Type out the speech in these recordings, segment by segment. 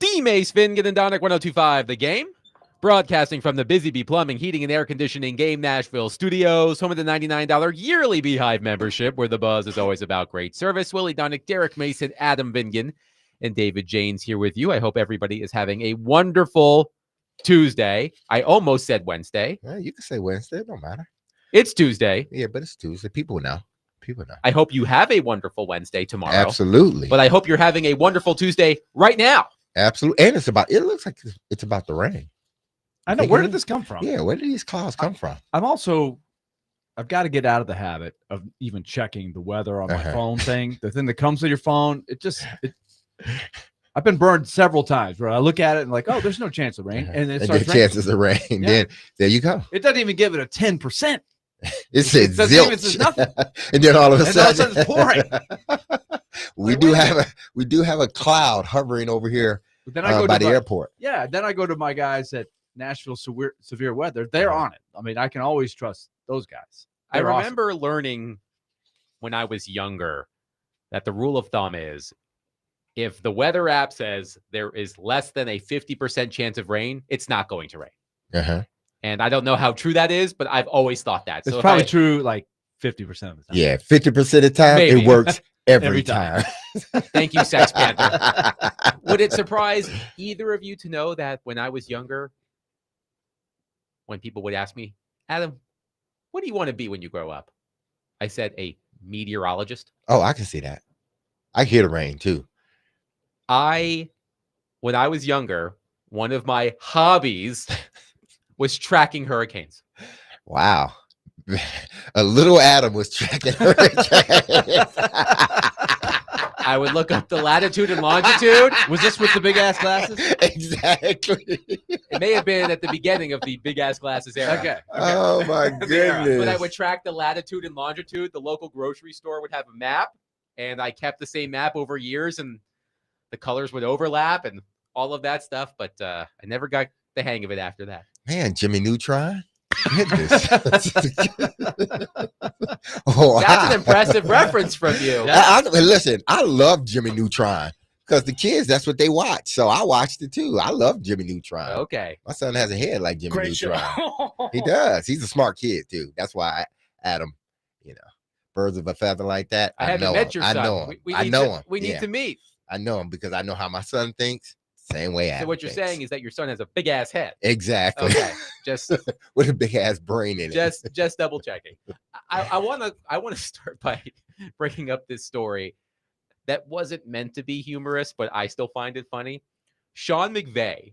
Steam Ace Fingan and Donick 1025 The Game. Broadcasting from the Busy Bee Plumbing, Heating, and Air Conditioning Game Nashville Studios, home of the $99 yearly Beehive membership, where the buzz is always about great service. Willie Donick, Derek Mason, Adam Vingan, and David Janes here with you. I hope everybody is having a wonderful Tuesday. I almost said Wednesday. Yeah, you can say Wednesday. It don't matter. It's Tuesday. Yeah, but it's Tuesday. People know. I hope you have a wonderful Wednesday tomorrow. Absolutely. But I hope you're having a wonderful Tuesday right now. Absolutely. And it looks like it's about to rain. I know. Where did this come from? Yeah, where did these clouds come from? I've got to get out of the habit of even checking the weather on my phone thing. The thing that comes with your phone, I've been burned several times where I look at it and like, oh, there's no chance of rain. And it starts raining. Chances of rain. Yeah. Then there you go. It doesn't even give it a 10%. It says zilch. Nothing. And then all of a sudden it's pouring. we do have a cloud hovering over here by the airport. Yeah. Then I go to my guys at Nashville Severe Weather. They're on it. I mean, I can always trust those guys. I remember learning when I was younger that the rule of thumb is if the weather app says there is less than a 50% chance of rain, it's not going to rain. And I don't know how true that is, but I've always thought that. It's probably true like 50% of the time. Yeah, 50% of the time, Maybe. It works every time. Thank you, Sex Panther. Would it surprise either of you to know that when I was younger, when people would ask me, Adam, what do you want to be when you grow up? I said a meteorologist. Oh, I can see that. I hear the rain too. When I was younger, one of my hobbies was tracking hurricanes. Wow. A little Adam was tracking hurricanes. I would look up the latitude and longitude. Was this with the big ass glasses? Exactly. It may have been at the beginning of the big ass glasses era. Okay. Oh my goodness. But I would track the latitude and longitude. The local grocery store would have a map, and I kept the same map over years, and the colors would overlap and all of that stuff. But I never got the hang of it after that. Man, Jimmy Neutron. Goodness. That's an impressive reference from you. Listen, I love Jimmy Neutron because the kids, that's what they watch. So I watched it too. I love Jimmy Neutron. Okay. My son has a head like Jimmy Great Neutron. show. He does. He's a smart kid too. That's why Adam, birds of a feather like that. I haven't met your son. I know him. We I know him. We need to meet. I know him because I know how my son thinks. Same way. So what you're saying is that your son has a big ass head. Exactly. Okay. Just with a big ass brain in it. Just double checking. I want to start by breaking up this story that wasn't meant to be humorous, but I still find it funny. Sean McVay,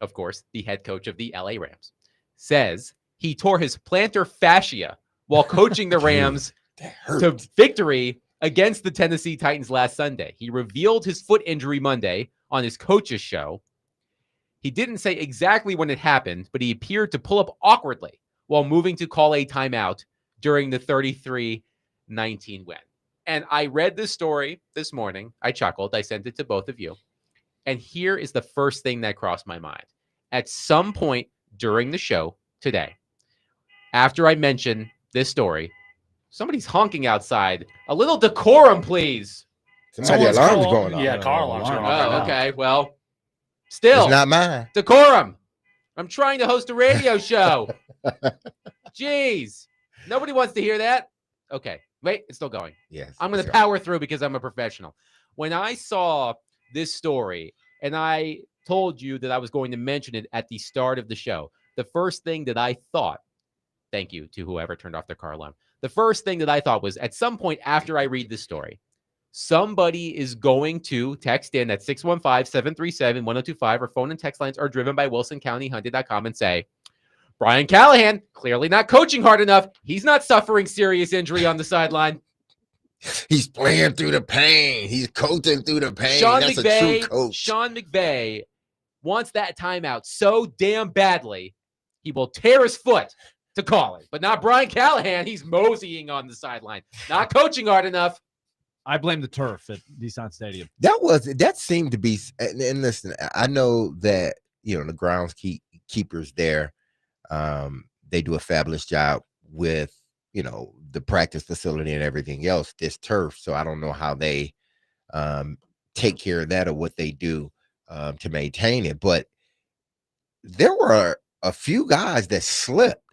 of course, the head coach of the LA Rams, says he tore his plantar fascia while coaching the Rams to victory against the Tennessee Titans last Sunday. He revealed his foot injury Monday on his coach's show. He didn't say exactly when it happened, but he appeared to pull up awkwardly while moving to call a timeout during the 33-19 win. And I read this story this morning. I chuckled. I sent it to both of you. And here is the first thing that crossed my mind. At some point during the show today, after I mentioned this story, somebody's honking outside. A little decorum, please. Somebody's alarm's going on. Yeah, car alarm's going on. Oh, okay. Well, still. It's not mine. Decorum. I'm trying to host a radio show. Jeez. Nobody wants to hear that. Okay. Wait, it's still going. Yes. I'm going to power through because I'm a professional. When I saw this story and I told you that I was going to mention it at the start of the show, the first thing that I thought, thank you to whoever turned off their car alarm. The first thing that I thought was at some point after I read this story, somebody is going to text in at 615-737-1025. Our phone and text lines are driven by WilsonCountyHunted.com and say, Brian Callahan, clearly not coaching hard enough. He's not suffering serious injury on the sideline. He's playing through the pain. He's coaching through the pain. That's a true coach. Sean McVay wants that timeout so damn badly, he will tear his foot to call it. But not Brian Callahan. He's moseying on the sideline. Not coaching hard enough. I blame the turf at Nissan Stadium. That seemed to be, and listen, I know that, the groundskeepers there, they do a fabulous job with, the practice facility and everything else, this turf. So I don't know how they take care of that or what they do. to maintain it. But there were a few guys that slipped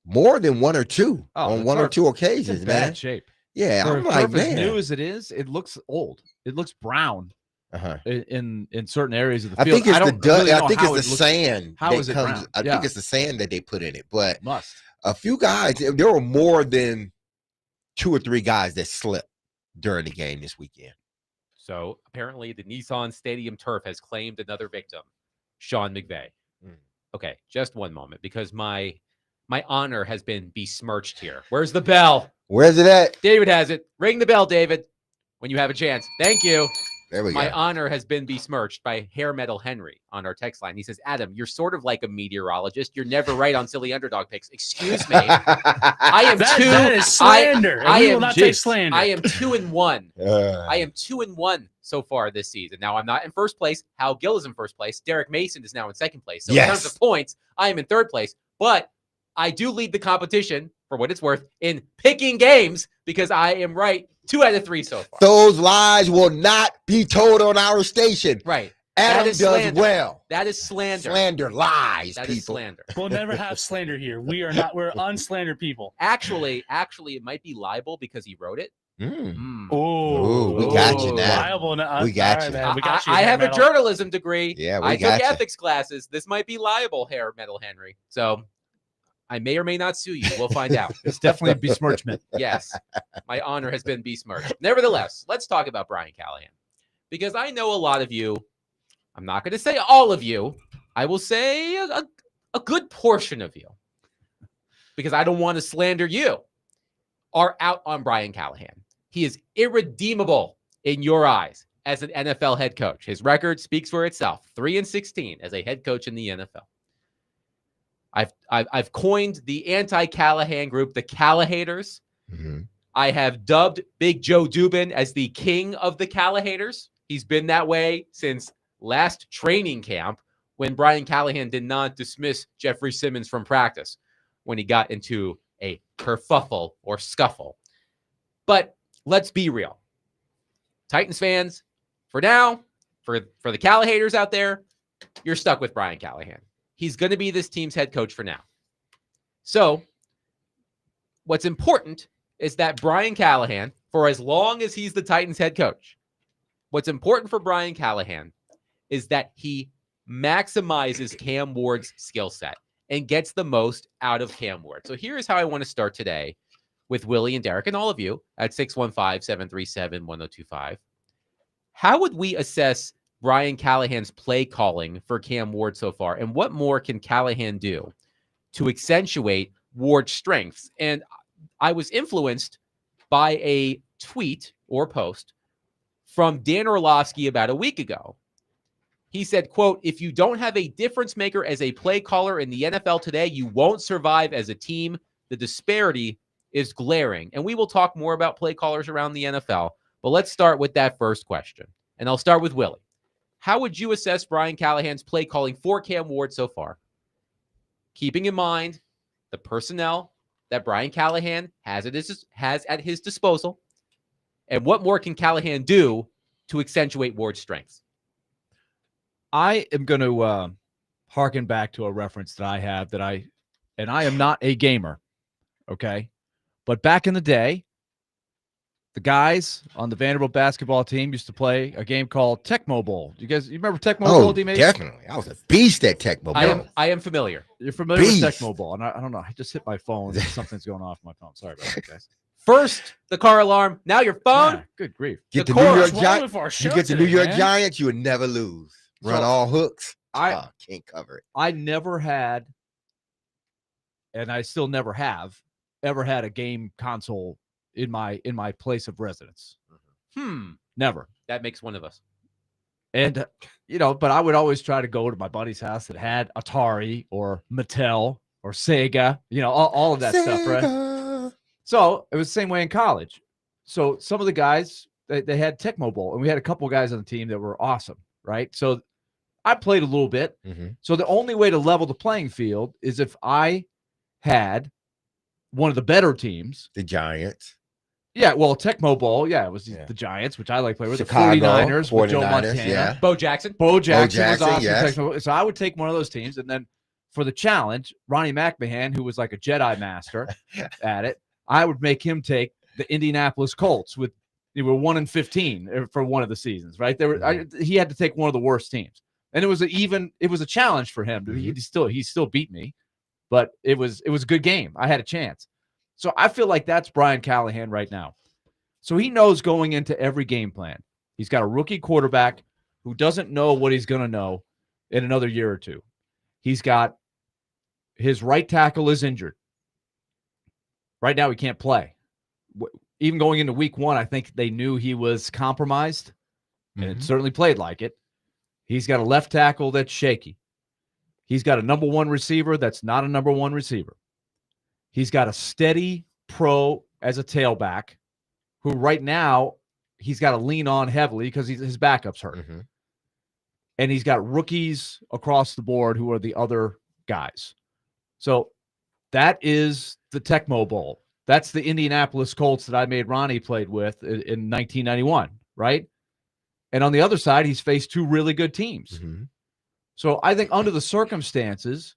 more than one or two on one or two occasions, man. Bad shape. Yeah, For I'm a like, turf as man. new as it is, it looks old. It looks brown Uh-huh. in certain areas of the I field. think it's I think it's the looks, sand how that is it comes. brown? I think it's the sand that they put in it. But must. a few guys, there were more than 2 or 3 guys that slipped during the game this weekend. So apparently the Nissan Stadium turf has claimed another victim, Sean McVay. Okay, just one moment, because my honor has been besmirched here. Where's the bell? Where's it at? David has it. Ring the bell, David, when you have a chance. Thank you. There we go. My honor has been besmirched by Hair Metal Henry on our text line. He says, Adam, you're sort of like a meteorologist. You're never right on silly underdog picks. Excuse me. I am that is slander. We will not take slander. I am 2-1. I am 2-1 so far this season. Now I'm not in first place. Hal Gill is in first place. Derek Mason is now in second place. So in terms of points, I am in third place. But I do lead the competition, for what it's worth, in picking games because I am right 2 out of 3 so far. Those lies will not be told on our station. Right. Adam does slander. well. That is slander. Slander, lies, That people. is slander. We'll never have slander here. We're unslander people. Actually, it might be libel because he wrote it. Oh, we got you now. Liable we got you. Man. We got you. I have a journalism degree. Yeah, I took ethics classes. This might be liable, Hair Metal Henry. So I may or may not sue you. We'll find out. It's definitely a besmirchment. Yes, my honor has been besmirched. Nevertheless, let's talk about Brian Callahan, because I know a lot of you. I'm not going to say all of you. I will say a good portion of you, because I don't want to slander you, are out on Brian Callahan. He is irredeemable in your eyes as an NFL head coach. His record speaks for itself. 3-16 as a head coach in the NFL. I've coined the anti-Callahan group the Callahaters. Mm-hmm. I have dubbed Big Joe Dubin as the king of the Callahaters. He's been that way since last training camp, when Brian Callahan did not dismiss Jeffrey Simmons from practice when he got into a kerfuffle or scuffle. But let's be real. Titans fans, for now, for the Callahaters out there, you're stuck with Brian Callahan. He's going to be this team's head coach for now. So what's important is that Brian Callahan, for as long as he's the Titans head coach, what's important for Brian Callahan is that he maximizes Cam Ward's skill set and gets the most out of Cam Ward. So here's how I want to start today with Willie and Derek and all of you at 615-737-1025. How would we assess Brian Callahan's play calling for Cam Ward so far? And what more can Callahan do to accentuate Ward's strengths? And I was influenced by a tweet or post from Dan Orlovsky about a week ago. He said, quote, "If you don't have a difference maker as a play caller in the NFL today, you won't survive as a team. The disparity is glaring." And we will talk more about play callers around the NFL. But let's start with that first question. And I'll start with Willie. How would you assess Brian Callahan's play calling for Cam Ward so far, keeping in mind the personnel that Brian Callahan has at his disposal, and what more can Callahan do to accentuate Ward's strengths? I am going to harken back to a reference that I have and I am not a gamer, okay? But back in the day, the guys on the Vanderbilt basketball team used to play a game called Tecmo Bowl. You remember Tecmo Bowl, D-Mates? Definitely. I was a beast at Tecmo Bowl. I am familiar. You're familiar with Tecmo Bowl. And I don't know. I just hit my phone. Something's going off my phone. Sorry about that, guys. First, the car alarm. Now your phone. Yeah, good grief. Get the New York Giants. You get the New York Giants, you would never lose. Run all hooks. I can't cover it. I never had, and I still never have, ever had a game console in my place of residence. Never. That makes one of us. And but I would always try to go to my buddy's house that had Atari or Mattel or Sega, all of that stuff, right? So it was the same way in college. So some of the guys, they had Tecmo Bowl, and we had a couple of guys on the team that were awesome, right? So I played a little bit. Mm-hmm. So the only way to level the playing field is if I had one of the better teams. The Giants. Yeah, well, Tecmo Bowl, yeah, it was Yeah. the Giants, which I like playing with. Chicago, The 49ers with Joe 49ers, Montana. yeah. Bo Jackson. Bo Jackson was Jackson, awesome. yes. Tecmo. So I would take one of those teams, and then for the challenge, Ronnie McMahon, who was like a Jedi master at it, I would make him take the Indianapolis Colts they were 1-15 for one of the seasons, right? He had to take one of the worst teams, and it was a challenge for him. He still beat me, but it was a good game. I had a chance. So I feel like that's Brian Callahan right now. So he knows going into every game plan. He's got a rookie quarterback who doesn't know what he's going to know in another year or two. He's got his right tackle is injured. Right now he can't play. Even going into week 1, I think they knew he was compromised, and it certainly played like it. He's got a left tackle that's shaky. He's got a number 1 receiver that's not a number 1 receiver. He's got a steady pro as a tailback who right now he's got to lean on heavily because his backup's hurt. And he's got rookies across the board who are the other guys. So that is the Tecmo Bowl. That's the Indianapolis Colts that I made Ronnie played with in 1991, right? And on the other side, he's faced 2 really good teams. So I think under the circumstances,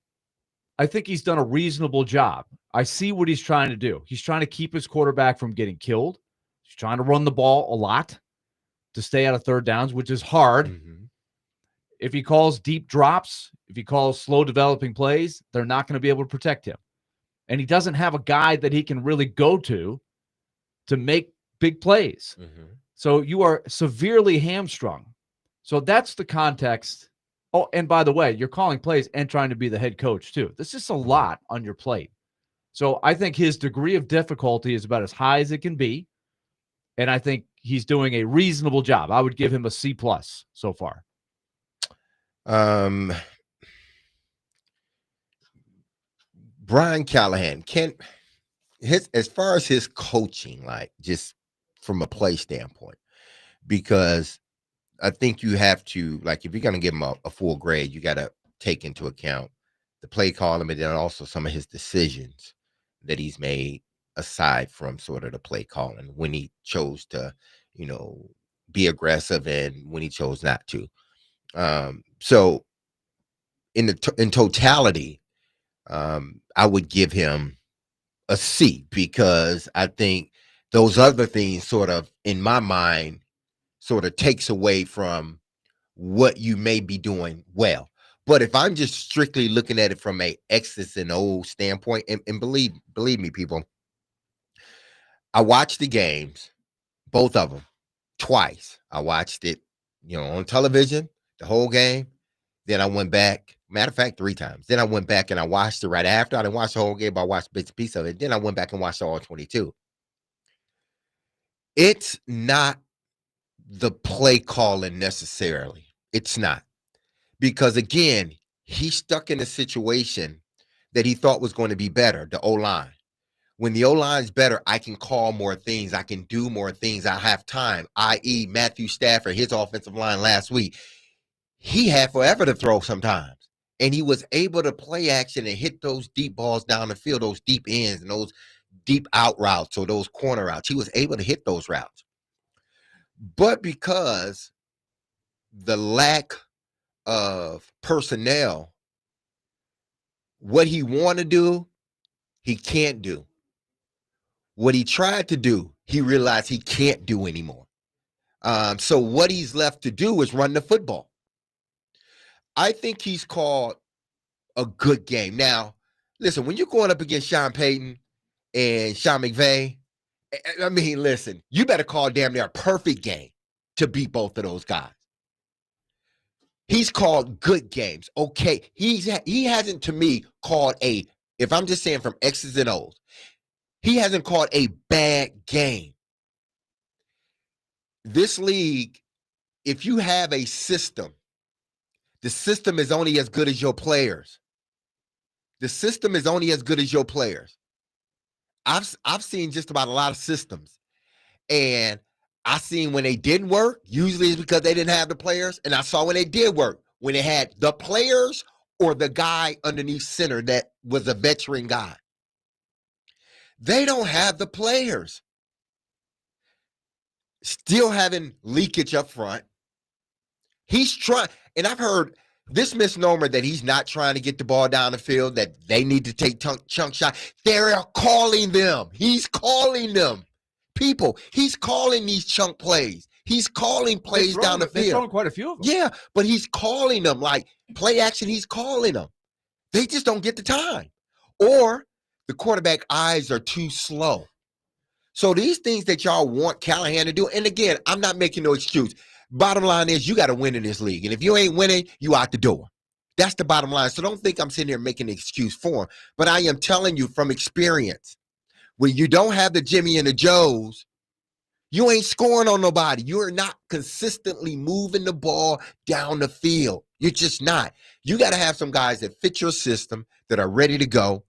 I think he's done a reasonable job. I see what he's trying to do. He's trying to keep his quarterback from getting killed. He's trying to run the ball a lot to stay out of third downs, which is hard. If he calls deep drops, if he calls slow developing plays, they're not going to be able to protect him. And he doesn't have a guy that he can really go to make big plays. So you are severely hamstrung. So that's the context. Oh, and by the way, you're calling plays and trying to be the head coach too. This is a lot on your plate. So I think his degree of difficulty is about as high as it can be. And I think he's doing a reasonable job. I would give him a C+ so far. Brian Callahan, as far as his coaching, like just from a play standpoint, because I think you have to, like, if you're going to give him a full grade, you got to take into account the play calling, and then also some of his decisions that he's made aside from sort of the play calling, when he chose to, be aggressive and when he chose not to. So in totality, I would give him a C, because I think those other things sort of, in my mind, sort of takes away from what you may be doing well. But if I'm just strictly looking at it from a X's and O's standpoint, and believe me, people, I watched the games, both of them, twice. I watched it, on television, the whole game. Then I went back, matter of fact, 3 times. Then I went back and I watched it right after. I didn't watch the whole game, but I watched bits and pieces of it. Then I went back and watched all 22. It's not the play calling necessarily. It's not. Because again, he's stuck in a situation that he thought was going to be better, the O-line. When the O-line's better, I can call more things. I can do more things. I have time, i.e. Matthew Stafford, his offensive line last week. He had forever to throw sometimes. And he was able to play action and hit those deep balls down the field, those deep ends and those deep out routes or those corner routes. He was able to hit those routes. But because the lack of personnel, what he wanted to do, he can't do. What he tried to do, he realized he can't do anymore. So what he's left to do is run the football. I think he's called a good game. Now, listen, when you're going up against Sean Payton and Sean McVay, I mean, listen, you better call damn near a perfect game to beat both of those guys. He's called good games. Okay. He hasn't, to me, called if I'm just saying from X's and O's, he hasn't called a bad game. This league, if you have a system, the system is only as good as your players. The system is only as good as your players. I've seen just about a lot of systems, and I seen when they didn't work, usually it's because they didn't have the players, and I saw when they did work, when they had the players or the guy underneath center that was a veteran guy. They don't have the players. still having leakage up front. He's trying, and I've heard this misnomer that he's not trying to get the ball down the field, that they need to take chunk shot. They're calling them. He's calling them. People, he's calling these chunk plays. He's calling plays down the They've field. thrown quite a few of them. Yeah, but he's calling them like play action. He's calling them. They just don't get the time. Or the quarterback eyes are too slow. So these things that y'all want Callahan to do, and again, I'm not making no excuse. Bottom line is you got to win in this league. And if you ain't winning, you out the door. That's the bottom line. So don't think I'm sitting here making an excuse for him. But I am telling you from experience, when you don't have the Jimmy and the Joes, you ain't scoring on nobody. You are not consistently moving the ball down the field. You're just not. You got to have some guys that fit your system, that are ready to go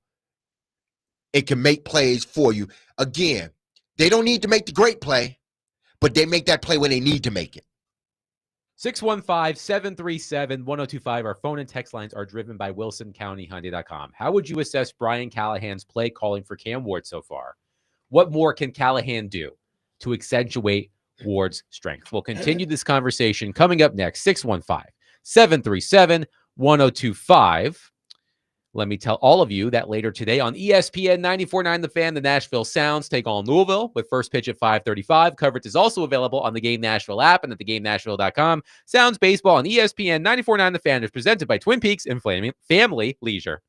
and can make plays for you. Again, they don't need to make the great play, but they make that play when they need to make it. 615-737-1025. Our phone and text lines are driven by WilsonCountyHyundai.com. How would you assess Brian Callahan's play calling for Cam Ward so far? What more can Callahan do to accentuate Ward's strength? We'll continue this conversation coming up next. 615-737-1025. Let me tell all of you that later today on ESPN 94.9 The Fan, the Nashville Sounds take on Louisville with first pitch at 5:35. Coverage is also available on the Game Nashville app and at thegamenashville.com. Sounds baseball on ESPN 94.9 The Fan is presented by Twin Peaks and Family Leisure.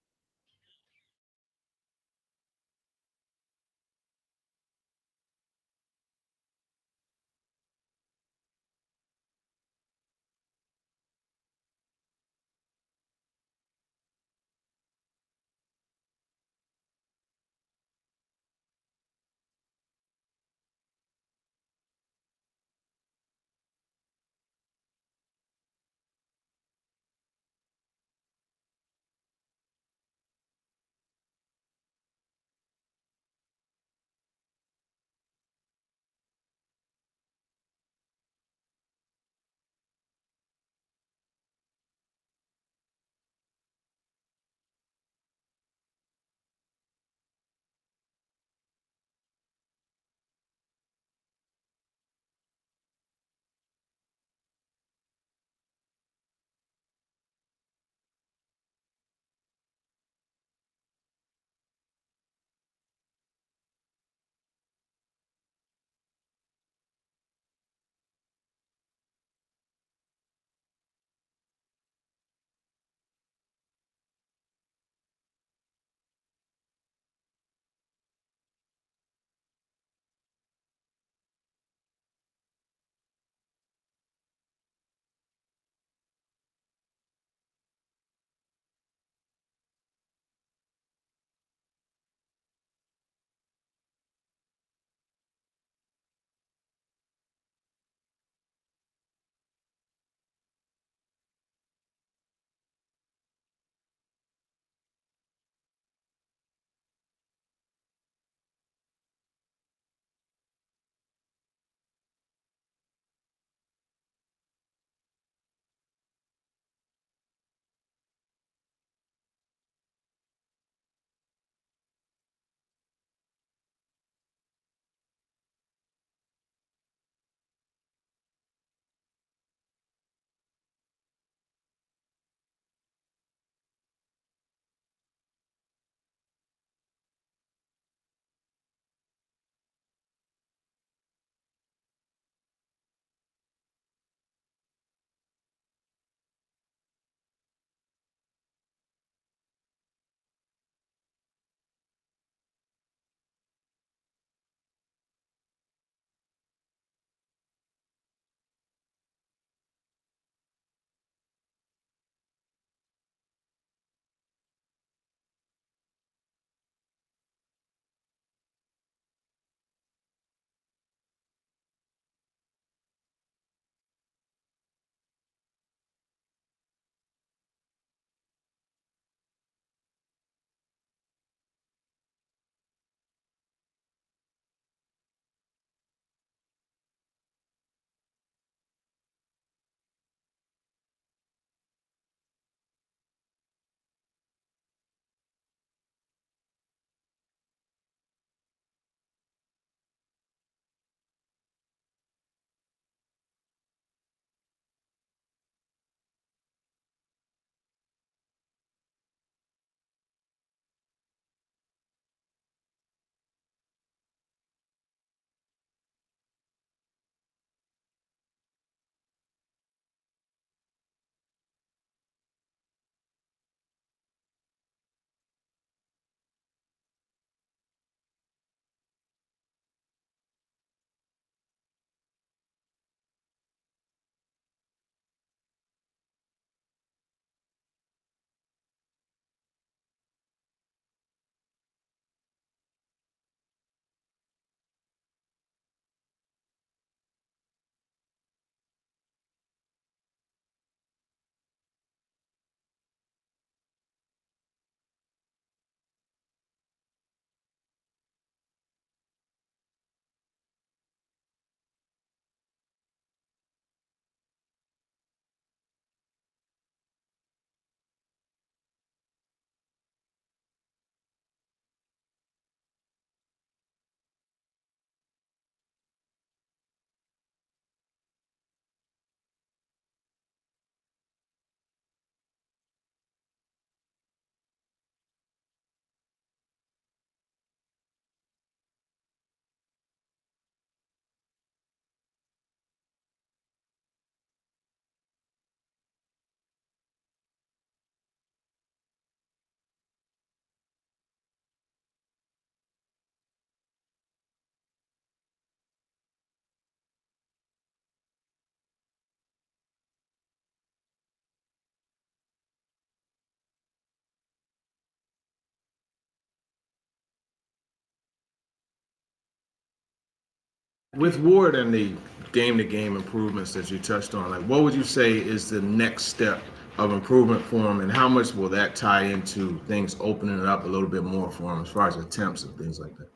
With Ward and the game-to-game improvements that you touched on, like what would you say is the next step of improvement for him, and how much will that tie into things opening it up a little bit more for him as far as attempts and things like that?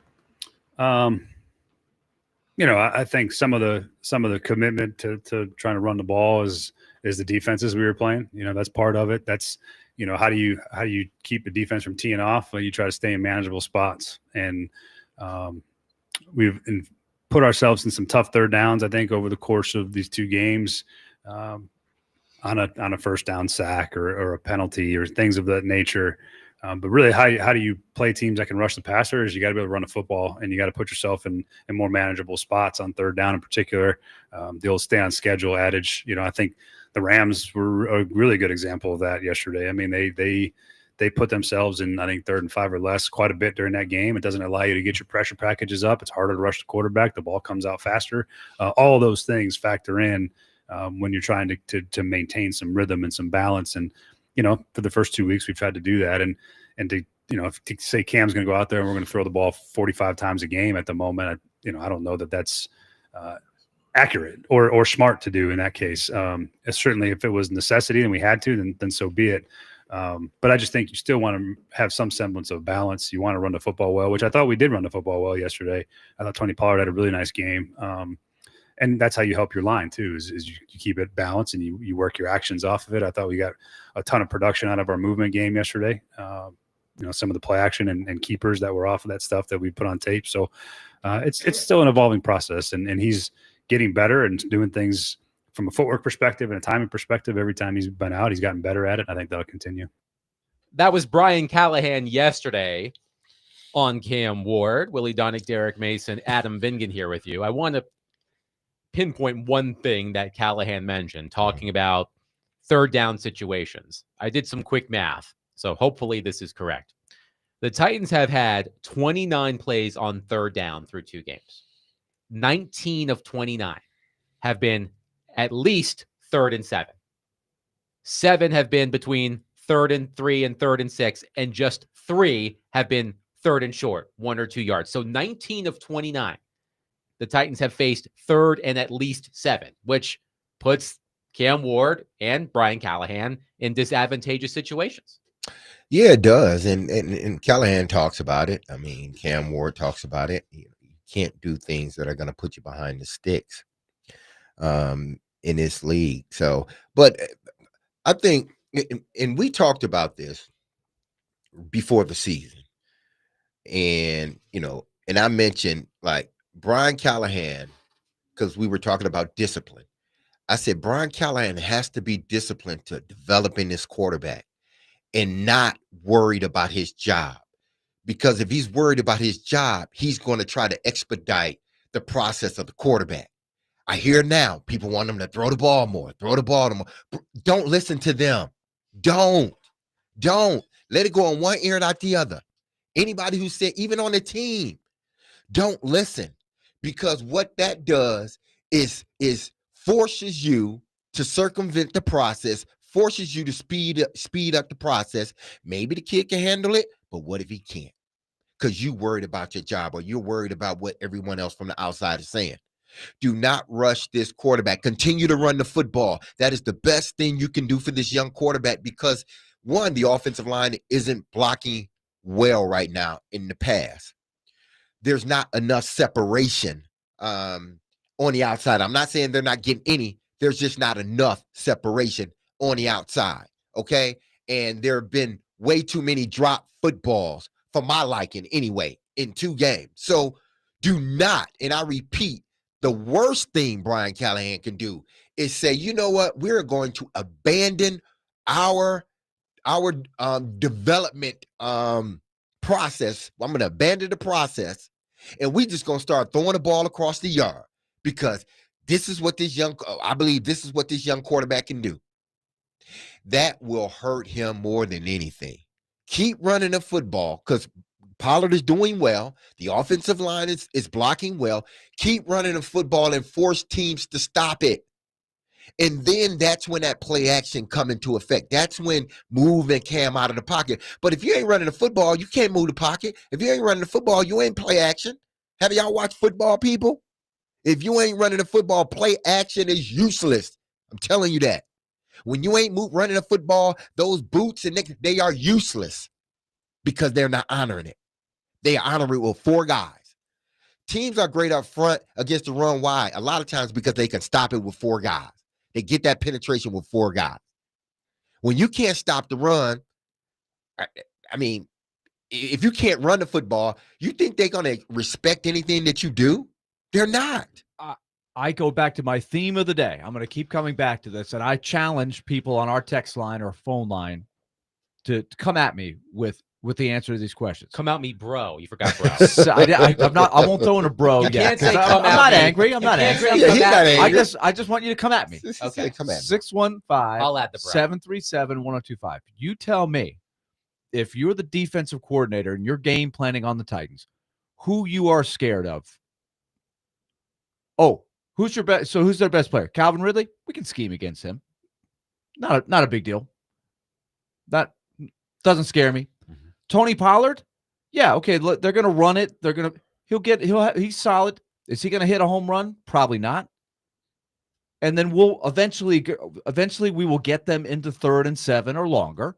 I think some of the commitment to trying to run the ball is the defenses we were playing. That's part of it. That's how do you keep the defense from teeing off? Well, you try to stay in manageable spots, and we've put ourselves in some tough third downs, I think, over the course of these two games, on a first down sack or a penalty or things of that nature. But really, how do you play teams that can rush the passer? Is you got to be able to run the football, and you got to put yourself in more manageable spots on third down in particular. The old stay on schedule adage. I think the Rams were a really good example of that yesterday. I mean, they put themselves in, I think, 3rd and 5 or less quite a bit during that game. It doesn't allow you to get your pressure packages up. It's harder to rush the quarterback. The ball comes out faster. All those things factor in when you're trying to maintain some rhythm and some balance. And, for the first 2 weeks, we've had to do that. And to say Cam's going to go out there and we're going to throw the ball 45 times a game at the moment, I don't know that that's accurate or smart to do in that case. Certainly if it was necessity and we had to, then so be it. But I just think you still want to have some semblance of balance. You want to run the football well, which I thought we did run the football well yesterday. I thought Tony Pollard had a really nice game. And that's how you help your line too, is you keep it balanced and you work your actions off of it. I thought we got a ton of production out of our movement game yesterday. Some of the play action and keepers that were off of that stuff that we put on tape. So it's still an evolving process, and he's getting better and doing things from a footwork perspective and a timing perspective. Every time he's been out, he's gotten better at it. I think that'll continue. That was Brian Callahan yesterday on Cam Ward. Willie Donick, Derek Mason, Adam Vingan here with you. I want to pinpoint one thing that Callahan mentioned, talking about third down situations. I did some quick math, so hopefully this is correct. The Titans have had 29 plays on third down through 2 games. 19 of 29 have been at least 3rd and 7. 7 have been between 3rd and 3 and 3rd and 6, and just 3 have been 3rd and short, 1 or 2 yards. So 19 of 29. The Titans have faced 3rd and at least 7, which puts Cam Ward and Brian Callahan in disadvantageous situations. Yeah, it does. And Callahan talks about it. I mean, Cam Ward talks about it. You can't do things that are going to put you behind the sticks in this league. So, but I think, and we talked about this before the season, and, and I mentioned like Brian Callahan, because we were talking about discipline. I said, Brian Callahan has to be disciplined to developing this quarterback and not worried about his job. Because if he's worried about his job, he's going to try to expedite the process of the quarterback. I hear now people want him to throw the ball more. Don't listen to them. Don't let it go on one ear and out the other. Anybody who said, even on the team, don't listen, because what that does is forces you to circumvent the process, forces you to speed up the process. Maybe the kid can handle it, but what if he can't? Because you worried about your job, or you're worried about what everyone else from the outside is saying. Do not rush this quarterback. Continue to run the football. That is the best thing you can do for this young quarterback, because, one, the offensive line isn't blocking well right now in the pass. There's not enough separation on the outside. I'm not saying they're not getting any. There's just not enough separation on the outside, okay? And there have been way too many drop footballs, for my liking anyway, in 2 games. So do not, and I repeat, the worst thing Brian Callahan can do is say, you know what, we're going to abandon our development process. I'm going to abandon the process, and we just going to start throwing the ball across the yard, because I believe this is what this young quarterback can do. That will hurt him more than anything. Keep running the football, because Pollard is doing well. The offensive line is blocking well. Keep running the football and force teams to stop it. And then that's when that play action come into effect. That's when moving Cam out of the pocket. But if you ain't running the football, you can't move the pocket. If you ain't running the football, you ain't play action. Have y'all watched football, people? If you ain't running the football, play action is useless. I'm telling you that. When you ain't running the football, those boots and they are useless because they're not honoring it. They honor it with 4 guys. Teams are great up front against the run wide a lot of times because they can stop it with 4 guys. They get that penetration with 4 guys. When you can't stop the run, I mean, if you can't run the football, you think they're going to respect anything that you do? They're not. I go back to my theme of the day. I'm going to keep coming back to this, and I challenge people on our text line or phone line to come at me with the answer to these questions. Come out me, bro. You forgot, bro. So I'm not. I won't throw in a bro You yet. can't say I'm come at not me. angry. I'm You not can't angry. say Yeah, come he's at not me. angry. I just want you to come at me. Okay. Come at me. 615 I'll add the bro. 737-1025. You tell me, if you're the defensive coordinator and you're game planning on the Titans, who you are scared of. Oh, who's your best? So who's their best player? Calvin Ridley? We can scheme against him. Not a big deal. That doesn't scare me. Mhm. Tony Pollard? Yeah, okay, look, they're going to run it. He's solid. Is he going to hit a home run? Probably not. And then we'll eventually we will get them into 3rd and 7 or longer.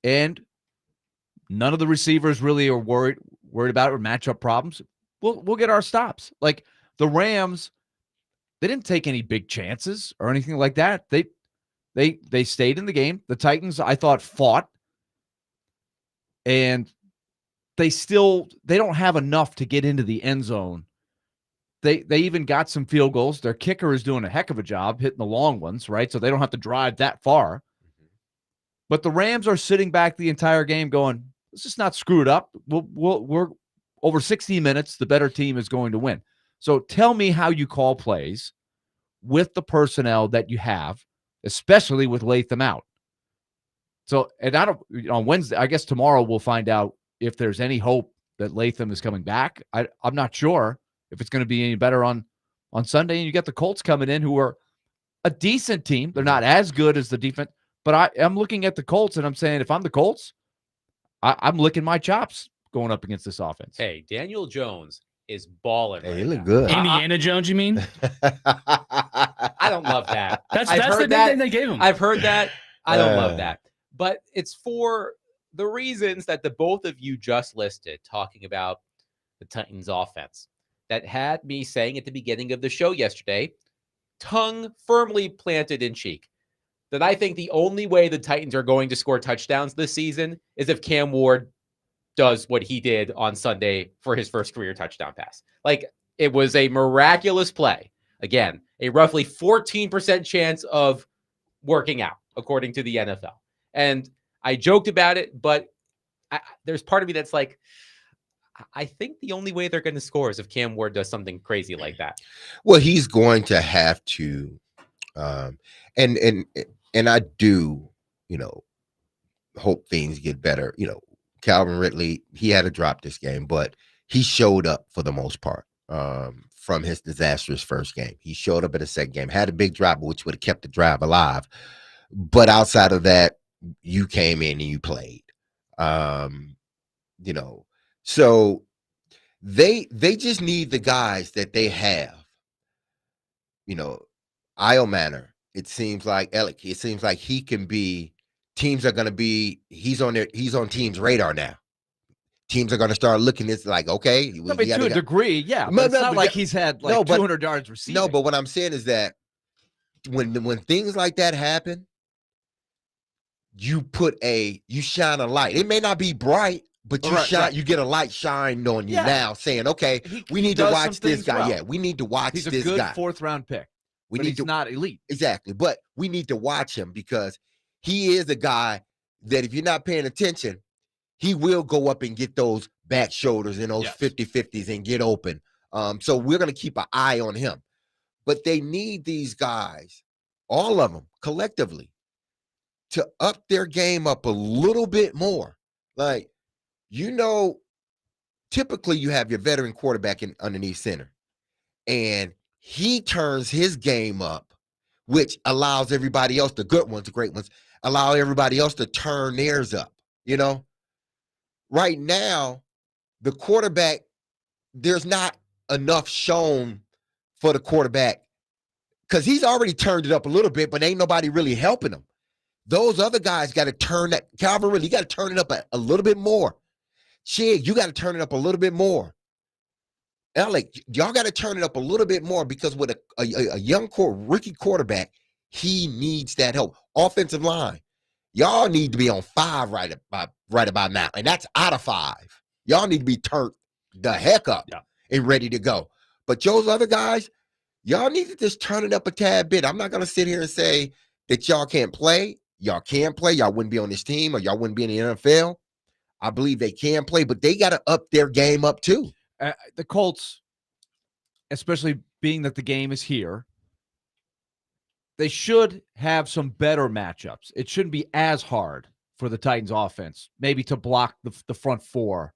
And none of the receivers really are worried about it or matchup problems. We'll get our stops. Like the Rams, they didn't take any big chances or anything like that. They stayed in the game. The Titans, I thought, fought. And they don't have enough to get into the end zone. They even got some field goals. Their kicker is doing a heck of a job hitting the long ones, right? So they don't have to drive that far. But the Rams are sitting back the entire game going, let's just not screw it up. We're over 60 minutes. The better team is going to win. So tell me how you call plays with the personnel that you have, especially with Latham out. So, and on Wednesday, I guess tomorrow we'll find out if there's any hope that Latham is coming back. I'm not sure if it's going to be any better on Sunday. And you get the Colts coming in, who are a decent team. They're not as good as the defense, but I'm looking at the Colts and I'm saying, if I'm the Colts, I'm licking my chops going up against this offense. Hey, Daniel Jones is balling. Hey, right he look now. good. Indiana Jones, you mean? I don't love that. That's I've the heard nickname that. they gave him. I've heard that. I don't love that. But it's for the reasons that the both of you just listed, talking about the Titans offense, that had me saying at the beginning of the show yesterday, tongue firmly planted in cheek, that I think the only way the Titans are going to score touchdowns this season is if Cam Ward does what he did on Sunday for his first career touchdown pass. Like, it was a miraculous play. Again, a roughly 14% chance of working out, according to the NFL. And I joked about it, but there's part of me that's like, I think the only way they're going to score is if Cam Ward does something crazy like that. Well, he's going to have to, and I do, hope things get better. Calvin Ridley, he had to drop this game, but he showed up for the most part from his disastrous first game. He showed up at the second game, had a big drop, which would have kept the drive alive. But outside of that, you came in and you played. So they just need the guys that they have. Io Manor, it seems like Alec, it seems like he can be, teams are going to be, he's on teams' radar now. Teams are going to start looking, it's like, okay. To a degree, yeah. But it's not like he's had 200 yards receiving. No, but what I'm saying is that when things like that happen, you shine a light. It may not be bright, but you get a light shined on you now, saying, okay, we need to watch this guy. Well. Yeah, we need to watch this guy. He's a good 4th-round pick. He's not elite. Exactly. But we need to watch him because he is a guy that if you're not paying attention, he will go up and get those back shoulders and those 50-50s and get open. So we're going to keep an eye on him. But they need these guys, all of them, collectively, to up their game up a little bit more. Like, typically you have your veteran quarterback underneath center. And he turns his game up, which allows everybody else, the good ones, the great ones, allow everybody else to turn theirs up, Right now, the quarterback, there's not enough shown for the quarterback because he's already turned it up a little bit, but ain't nobody really helping him. Those other guys got to turn that. Calvin Ridley, you got to turn it up a little bit more. Chig, you got to turn it up a little bit more. Alec, y'all got to turn it up a little bit more because with a young rookie quarterback, he needs that help. Offensive line, y'all need to be on 5 right about now, and that's out of 5. Y'all need to be turned the heck up and ready to go. But those other guys, y'all need to just turn it up a tad bit. I'm not going to sit here and say that y'all can't play. Y'all can play. Y'all wouldn't be on this team or y'all wouldn't be in the NFL. I believe they can play, but they got to up their game up too. The Colts, especially being that the game is here, they should have some better matchups. It shouldn't be as hard for the Titans offense, maybe to block the front 4,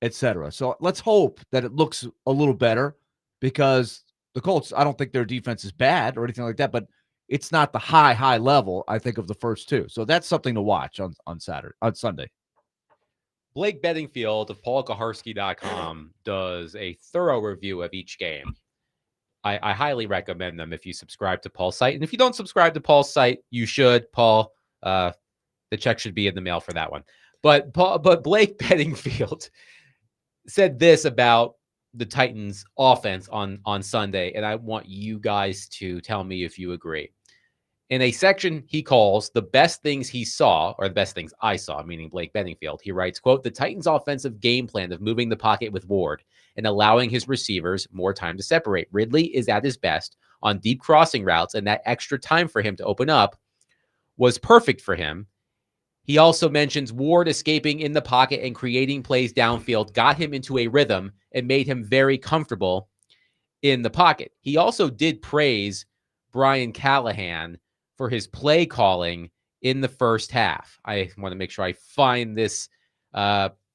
etc. So let's hope that it looks a little better because the Colts, I don't think their defense is bad or anything like that, but it's not the high level, I think, of the first 2. So that's something to watch on Sunday. Blake Bedingfield of paulkaharski.com does a thorough review of each game. I highly recommend them if you subscribe to Paul's site. And if you don't subscribe to Paul's site, you should. Paul, the check should be in the mail for that one. But Blake Bedingfield said this about the Titans offense on Sunday, and I want you guys to tell me if you agree. In a section he calls the best things he saw, or the best things I saw, meaning Blake Bedingfield, he writes, quote, the Titans' offensive game plan of moving the pocket with Ward and allowing his receivers more time to separate. Ridley is at his best on deep crossing routes, and that extra time for him to open up was perfect for him. He also mentions Ward escaping in the pocket and creating plays downfield got him into a rhythm and made him very comfortable in the pocket. He also did praise Brian Callahan for his play calling in the first half. I want to make sure I find this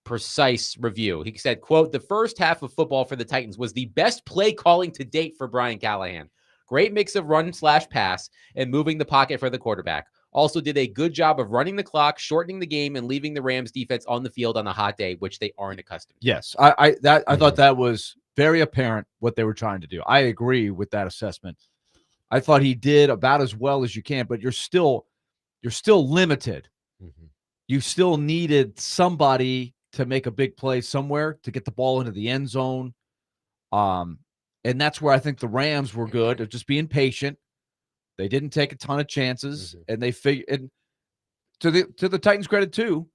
precise review. He said, quote, the first half of football for the Titans was the best play calling to date for Brian Callahan. Great mix of run/pass and moving the pocket for the quarterback. Also did a good job of running the clock, shortening the game, and leaving the Rams defense on the field on a hot day, which they aren't accustomed to. Yes, I thought that was very apparent what they were trying to do. I agree with that assessment. I thought he did about as well as you can, but you're still limited. Mm-hmm. You still needed somebody to make a big play somewhere to get the ball into the end zone. And that's where I think the Rams were good of just being patient. They didn't take a ton of chances, and they figured. And to the Titans' credit too,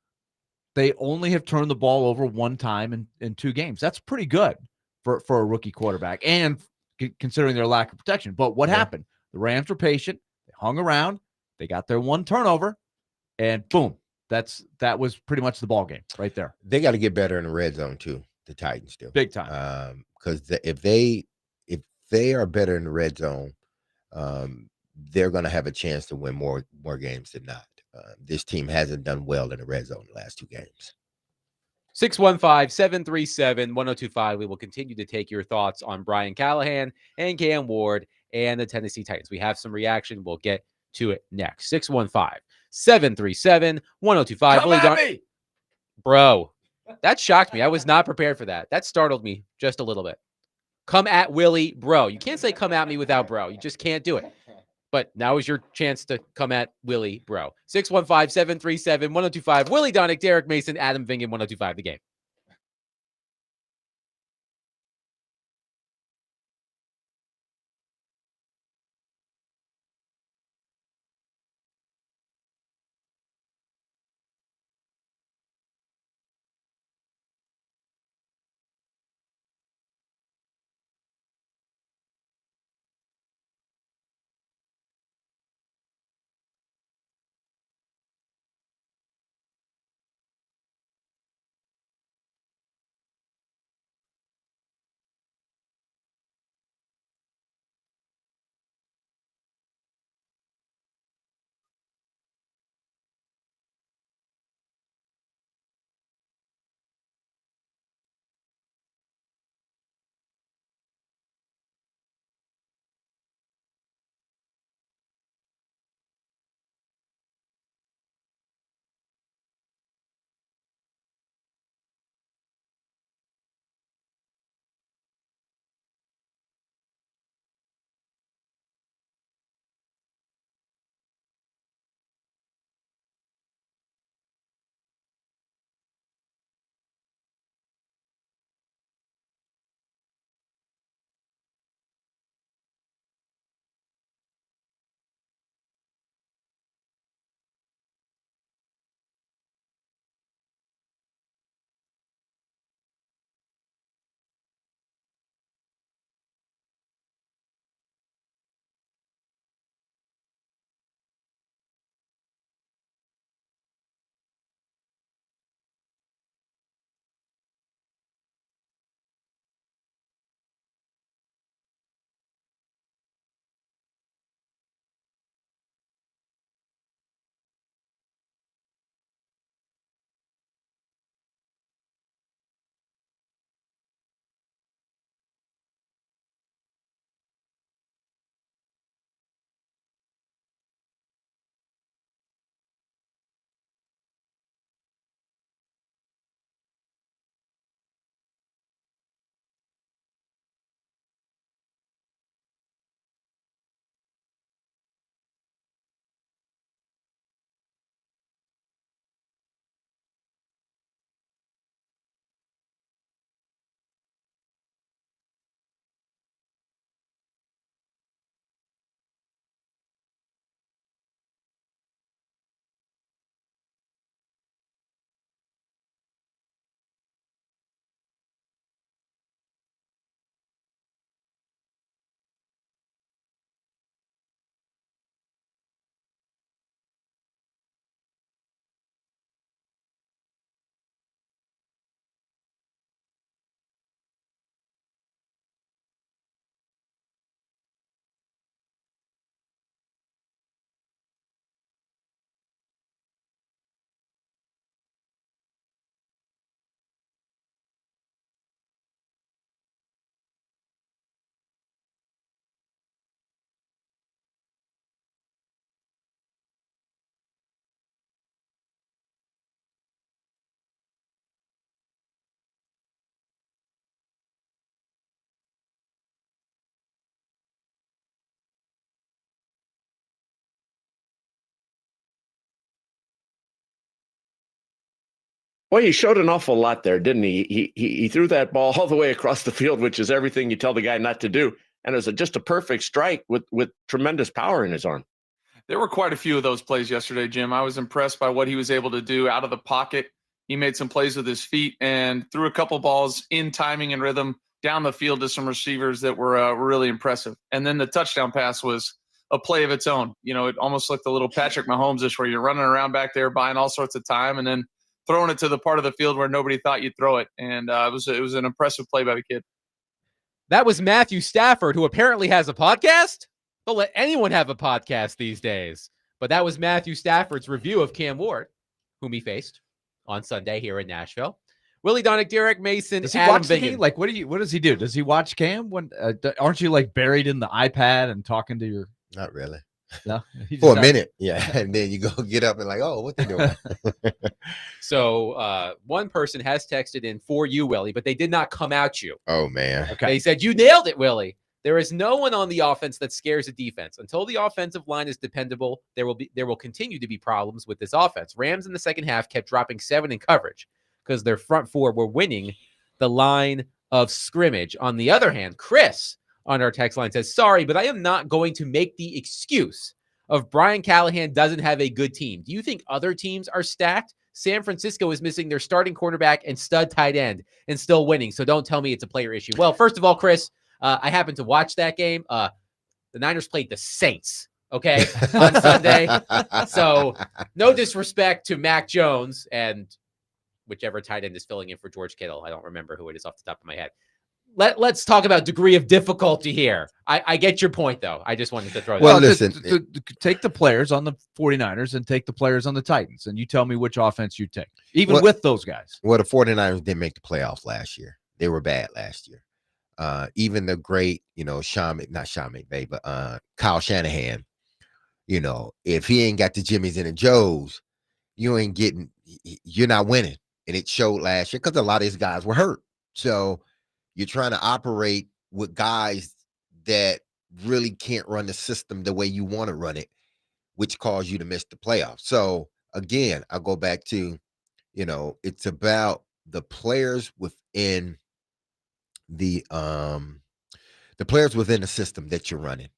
they only have turned the ball over one time in 2 games. That's pretty good for a rookie quarterback, and considering their lack of protection. But what happened? The Rams were patient. They hung around. They got their 1 turnover, and boom, that was pretty much the ball game right there. They got to get better in the red zone too. The Titans do big time. Because if they are better in the red zone, they're going to have a chance to win more games than not. This team hasn't done well in the red zone the last 2 games. 615-737-1025. We will continue to take your thoughts on Brian Callahan and Cam Ward and the Tennessee Titans. We have some reaction. We'll get to it next. 615-737-1025. Come at me! Bro, that shocked me. I was not prepared for that. That startled me just a little bit. Come at Willie, bro. You can't say come at me without bro. You just can't do it. But now is your chance to come at Willie, bro. 615-737-1025. Willie Donick, Derek Mason, Adam Vingan, 1025 The Game. Well, he showed an awful lot there, didn't he? He threw that ball all the way across the field, which is everything you tell the guy not to do. And it was just a perfect strike with tremendous power in his arm. There were quite a few of those plays yesterday, Jim. I was impressed by what he was able to do out of the pocket. He made some plays with his feet and threw a couple balls in timing and rhythm down the field to some receivers that were really impressive. And then the touchdown pass was a play of its own. You know, it almost looked a little Patrick Mahomes-ish, where you're running around back there buying all sorts of time and then throwing it to the part of the field where nobody thought you'd throw it. And it was an impressive play by the kid. That was Matthew Stafford, who apparently has a podcast. Don't let anyone have a podcast these days. But that was Matthew Stafford's review of Cam Ward, whom he faced on Sunday here in Nashville. Willie Donick, Derek Mason, Does he Adam watch the Vingan. game? Like, what does he do? Does he watch Cam? When aren't you like buried in the iPad and talking to your? Not really. No, he For a just- minute, yeah, and then you go get up and like, oh, what they doing? So one person has texted in for you, Willie, but they did not come at you. Oh man, Okay. They said, you nailed it, Willie. There is no one on the offense that scares the defense. Until the offensive line is dependable, there will continue to be problems with this offense. Rams in the second half kept dropping 7 in coverage because their front four were winning the line of scrimmage. On the other hand, Chris on our text line says, sorry, but I am not going to make the excuse of Brian Callahan doesn't have a good team. Do you think other teams are stacked? San Francisco is missing their starting quarterback and stud tight end and still winning. So don't tell me it's a player issue. Well, first of all, Chris, I happened to watch that game. The Niners played the Saints, okay, on Sunday. So no disrespect to Mac Jones and whichever tight end is filling in for George Kittle. I don't remember who it is off the top of my head. Let's talk about degree of difficulty here. I get your point, though. I just wanted to throw that Well, out. listen, take the players on the 49ers and take the players on the Titans, and you tell me which offense you take, even Well- with those guys. well, the 49ers didn't make the playoffs last year. They were bad last year. Even the great, not Sean McVay, but Kyle Shanahan, if he ain't got the Jimmys and the Joes, you're not winning. And it showed last year because a lot of these guys were hurt. So you're trying to operate with guys that really can't run the system the way you want to run it, which caused you to miss the playoffs. So again, I go back to, it's about the players within the system that you're running.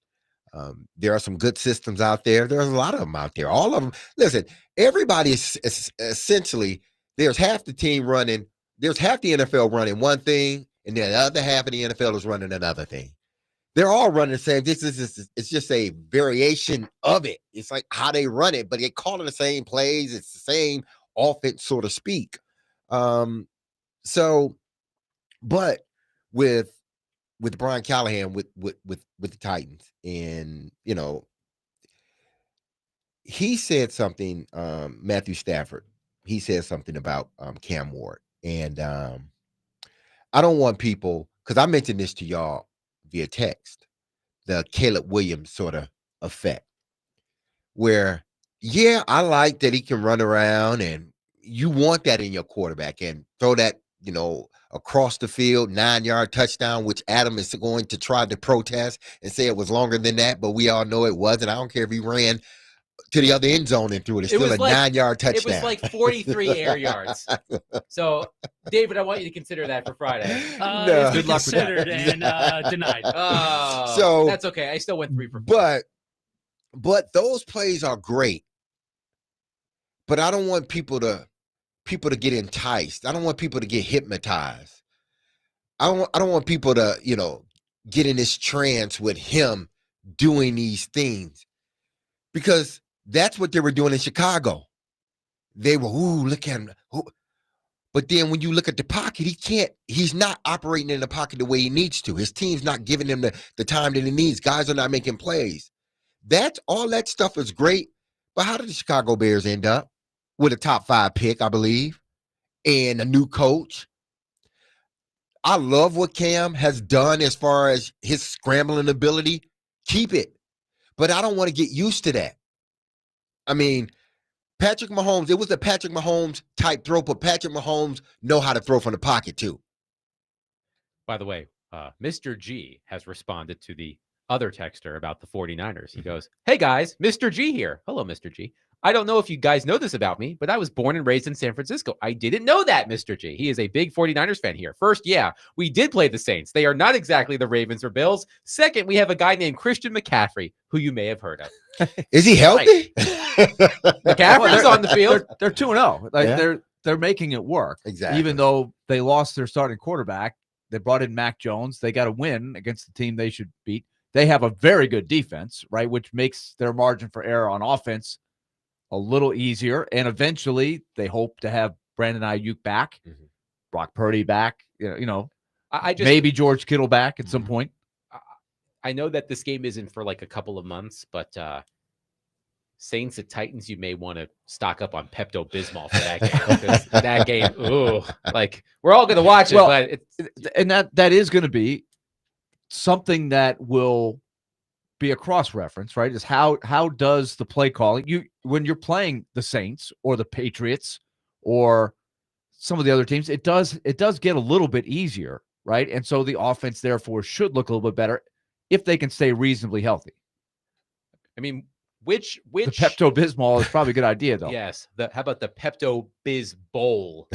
There are some good systems out there. There's a lot of them out there. All of them. Listen, everybody is essentially, there's half the team running, there's half the NFL running one thing, and then the other half of the NFL is running another thing. They're all running the same. It's just a variation of it. It's like how they run it, but they call it the same plays. It's the same offense, so to speak. But with Brian Callahan with the Titans, and he said something, Matthew Stafford, he said something about Cam Ward, and I don't want people, because I mentioned this to y'all via text, the Caleb Williams sort of effect, where I like that he can run around, and you want that in your quarterback, and throw that across the field 9-yard touchdown, which Adam is going to try to protest and say it was longer than that, but we all know it wasn't. I don't care if he ran to the other end zone and threw it. It's still a 9-yard touchdown. It was like 43 air yards. So, David, I want you to consider that for Friday. No. It's been considered and denied. So that's okay. I still went 3 for 4. But those plays are great. But I don't want people to get enticed. I don't want people to get hypnotized. I don't want people to, get in this trance with him doing these things, because that's what they were doing in Chicago. They were, look at him. But then when you look at the pocket, he's not operating in the pocket the way he needs to. His team's not giving him the time that he needs. Guys are not making plays. All that stuff is great. But how did the Chicago Bears end up with a top 5 pick, I believe, and a new coach? I love what Cam has done as far as his scrambling ability. Keep it. But I don't want to get used to that. I mean, Patrick Mahomes, it was a Patrick Mahomes type throw, but Patrick Mahomes know how to throw from the pocket too. By the way, Mr. G has responded to the other texter about the 49ers. He goes, hey guys, Mr. G here. Hello, Mr. G. I don't know if you guys know this about me, but I was born and raised in San Francisco. I didn't know that, Mr. G. He is a big 49ers fan here. First, yeah, we did play the Saints. They are not exactly the Ravens or Bills. Second, we have a guy named Christian McCaffrey, who you may have heard of. Is he healthy? McCaffrey's on the field. They're 2-0. Like Yeah. they're making it work. Exactly. Even though they lost their starting quarterback, they brought in Mac Jones. They got a win against the team they should beat. They have a very good defense, right, which makes their margin for error on offense a little easier. And eventually, they hope to have Brandon Ayuk back, Brock Purdy back. I just Maybe George Kittle back at some point. I know that this game isn't for like a couple of months, but Saints at Titans, you may want to stock up on Pepto-Bismol for that game. Because that game, ooh, like we're all going to watch it, but it's And that is going to be something that will be a cross reference, right? Is how does the play calling when you're playing the Saints or the Patriots or some of the other teams, it does get a little bit easier, right? And so the offense therefore should look a little bit better if they can stay reasonably healthy. I mean, which The Pepto-Bismol is probably a good idea though. yes, how about the Pepto-Biz Bowl?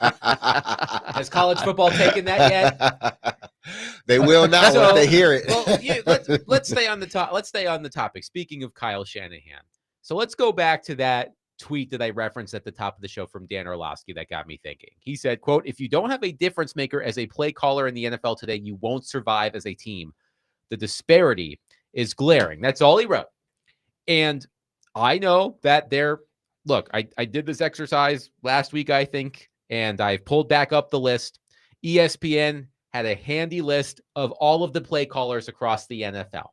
Has college football taken that yet? They will not So, once they hear it. Well, yeah, let's stay on the top. Let's stay on the topic. Speaking of Kyle Shanahan, so let's go back to that tweet that I referenced at the top of the show from Dan Orlovsky that got me thinking. He said, "quote If you don't have a difference maker as a play caller in the NFL today, you won't survive as a team. The disparity is glaring." That's all he wrote. And I know that look, I did this exercise last week, I think, and I pulled back up the list. ESPN had a handy list of all of the play callers across the NFL.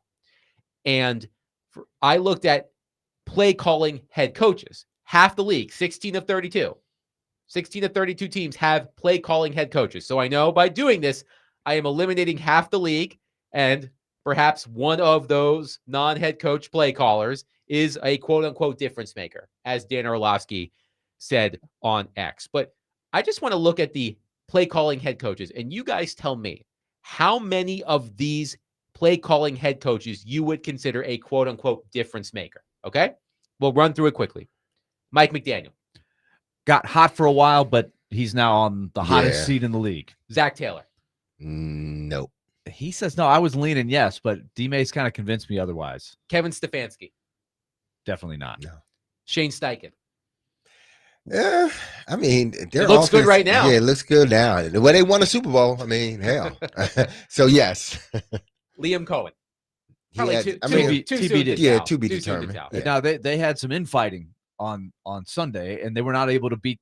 And I looked at play calling head coaches. Half the league, 16 of 32. 16 of 32 teams have play calling head coaches. So I know by doing this, I am eliminating half the league, and perhaps one of those non-head coach play callers is a quote-unquote difference maker, as Dan Orlovsky said on X. But I just want to look at the play calling head coaches, and you guys tell me how many of these play calling head coaches you would consider a quote-unquote difference maker, okay? We'll run through it quickly. Mike McDaniel. Got hot for a while, but he's now on the hottest Yeah. seat in the league. Zach Taylor. Nope. He says no. I was leaning yes, but D-May's kind of convinced me otherwise. Kevin Stefanski. Definitely not. No. Shane Steichen. Yeah, I mean, It looks good right now. Yeah, it looks good now. The way they won a Super Bowl, I mean, hell. So yes, Liam Cohen. He Probably had- too I mean, soon TBD. to yeah, tell. to be Too soon to determined. tell. Yeah. Now they had some infighting on Sunday, and they were not able to beat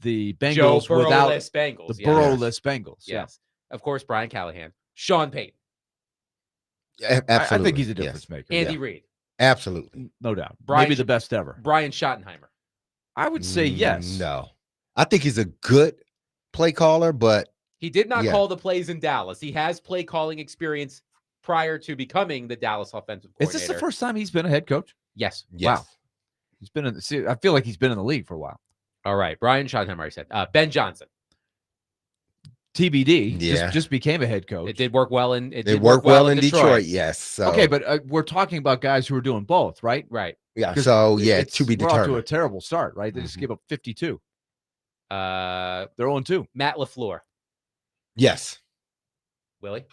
the Joe Bengals without Burrow-less Bengals. the yes. Burrow-less Bengals. Yeah. Yes. Of course, Brian Callahan. Sean Payton. Absolutely. I think he's a yes. difference maker. Andy Reid. Absolutely. No doubt. Brian- Maybe the best ever. Brian Schottenheimer. I would say yes. No, I think he's a good play caller, but He did not Yeah. call the plays in Dallas. He has play calling experience prior to becoming the Dallas offensive Is coordinator. this the first time he's been a head coach? Yes. yes. Wow. He's been in. See, I feel like he's been in the league for a while. All right. Brian Schottenheimer, I said. Ben Johnson. TBD. Yeah. Just became a head coach. It did work well in They work well in Detroit. Yes. So, Okay, but we're talking about guys who are doing both, right? Right. yeah. 'Cause So yeah, it's- to be we're off to a determined. terrible start, right? They just Mhm. gave up 52. They're They're 0-2. Matt LaFleur. Yes. Willie.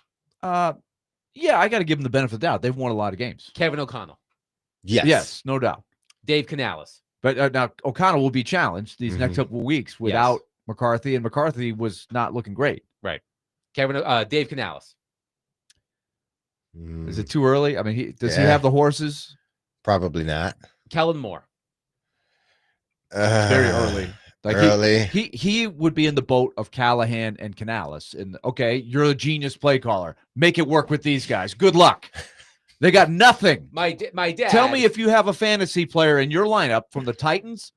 Yeah, I got to give them the benefit of the doubt. They've won a lot of games. Kevin O'Connell. Yes. Yes, no doubt. Dave Canales. But now O'Connell will be challenged these next Mhm. couple of weeks without McCarthy, and McCarthy was not looking great. Dave Canales. Is it too early? I mean, does he Yeah. have the horses? Probably not. Kellen Moore. Very early. Like early. he would be in the boat of Callahan and Canales. And okay, you're a genius play caller. Make it work with these guys. Good luck. They got nothing. My dad. Tell me if you have a fantasy player in your lineup from the Titans,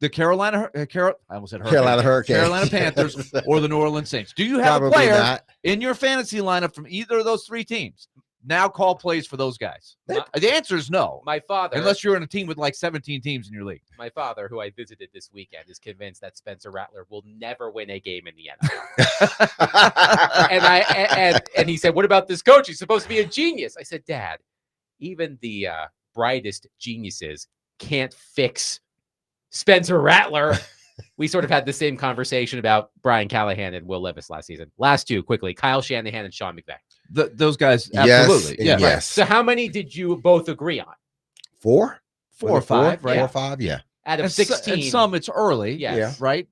the Carolina, I almost said Hurricanes, Carolina Hurricanes. Carolina Panthers, or the New Orleans Saints. Do you have Probably a player not. in your fantasy lineup from either of those three teams? Now call plays for those guys. My- The answer is no, my father, unless you're in a team with like 17 teams in your league. my father, who I visited this weekend, is convinced that Spencer Rattler will never win a game in the NFL. and he said, "What about this coach? He's supposed to be a genius." I said, "Dad, even the brightest geniuses can't fix Spencer Rattler. We sort of had the same conversation about Brian Callahan and Will Levis last season. Last two, quickly, Kyle Shanahan and Sean McVay. Those guys, Yes, absolutely. and Yeah. yes. So how many did you both agree on? 4? Four or five, right? 4 or 5, yeah. Out of And 16. and some it's early, Yes. right?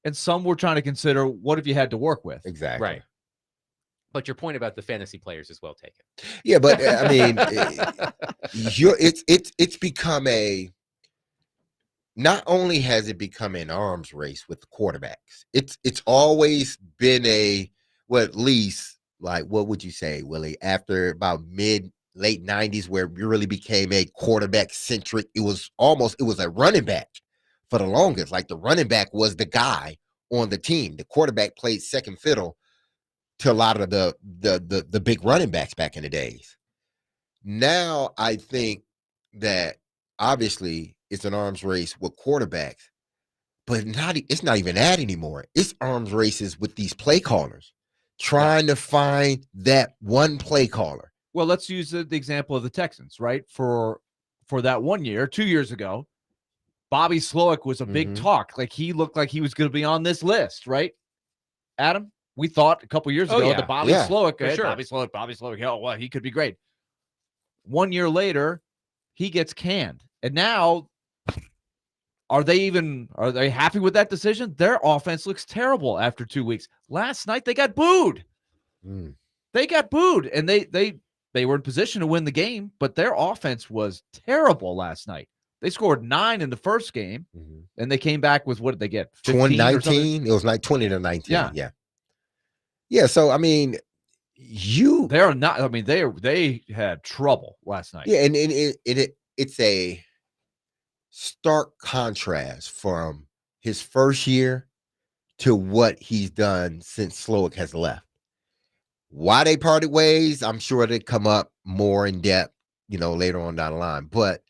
And some we're trying to consider what have you had to work with. Exactly. Right. But your point about the fantasy players is well taken. Yeah, but I mean, it's become a. Not only has it become an arms race with the quarterbacks, it's always been at least like, what would you say, Willie? After about late 90s, where it really became a quarterback centric, it was a running back for the longest. Like the running back was the guy on the team. The quarterback played second fiddle to a lot of the big running backs back in the days. Now I think that obviously it's an arms race with quarterbacks, but it's not even that anymore. It's arms races with these play callers, trying to find that one play caller. Well, let's use the example of the Texans, right? For that 1 year, 2 years ago, Bobby Slowick was a big talk. Like he looked like he was going to be on this list, right? Adam, we thought a couple years ago that Bobby Slowick, for sure. Bobby Slowick, hell, well, he could be great. 1 year later, he gets canned. And now, are they happy with that decision? Their offense looks terrible after 2 weeks. Last night, they got booed. They got booed, and they were in position to win the game, but their offense was terrible last night. They scored 9 in the first game, and they came back with, what did they get? 19? It was like 20-19. Yeah. So I mean, they're not. I mean, they had trouble last night. Yeah, and it's a stark contrast from his first year to what he's done since Slowick has left. Why they parted ways, I'm sure they come up more in depth, later on down the line. But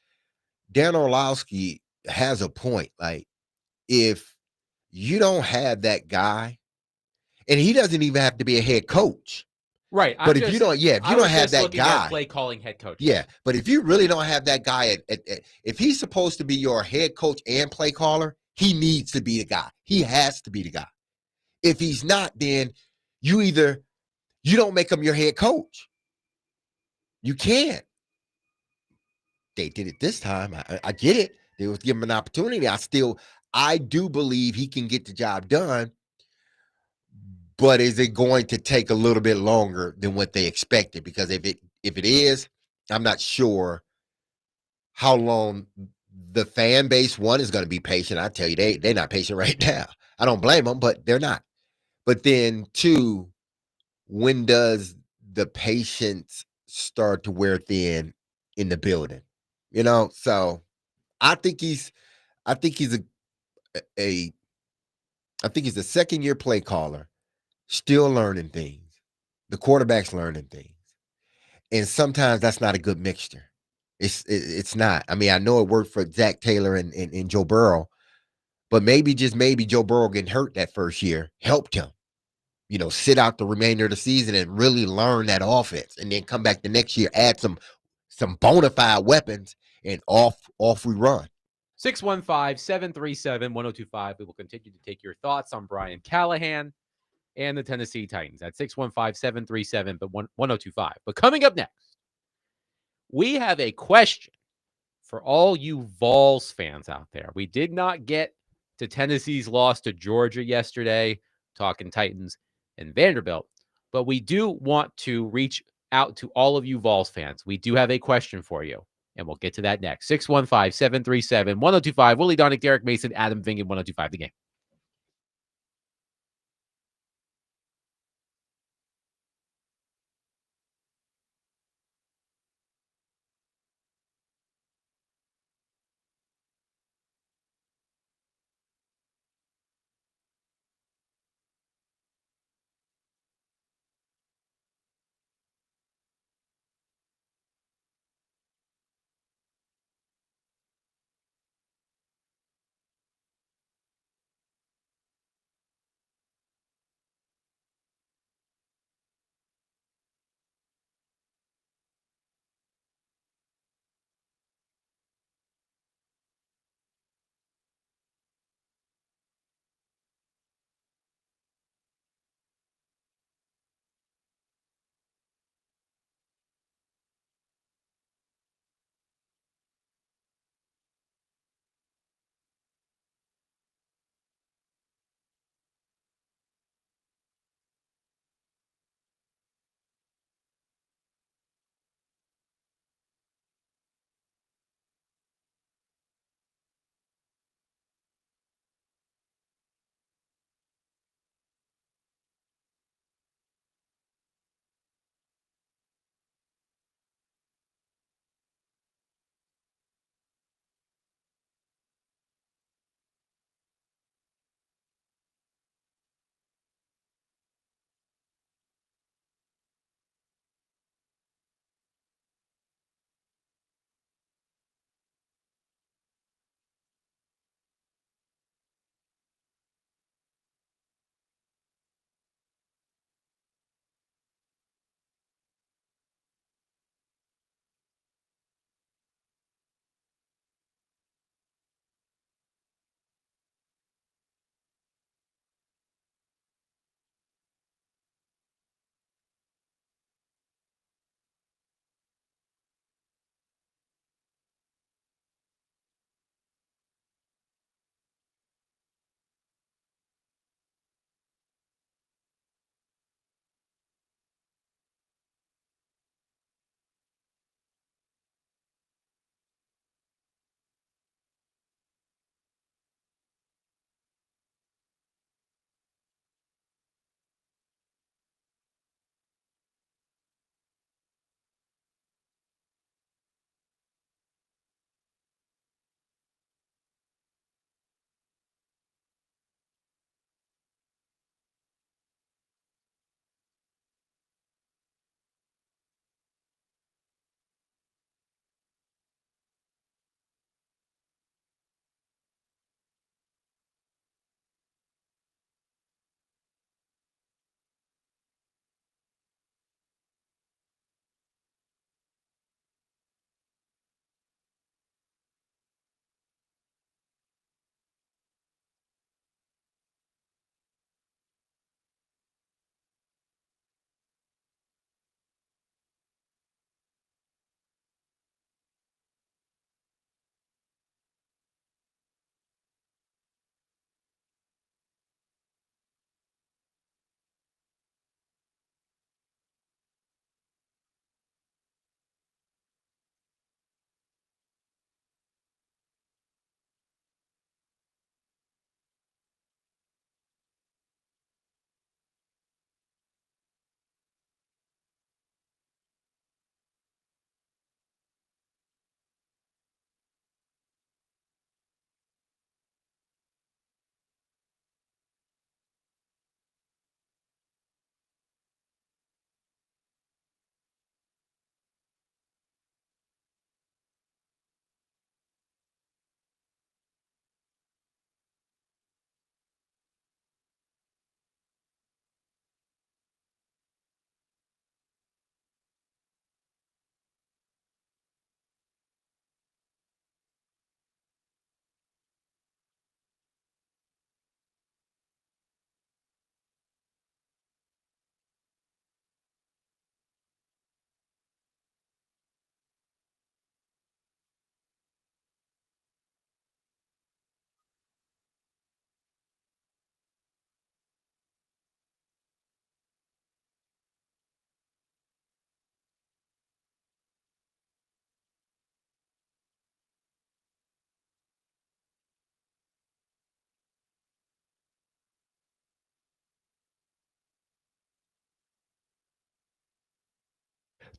Dan Orlovsky has a point. Like, if you don't have that guy, and he doesn't even have to be a head coach. Right. But if you don't have that guy, play calling head coach. Yeah. But if you really don't have that guy, if he's supposed to be your head coach and play caller, he needs to be the guy. He has to be the guy. If he's not, then you don't make him your head coach. You can't. They did it this time. I get it. They was giving him an opportunity. I do believe he can get the job done. But is it going to take a little bit longer than what they expected? Because if it is, I'm not sure how long the fan base, one, is going to be patient. I tell you, they're not patient right now. I don't blame them, but they're not. But then, two, when does the patience start to wear thin in the building? So I think he's a second-year play caller. Still learning things. The quarterback's learning things. And sometimes that's not a good mixture. It's not. I mean, I know it worked for Zach Taylor and Joe Burrow, but maybe Joe Burrow getting hurt that first year helped him, sit out the remainder of the season and really learn that offense, and then come back the next year, add some bona fide weapons, and off we run. 615-737-1025. We will continue to take your thoughts on Brian Callahan and the Tennessee Titans at 615-737-1025. But coming up next, we have a question for all you Vols fans out there. We did not get to Tennessee's loss to Georgia yesterday, talking Titans and Vanderbilt, but we do want to reach out to all of you Vols fans. We do have a question for you, and we'll get to that next. 615-737-1025. Willie Donick, Derek Mason, Adam Vingan, 1025 The Game.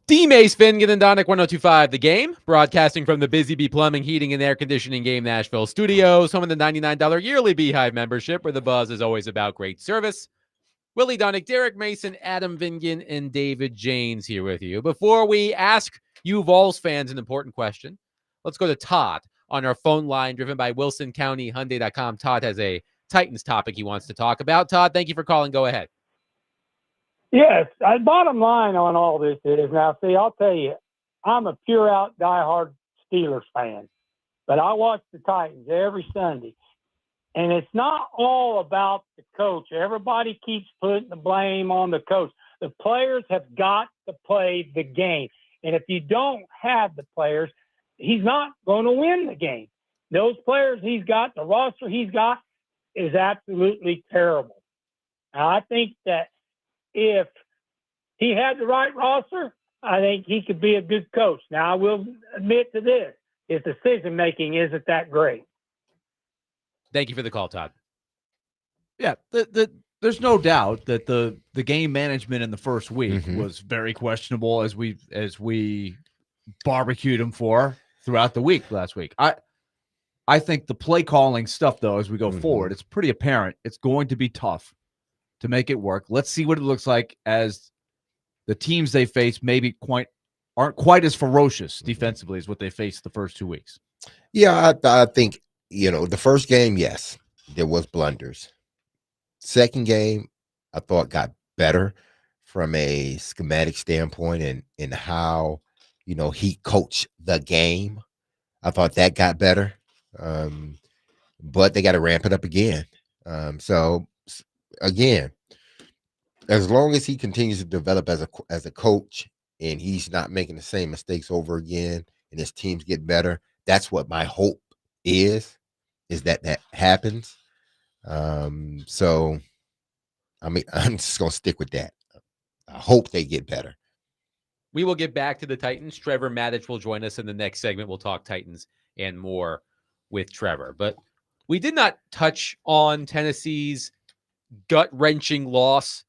D-Mace, Fingan, and Donick 1025 The Game, broadcasting from the Busy Bee Plumbing, Heating, and Air Conditioning Game Nashville studios, home of the $99 yearly Beehive membership, where the buzz is always about great service. Willie Donick, Derek Mason, Adam Vingan, and David Janes here with you. Before we ask you Vols fans an important question, let's go to Todd on our phone line, driven by WilsonCountyHyundai.com. Todd has a Titans topic he wants to talk about. Todd, thank you for calling. Go ahead. Yes, bottom line on all this is, now, see, I'll tell you, I'm a pure-out diehard Steelers fan, but I watch the Titans every Sunday, and it's not all about the coach. Everybody keeps putting the blame on the coach. The players have got to play the game, and if you don't have the players, he's not going to win the game. Those players he's got, the roster he's got, is absolutely terrible. Now, I think that if he had the right roster, I think he could be a good coach. Now, I will admit to this. His decision-making isn't that great. Thank you for the call, Todd. Yeah, there's no doubt that the game management in the first week was very questionable, as we barbecued him for throughout the week last week. I think the play calling stuff, though, as we go forward, it's pretty apparent it's going to be tough to make it work. Let's see what it looks like as the teams they face maybe aren't quite as ferocious defensively as what they faced the first 2 weeks. Yeah, I think, the first game, yes, there was blunders. Second game, I thought got better from a schematic standpoint and how, he coached the game. I thought that got better. But they got to ramp it up again. So again, as long as he continues to develop as a coach and he's not making the same mistakes over again and his teams get better, that's what my hope is that happens. So, I mean, I'm just going to stick with that. I hope they get better. We will get back to the Titans. Trevor Maddich will join us in the next segment. We'll talk Titans and more with Trevor. But we did not touch on Tennessee's gut-wrenching loss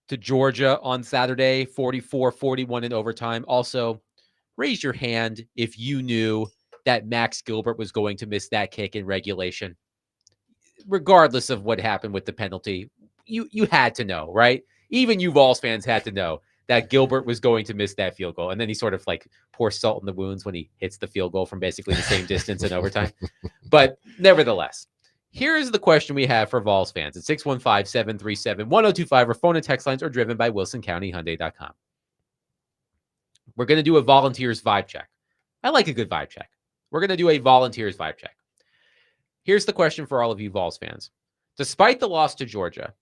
to Georgia on Saturday, 44-41 in overtime. Also, raise your hand if you knew that Max Gilbert was going to miss that kick in regulation. Regardless of what happened with the penalty, you had to know, right? Even you Vols fans had to know that Gilbert was going to miss that field goal. And then he sort of like pours salt in the wounds when he hits the field goal from basically the same distance in overtime. But nevertheless, here's the question we have for Vols fans at 615-737-1025, or phone and text lines are driven by WilsonCountyHyundai.com. We're going to do a volunteers vibe check. I like a good vibe check. We're going to do a volunteers vibe check. Here's the question for all of you Vols fans. Despite the loss to Georgia,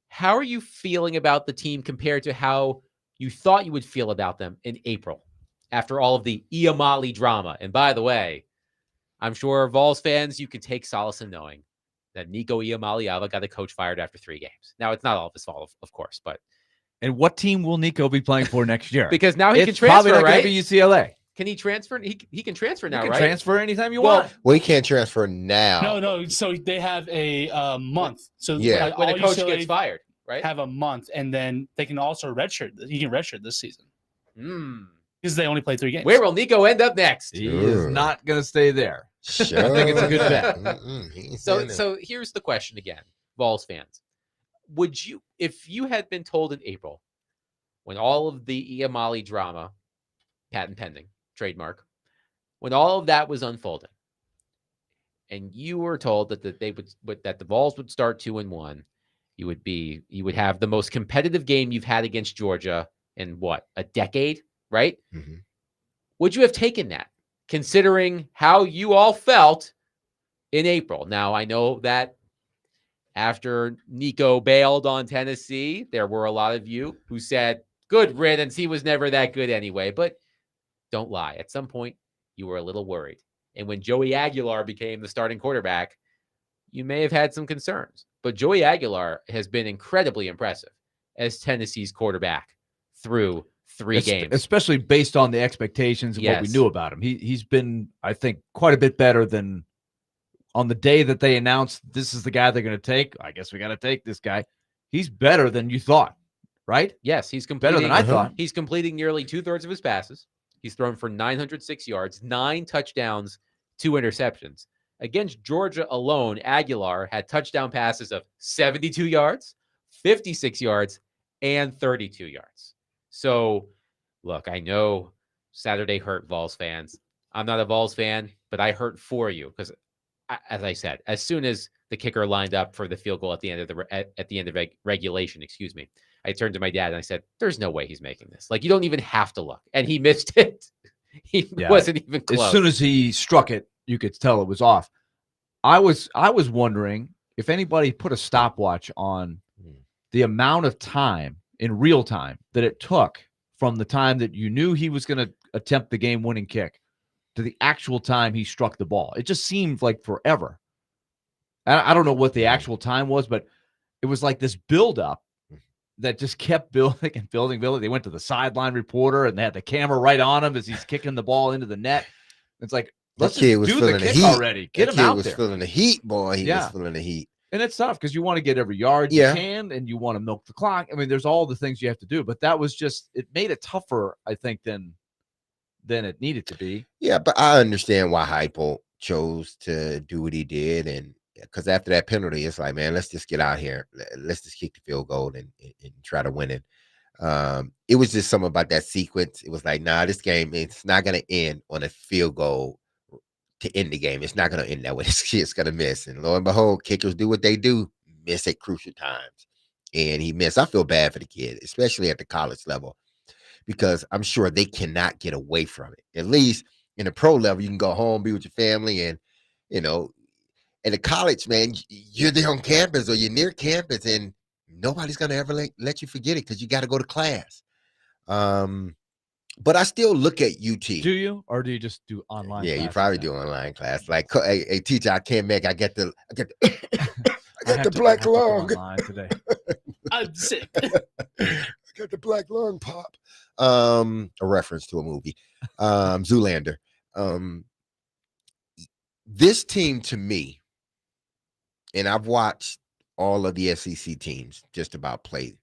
how are you feeling about the team compared to how you thought you would feel about them in April after all of the Iamali drama? And by the way, I'm sure Vols fans, you can take solace in knowing that Nico Iamaleava got the coach fired after 3 games. Now, it's not all of his fault, of course, but. And what team will Nico be playing for next year? Because now he it's can transfer, probably not right? Be UCLA. Can he transfer? He can transfer now, you can right? Transfer anytime you want. Well, he can't transfer now. No. So they have a month. So Yeah. When a coach UCLA gets fired, right? have a month, and then they can also redshirt. He can redshirt this season because they only play 3 games. Where will Nico end up next? He is not going to stay there. Sure. I think it's a good bet. So here's the question again, Vols fans. Would you, if you had been told in April, when all of the Iamali drama, patent pending, trademark, when all of that was unfolding, and you were told that that the Vols would start 2-1, you would have the most competitive game you've had against Georgia in what, a decade, right? Mm-hmm. Would you have taken that, considering how you all felt in April? Now, I know that after Nico bailed on Tennessee, there were a lot of you who said, good riddance, he was never that good anyway. But don't lie. At some point, you were a little worried. And when Joey Aguilar became the starting quarterback, you may have had some concerns. But Joey Aguilar has been incredibly impressive as Tennessee's quarterback through 3 games. Especially based on the expectations of what we knew about him. He's been, I think, quite a bit better than on the day that they announced this is the guy they're going to take. I guess we got to take this guy. He's better than you thought, right? Yes, he's completing. Better than I thought. He's completing nearly 2/3 of his passes. He's thrown for 906 yards, 9 touchdowns, 2 interceptions. Against Georgia alone, Aguilar had touchdown passes of 72 yards, 56 yards, and 32 yards. So, look, I know Saturday hurt Vols fans. I'm not a Vols fan, but I hurt for you because, as I said, as soon as the kicker lined up for the field goal at the end of regulation, excuse me, I turned to my dad and I said, "There's no way he's making this. Like, you don't even have to look." And he missed it. He wasn't even close. As soon as he struck it, you could tell it was off. I was wondering if anybody put a stopwatch on the amount of time in real time that it took from the time that you knew he was going to attempt the game-winning kick to the actual time he struck the ball. It just seemed like forever. I don't know what the actual time was, but it was like this buildup that just kept building and building. They went to the sideline reporter and they had the camera right on him as he's kicking the ball into the net. It's like, let's just do the kick already. Get him out there. He was feeling the heat, boy. He was feeling the heat. And it's tough because you want to get every yard you can and you want to milk the clock. I mean, there's all the things you have to do, but that was just, it made it tougher, I think, than it needed to be. Yeah, but I understand why Heupel chose to do what he did. And because after that penalty, it's like, man, let's just get out here. Let's just kick the field goal and try to win it. It was just something about that sequence. It was like, nah, this game, it's not going to end on a field goal to end the game. It's not going to end that way. This kid's going to miss. And lo and behold, kickers do what they do, miss at crucial times. And he missed. I feel bad for the kid, especially at the college level, because I'm sure they cannot get away from it. At least in the pro level, you can go home, be with your family, and, you know, in the college, man, you're there on campus or you're near campus, and nobody's going to ever let you forget it because you got to go to class. But I still look at UT. Do you, or do you just do online? Yeah, you probably do online class. Like, hey, teacher, I can't make. I get the black lung today. I'm sick. I got the black lung pop. A reference to a movie, Zoolander. This team, to me, and I've watched all of the SEC teams just about play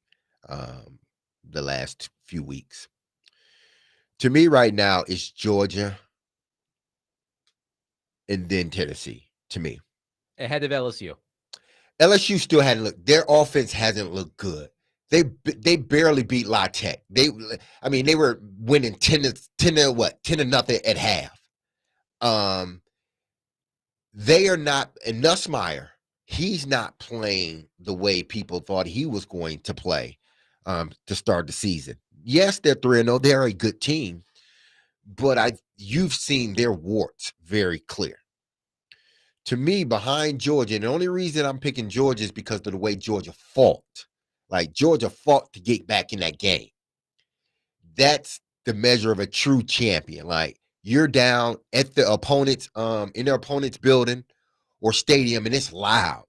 the last few weeks. To me right now, it's Georgia and then Tennessee, to me. Ahead of LSU. LSU still hadn't looked. Their offense hasn't looked good. They barely beat La Tech. They were winning 10-0 at half. They are not, and Nussmeier, he's not playing the way people thought he was going to play to start the season. Yes, they're 3-0. They're a good team, but you've seen their warts very clear. To me, behind Georgia, and the only reason I'm picking Georgia is because of the way Georgia fought. Like, Georgia fought to get back in that game. That's the measure of a true champion. Like, you're down at the opponent's in their opponent's building or stadium, and it's loud,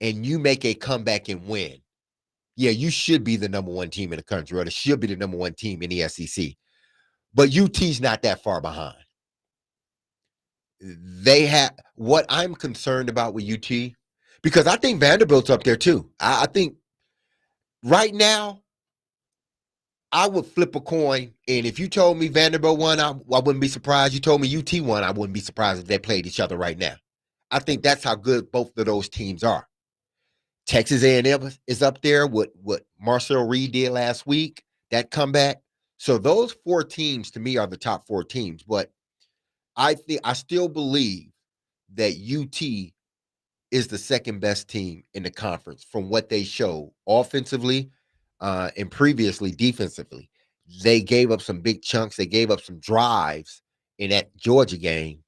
and you make a comeback and win. Yeah, you should be the number one team in the country, or it should be the number one team in the SEC. But UT's not that far behind. They have what I'm concerned about with UT, because I think Vanderbilt's up there too. I think right now, I would flip a coin, and if you told me Vanderbilt won, I wouldn't be surprised. You told me UT won, I wouldn't be surprised if they played each other right now. I think that's how good both of those teams are. Texas A&M is up there with what Marcel Reed did last week, that comeback. So those four teams, to me, are the top four teams. But I still believe that UT is the second best team in the conference from what they show offensively and previously defensively. They gave up some big chunks. They gave up some drives in that Georgia game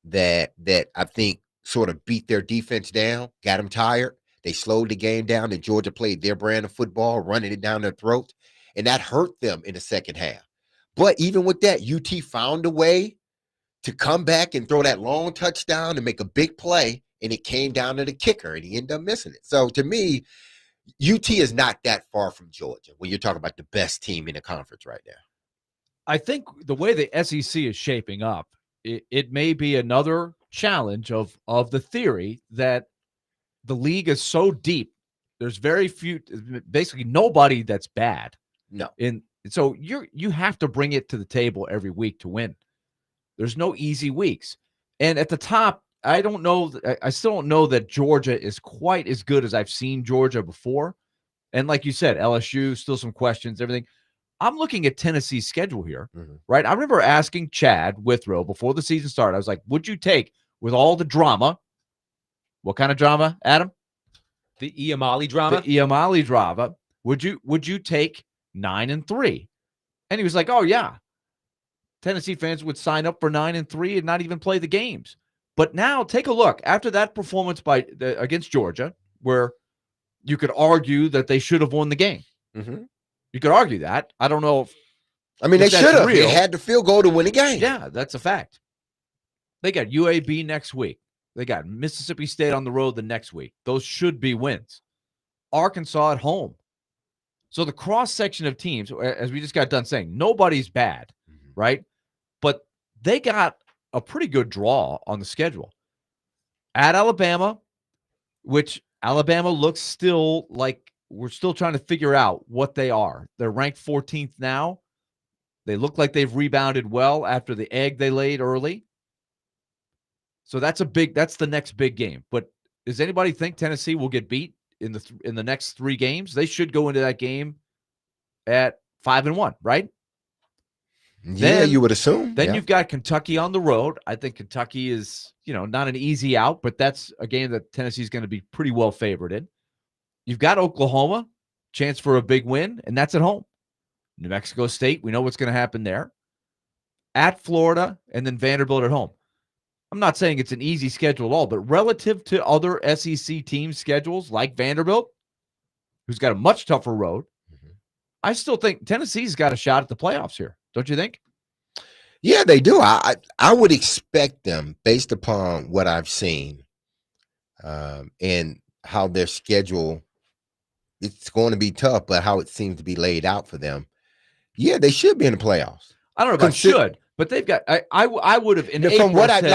that I think sort of beat their defense down, got them tired. They slowed the game down, and Georgia played their brand of football, running it down their throats, and that hurt them in the second half. But even with that, UT found a way to come back and throw that long touchdown and make a big play, and it came down to the kicker, and he ended up missing it. So to me, UT is not that far from Georgia when you're talking about the best team in the conference right now. I think the way the SEC is shaping up, it may be another challenge of the theory that the league is so deep There's very few, basically nobody that's bad. No. So you have to bring it to the table every week to win. There's no easy weeks. And at the top, I don't know. I still don't know that Georgia is quite as good as I've seen Georgia before. And like you said, LSU, still some questions, everything. I'm looking at Tennessee's schedule here, right? I remember asking Chad Withrow before the season started. I was like, would you take, with all the drama, what kind of drama, Adam? The Iamali drama? The Iamali drama. Would you take 9-3? And he was like, oh, yeah. Tennessee fans would sign up for 9-3 and not even play the games. But now take a look. After that performance against Georgia, where you could argue that they should have won the game. You could argue that. I don't know if they should have. They had the field goal to win the game. Yeah, that's a fact. They got UAB next week. They got Mississippi State on the road the next week. Those should be wins. Arkansas at home. So the cross-section of teams, as we just got done saying, nobody's bad, right? But they got a pretty good draw on the schedule. At Alabama, which Alabama looks still like we're still trying to figure out what they are. They're ranked 14th now. They look like they've rebounded well after the egg they laid early. So that's the next big game. But does anybody think Tennessee will get beat in the next 3 games? They should go into that game at 5-1, right? Yeah, you would assume. Then you've got Kentucky on the road. I think Kentucky is, not an easy out, but that's a game that Tennessee is going to be pretty well favored in. You've got Oklahoma, chance for a big win, and that's at home. New Mexico State, we know what's going to happen there. At Florida, and then Vanderbilt at home. I'm not saying it's an easy schedule at all, but relative to other SEC teams' schedules like Vanderbilt, who's got a much tougher road, I still think Tennessee's got a shot at the playoffs here. Don't you think? Yeah, they do. I would expect them, based upon what I've seen and how their schedule, it's going to be tough, but how it seems to be laid out for them. Yeah, they should be in the playoffs. I don't know about should, but they've got. I would have in April what I've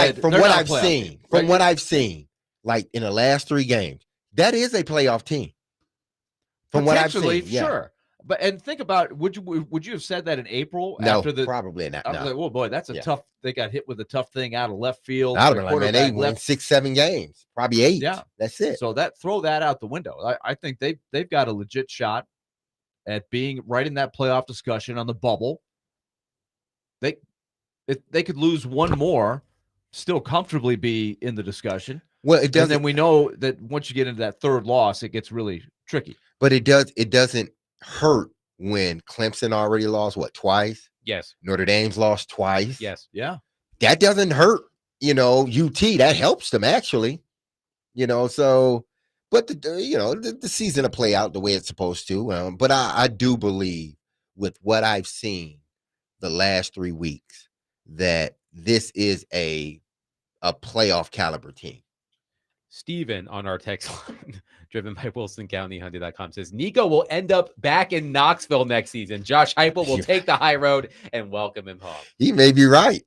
seen, like in the last 3 games, that is a playoff team. From what I've seen, sure. But think about, would you have said that in April? No, after probably not. I was like, oh boy, that's a tough. They got hit with a tough thing out of left field. I'd have been like, man, they won 6-7 games, probably 8. Yeah, that's it. So throw that out the window. I think they've got a legit shot at being right in that playoff discussion on the bubble. They could lose one more, still comfortably be in the discussion. Well, and then we know that once you get into that third loss, it gets really tricky. But it doesn't hurt when Clemson already lost twice. Yes. Notre Dame's lost twice. Yes. Yeah. That doesn't hurt. UT, that helps them actually. So, but the season will play out the way it's supposed to. But I do believe, with what I've seen the last 3 weeks, that this is a playoff caliber team. Steven on our text line, driven by WilsonCountyHunting.com, says Nico will end up back in Knoxville next season. Josh Heupel will take the high road and welcome him home. He may be right.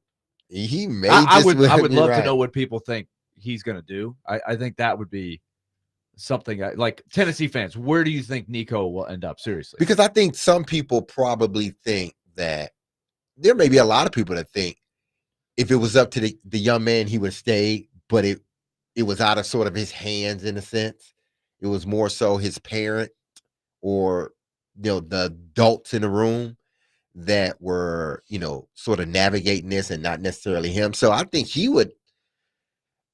He may. I would love to know what people think he's going to do. I think that would be something like Tennessee fans. Where do you think Nico will end up? Seriously, because I think some people probably think that there may be a lot of people that think if it was up to the young man, he would stay, but it was out of sort of his hands in a sense. It was more so his parent or, the adults in the room that were, sort of navigating this and not necessarily him. So I think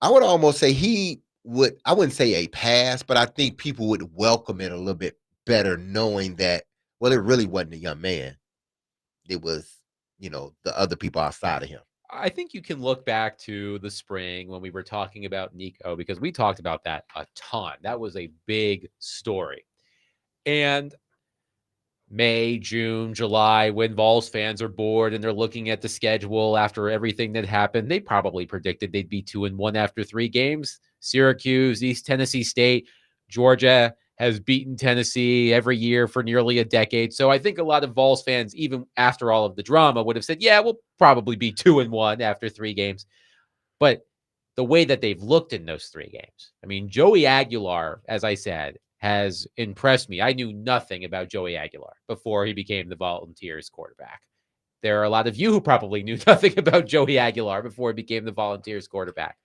I would almost say I wouldn't say a pass, but I think people would welcome it a little bit better knowing that, well, it really wasn't a young man. It was, the other people outside of him. I think you can look back to the spring when we were talking about Nico, because we talked about that a ton. That was a big story. And May, June, July, when Vols fans are bored and they're looking at the schedule after everything that happened, they probably predicted they'd be 2-1 after 3 games. Syracuse, East Tennessee State, Georgia has beaten Tennessee every year for nearly a decade. So I think a lot of Vols fans, even after all of the drama, would have said, yeah, we'll probably be 2-1 after 3 games. But the way that they've looked in those 3 games, I mean, Joey Aguilar, as I said, has impressed me. I knew nothing about Joey Aguilar before he became the Volunteers quarterback. There are a lot of you who probably knew nothing about Joey Aguilar before he became the Volunteers quarterback.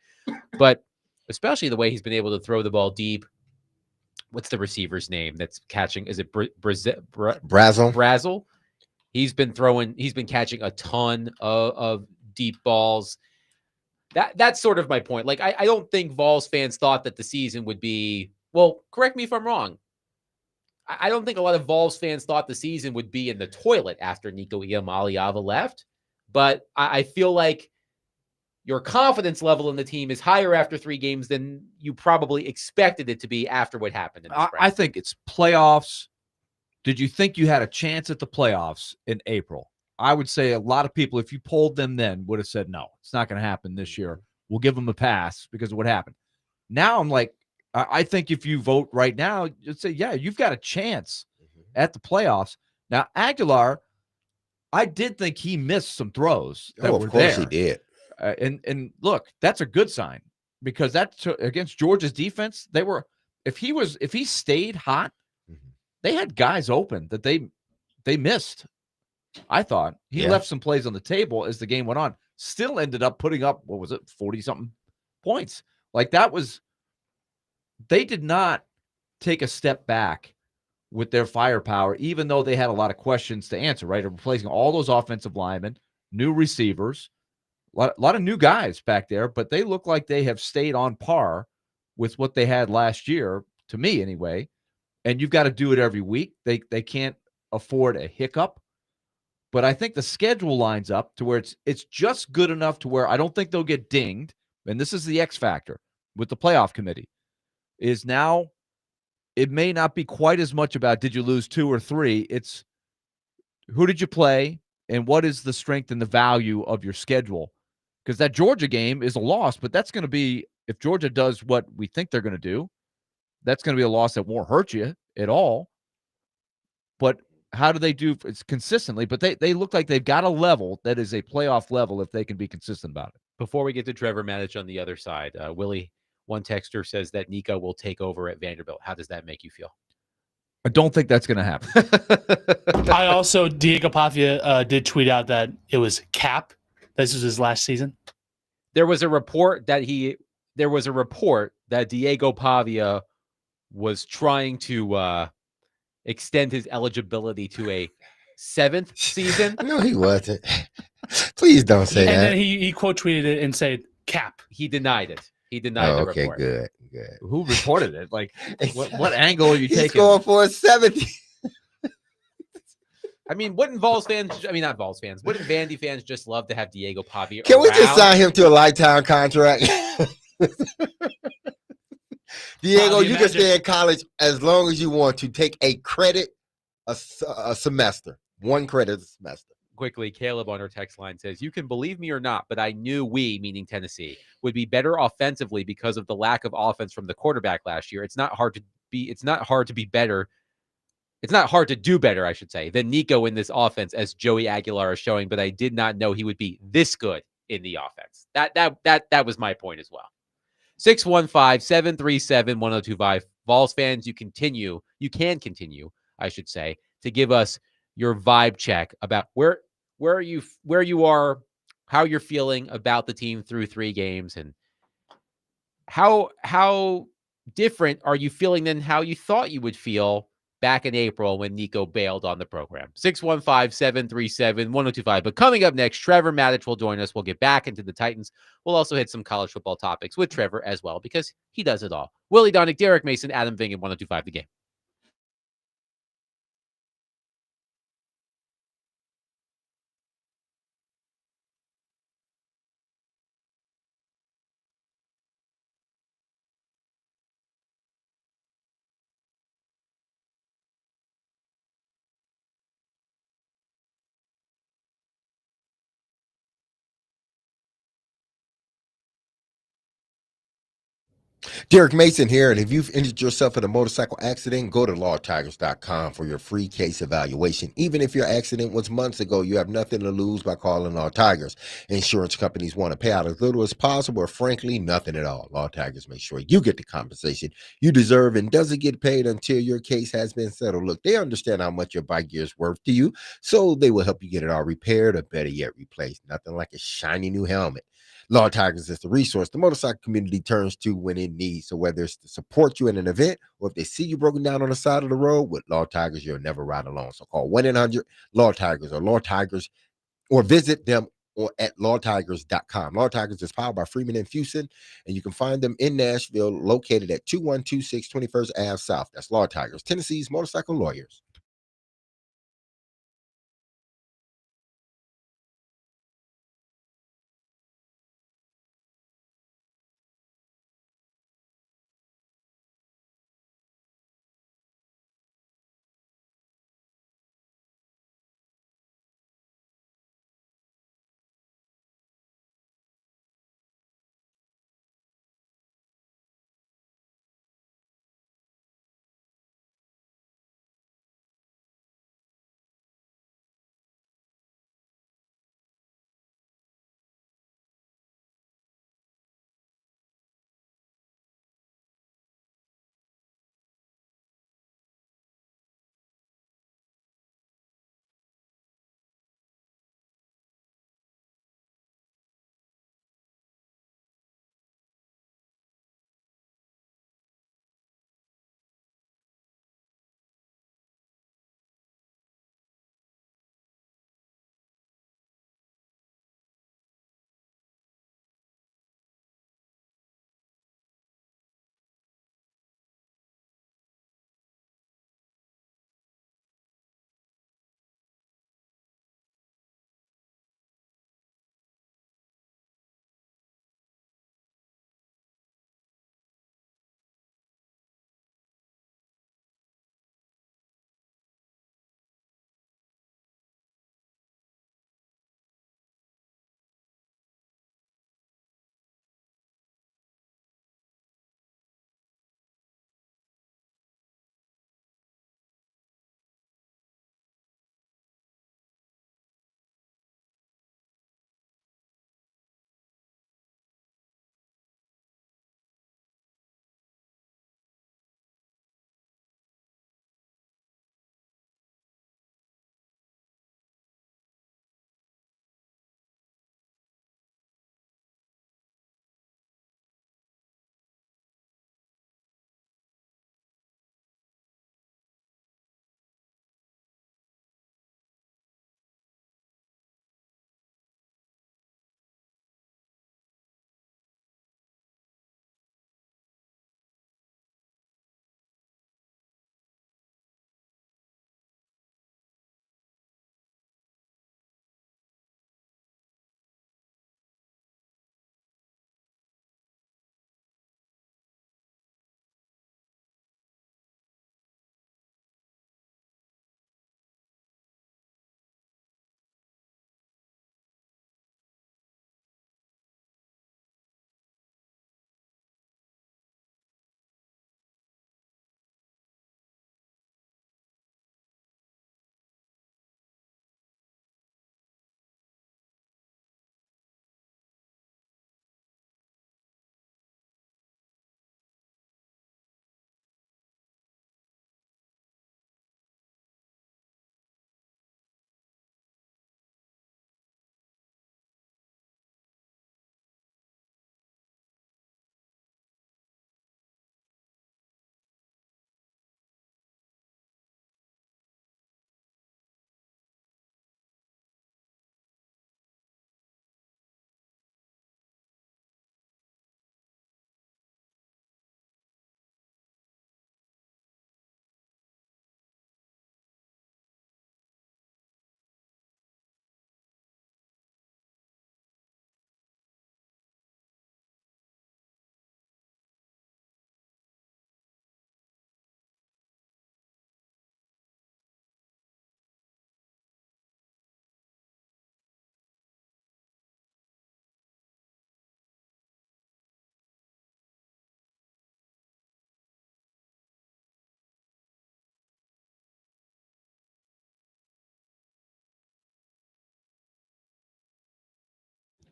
But especially the way he's been able to throw the ball deep. What's the receiver's name that's catching? Is it Brazel. Brazel? He's been catching a ton of deep balls. That's sort of my point. Like, I don't think Vols fans thought that the season would be, well, correct me if I'm wrong. I don't think a lot of Vols fans thought the season would be in the toilet after Nico Iamaleava left. But I feel like your confidence level in the team is higher after 3 games than you probably expected it to be after what happened in the spring. I think it's playoffs. Did you think you had a chance at the playoffs in April? I would say a lot of people, if you polled them then, would have said, no, it's not going to happen this year. We'll give them a pass because of what happened. Now I'm like, I think if you vote right now, you'd say, yeah, you've got a chance at the playoffs. Now, Aguilar, I did think he missed some throws that were there. Of course he did. And look, that's a good sign because that's against Georgia's defense. They were, if he stayed hot, they had guys open that they missed. I thought he left some plays on the table as the game went on. Still ended up putting up, what was it, 40-something points. Like they did not take a step back with their firepower, even though they had a lot of questions to answer, right? Replacing all those offensive linemen, new receivers, a lot of new guys back there, but they look like they have stayed on par with what they had last year, to me anyway. And you've got to do it every week. They can't afford a hiccup. But I think the schedule lines up to where it's just good enough to where I don't think they'll get dinged. And this is the X factor with the playoff committee, is now it may not be quite as much about did you lose 2 or 3. It's who did you play and what is the strength and the value of your schedule. Because that Georgia game is a loss, but that's going to be, if Georgia does what we think they're going to do, that's going to be a loss that won't hurt you at all. But how do they do it's consistently? But they look like they've got a level that is a playoff level if they can be consistent about it. Before we get to Trevor Matich on the other side, Willie, one texter says that Nico will take over at Vanderbilt. How does that make you feel? I don't think that's going to happen. I also, Diego Pavia did tweet out that it was cap. This was his last season. There was a report that Diego Pavia was trying to extend his eligibility to a 7th season. No, he wasn't. Please don't say that. And then he quote tweeted it and said cap. He denied it. He denied the report. Okay, good. Who reported it? Like, what angle are you taking? He's going for a 70. I mean, wouldn't Vols fans? I mean, not Vols fans. Wouldn't Vandy fans just love to have Diego Pavia? Can we just sign him to a lifetime contract? Diego, you can stay in college as long as you want to. Take a credit a semester, 1 credit a semester. Quickly, Caleb on our text line says, you can believe me or not, but I knew we, meaning Tennessee, would be better offensively because of the lack of offense from the quarterback last year. It's not hard to do better, I should say, than Nico in this offense, as Joey Aguilar is showing, but I did not know he would be this good in the offense. That was my point as well. 615-737-1025. Vols fans, you can continue, I should say, to give us your vibe check about where you are, how you're feeling about the team through 3 games, and how different are you feeling than how you thought you would feel back in April when Nico bailed on the program. 615-737-1025. But coming up next, Trevor Matich will join us. We'll get back into the Titans. We'll also hit some college football topics with Trevor as well, because he does it all. Willie Donick, Derek Mason, Adam Ving, 1025 The Game. Derek Mason here, and if you've injured yourself in a motorcycle accident, go to lawtigers.com for your free case evaluation. Even if your accident was months ago, you have nothing to lose by calling Law Tigers. Insurance companies want to pay out as little as possible, or frankly, nothing at all. Law Tigers make sure you get the compensation you deserve and doesn't get paid until your case has been settled. Look, they understand how much your bike gear is worth to you, so they will help you get it all repaired or better yet, replaced. Nothing like a shiny new helmet. Law Tigers is the resource the motorcycle community turns to when it needs. So whether it's to support you in an event or if they see you broken down on the side of the road, with Law Tigers, you'll never ride alone. So call 1-800-LAW Tigers or Law Tigers, or visit them or at lawtigers.com. Law Tigers is powered by Freeman and Fuson, and you can find them in Nashville, located at 2126 21st Ave South. That's Law Tigers, Tennessee's motorcycle lawyers.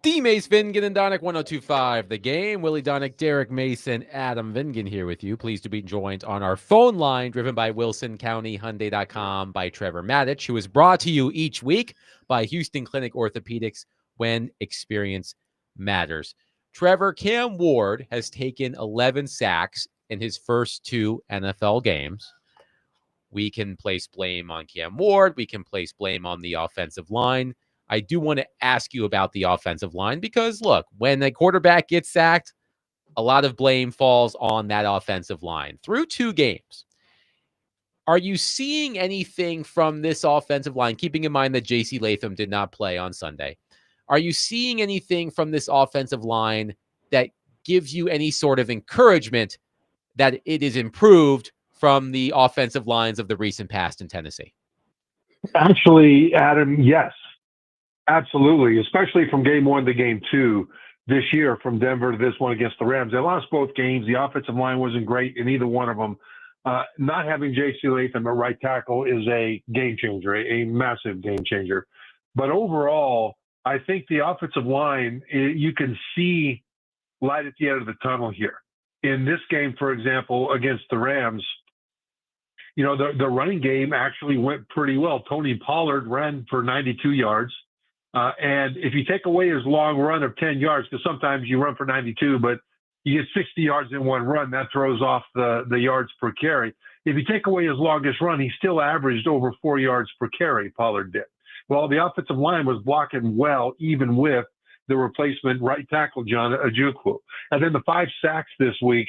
D. Mace Vingan and Donick 1025. The Game. Willie Donick, Derek Mason, Adam Vingan here with you. Pleased to be joined on our phone line, driven by WilsonCountyHyundai.com by Trevor Maddich, who is brought to you each week by Houston Clinic Orthopedics when experience matters. Trevor, Cam Ward has taken 11 sacks in his first 2 NFL games. We can place blame on Cam Ward. We can place blame on the offensive line. I do want to ask you about the offensive line because, look, when a quarterback gets sacked, a lot of blame falls on that offensive line. Through 2 games, are you seeing anything from this offensive line, keeping in mind that J.C. Latham did not play on Sunday? Are you seeing anything from this offensive line that gives you any sort of encouragement that it is improved from the offensive lines of the recent past in Tennessee? Actually, Adam, yes. Absolutely, especially from game 1 to game 2 this year, from Denver to this one against the Rams. They lost both games. The offensive line wasn't great in either one of them. Not having J.C. Latham at right tackle is a game changer, a massive game changer. But overall, I think the offensive line, you can see light at the end of the tunnel here. In this game, for example, against the Rams, you know, the running game actually went pretty well. Tony Pollard ran for 92 yards. And if you take away his long run of 10 yards, because sometimes you run for 92, but you get 60 yards in one run, that throws off the yards per carry. If you take away his longest run, he still averaged over 4 yards per carry, Pollard did. Well, the offensive line was blocking well, even with the replacement right tackle, John Ojukwu. And then the 5 sacks this week,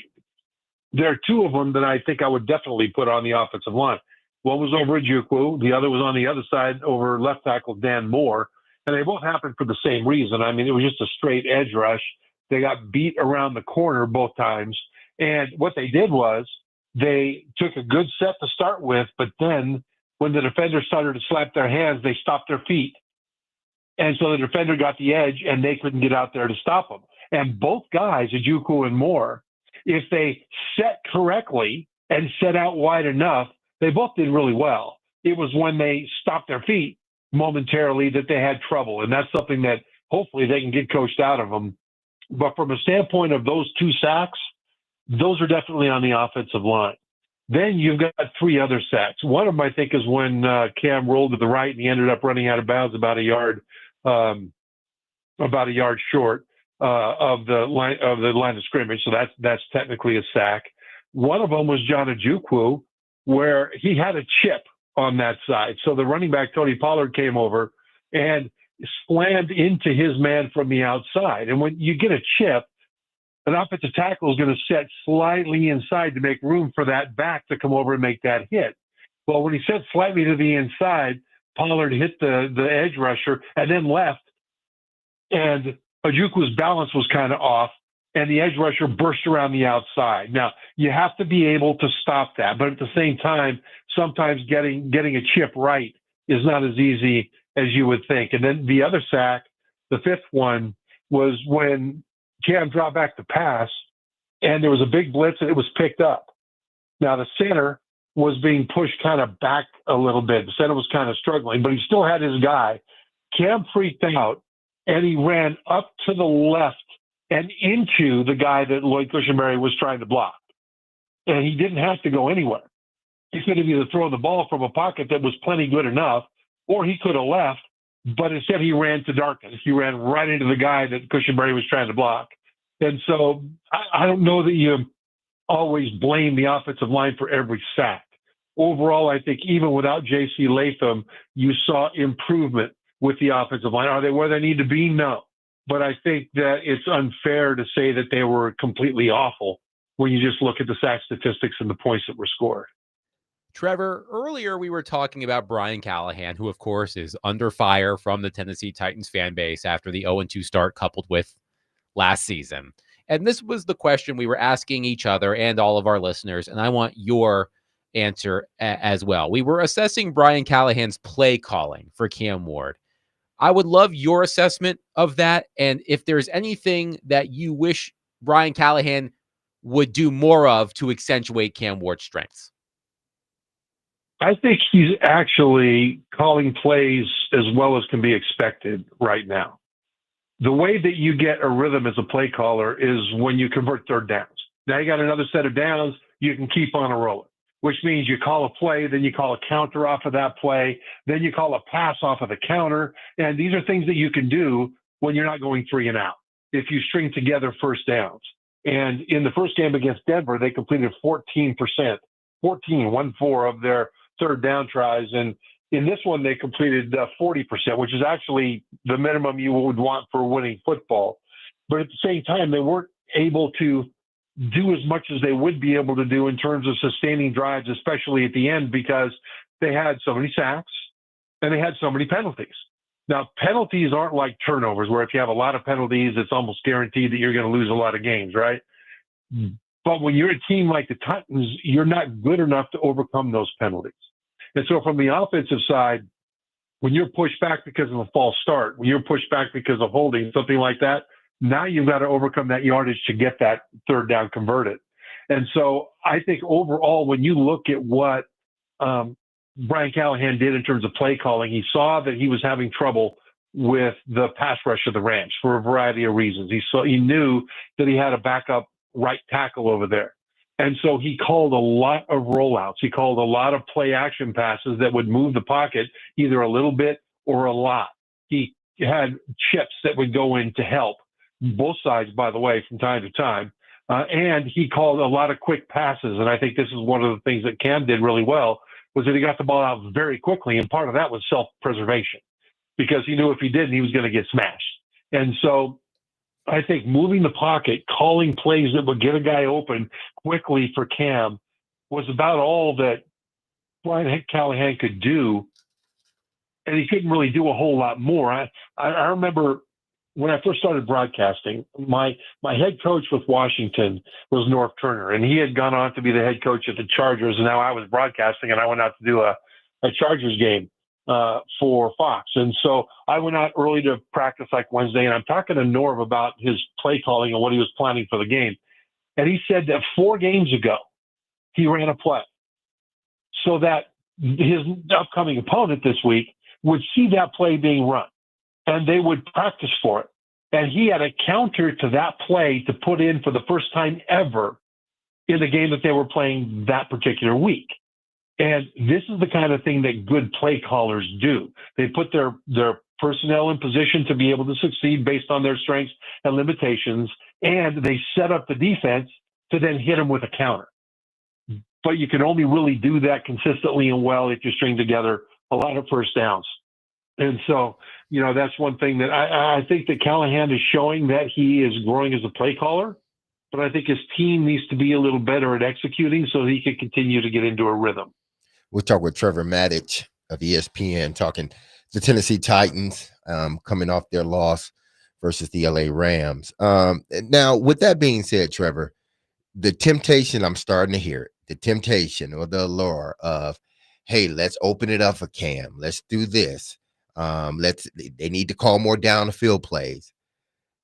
there are 2 of them that I think I would definitely put on the offensive line. One was over Ojukwu. The other was on the other side over left tackle Dan Moore. And they both happened for the same reason. I mean, it was just a straight edge rush. They got beat around the corner both times. And what they did was they took a good set to start with, but then when the defender started to slap their hands, they stopped their feet. And so the defender got the edge, and they couldn't get out there to stop them. And both guys, Ojukwu and Moore, if they set correctly and set out wide enough, they both did really well. It was when they stopped their feet momentarily that they had trouble. And that's something that hopefully they can get coached out of them. But from a standpoint of those 2 sacks, those are definitely on the offensive line. Then you've got 3 other sacks. One of them, I think, is when Cam rolled to the right and he ended up running out of bounds about a yard short of the line of scrimmage. So that's technically a sack. One of them was John Ojukwu, where he had a chip on that side. So the running back, Tony Pollard, came over and slammed into his man from the outside. And when you get a chip, an offensive tackle is going to set slightly inside to make room for that back to come over and make that hit. Well, when he set slightly to the inside, Pollard hit the edge rusher and then left. And Ojukwu's balance was kind of off, and the edge rusher burst around the outside. Now, you have to be able to stop that, but at the same time, sometimes getting a chip right is not as easy as you would think. And then the other sack, the 5th one, was when Cam dropped back to pass, and there was a big blitz, and it was picked up. Now, the center was being pushed kind of back a little bit. The center was kind of struggling, but he still had his guy. Cam freaked out, and he ran up to the left and into the guy that Lloyd Cushenberry was trying to block. And he didn't have to go anywhere. He could have either thrown the ball from a pocket that was plenty good enough, or he could have left, but instead he ran to darkness. He ran right into the guy that Cushenberry was trying to block. And so I don't know that you always blame the offensive line for every sack. Overall, I think even without J.C. Latham, you saw improvement with the offensive line. Are they where they need to be? No. But I think that it's unfair to say that they were completely awful when you just look at the sack statistics and the points that were scored. Trevor, earlier we were talking about Brian Callahan, who, of course, is under fire from the Tennessee Titans fan base after the 0-2 start coupled with last season. And this was the question we were asking each other and all of our listeners, and I want your answer as well. We were assessing Brian Callahan's play calling for Cam Ward. I would love your assessment of that, and if there's anything that you wish Brian Callahan would do more of to accentuate Cam Ward's strengths. I think he's actually calling plays as well as can be expected right now. the way that you get a rhythm as a play caller is when you convert third downs. Now you got another set of downs, you can keep on a rolling, which means you call a play, then you call a counter off of that play, then you call a pass off of the counter. And these are things that you can do when you're not going 3 and out, if you string together first downs. And in the first game against Denver, they completed 14%, 14 of their third down tries. And in this one, they completed 40%, which is actually the minimum you would want for winning football. But at the same time, they weren't able to do as much as they would be able to do in terms of sustaining drives, especially at the end, because they had so many sacks and they had so many penalties. Now, penalties aren't like turnovers, where if you have a lot of penalties, it's almost guaranteed that you're going to lose a lot of games, right? But when you're a team like the Titans, you're not good enough to overcome those penalties. And so from the offensive side, when you're pushed back because of a false start, when you're pushed back because of holding, something like that, now you've got to overcome that yardage to get that third down converted. And so I think overall, when you look at what Brian Callahan did in terms of play calling, he saw that he was having trouble with the pass rush of the Rams for a variety of reasons. He knew that he had a backup right tackle over there. And so he called a lot of rollouts. He called a lot of play action passes that would move the pocket either a little bit or a lot. He had chips that would go in to help both sides, by the way, from time to time. And he called a lot of quick passes. And I think this is one of the things that Cam did really well, was that he got the ball out very quickly. And part of that was self-preservation, because he knew if he didn't, he was going to get smashed. And so I think moving the pocket, calling plays that would get a guy open quickly for Cam was about all that Brian Callahan could do. And he couldn't really do a whole lot more. I remember when I first started broadcasting, my head coach with Washington was North Turner, and he had gone on to be the head coach at the Chargers. And now I was broadcasting, and I went out to do a Chargers game for Fox. And so I went out early to practice like Wednesday, and I'm talking to Norv about his play calling and what he was planning for the game. And he said that 4 games ago, he ran a play so that his upcoming opponent this week would see that play being run, and they would practice for it. And he had a counter to that play to put in for the first time ever in the game that they were playing that particular week. And this is the kind of thing that good play callers do. They put their personnel in position to be able to succeed based on their strengths and limitations, and they set up the defense to then hit them with a counter. But you can only really do that consistently and well if you string together a lot of first downs. And so, that's one thing that I think that Callahan is showing, that he is growing as a play caller, but I think his team needs to be a little better at executing so he can continue to get into a rhythm. We'll talk with Trevor Maddich of ESPN, talking the Tennessee Titans coming off their loss versus the LA Rams. Now, with that being said, Trevor, the temptation, I'm starting to hear it, the temptation or the allure of, hey, let's open it up for Cam. Let's do this. They need to call more down the field plays.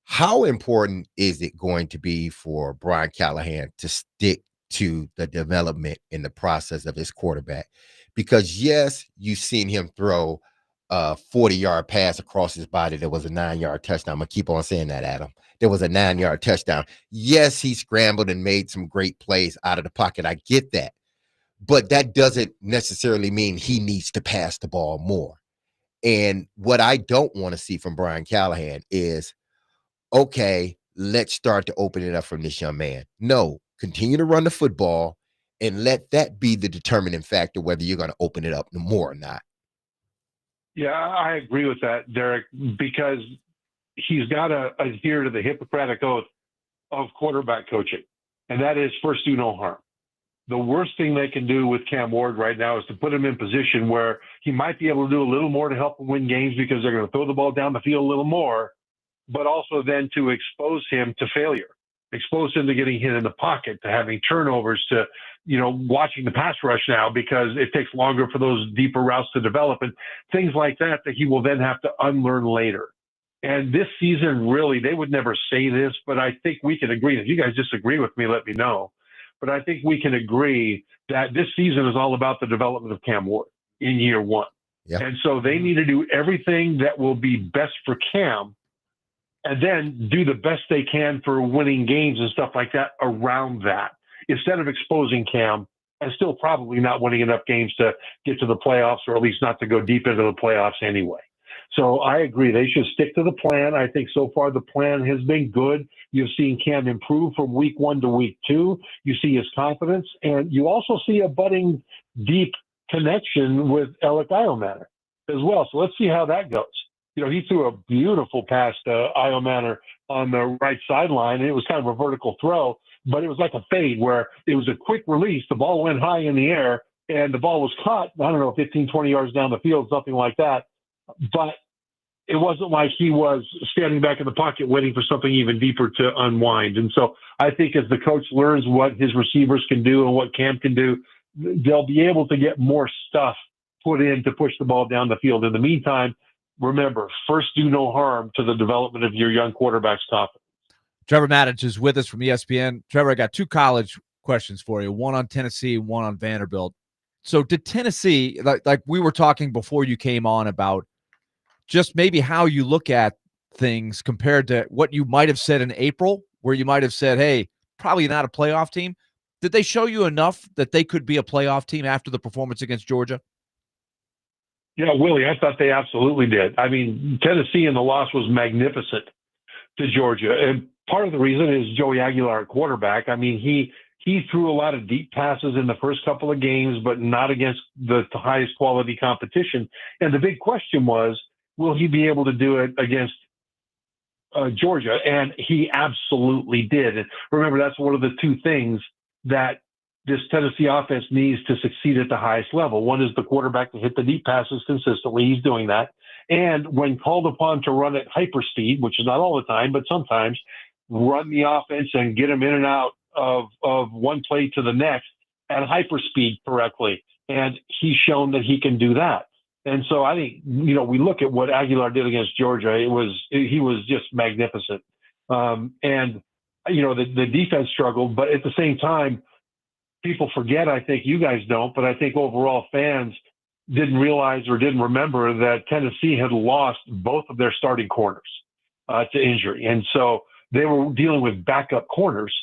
How important is it going to be for Brian Callahan to stick to the development in the process of his quarterback? Because yes, you've seen him throw a 40-yard pass across his body. There was a 9-yard touchdown. I'm going to keep on saying that, Adam. There was a 9-yard touchdown. Yes, he scrambled and made some great plays out of the pocket. I get that. But that doesn't necessarily mean he needs to pass the ball more. And what I don't want to see from Brian Callahan is, okay, let's start to open it up from this young man. No, continue to run the football and let that be the determining factor whether you're going to open it up more or not. Yeah, I agree with that, Derek, because he's got to adhere to the Hippocratic Oath of quarterback coaching, and that is first do no harm. The worst thing they can do with Cam Ward right now is to put him in position where he might be able to do a little more to help him win games because they're going to throw the ball down the field a little more, but also then to expose him to failure, expose him to getting hit in the pocket, to having turnovers, to, watching the pass rush now because it takes longer for those deeper routes to develop and things like that he will then have to unlearn later. And this season, really, they would never say this, but I think we can agree. If you guys disagree with me, let me know. But I think we can agree that this season is all about the development of Cam Ward in year 1. Yeah. And so they need to do everything that will be best for Cam and then do the best they can for winning games and stuff like that around that, instead of exposing Cam and still probably not winning enough games to get to the playoffs, or at least not to go deep into the playoffs anyway. So I agree. They should stick to the plan. I think so far the plan has been good. You've seen Cam improve from week 1 to week 2. You see his confidence, and you also see a budding deep connection with Alec Iomanner as well. So let's see how that goes. He threw a beautiful pass to Iomanner on the right sideline, and it was kind of a vertical throw, but it was like a fade where it was a quick release. The ball went high in the air, and the ball was caught, 15, 20 yards down the field, something like that. But it wasn't like he was standing back in the pocket waiting for something even deeper to unwind. And so I think as the coach learns what his receivers can do and what Cam can do, they'll be able to get more stuff put in to push the ball down the field. In the meantime, remember, first do no harm to the development of your young quarterback's confidence. Trevor Matich is with us from ESPN. Trevor, I got 2 college questions for you, one on Tennessee, one on Vanderbilt. So did Tennessee, like we were talking before you came on about just maybe how you look at things compared to what you might have said in April, where you might have said, hey, probably not a playoff team. Did they show you enough that they could be a playoff team after the performance against Georgia? Yeah, Willie, I thought they absolutely did. I mean, Tennessee in the loss was magnificent to Georgia. And part of the reason is Joey Aguilar at quarterback. I mean, he threw a lot of deep passes in the first couple of games, but not against the highest quality competition. And the big question was, will he be able to do it against Georgia? And he absolutely did. And remember, that's one of the 2 things that this Tennessee offense needs to succeed at the highest level. One is the quarterback to hit the deep passes consistently. He's doing that. And when called upon to run at hyperspeed, which is not all the time, but sometimes, run the offense and get them in and out of one play to the next at hyperspeed correctly. And he's shown that he can do that. And so I think, we look at what Aguilar did against Georgia. He was just magnificent. The defense struggled, but at the same time, people forget, I think you guys don't, but I think overall fans didn't realize or didn't remember that Tennessee had lost both of their starting corners to injury. And so they were dealing with backup corners,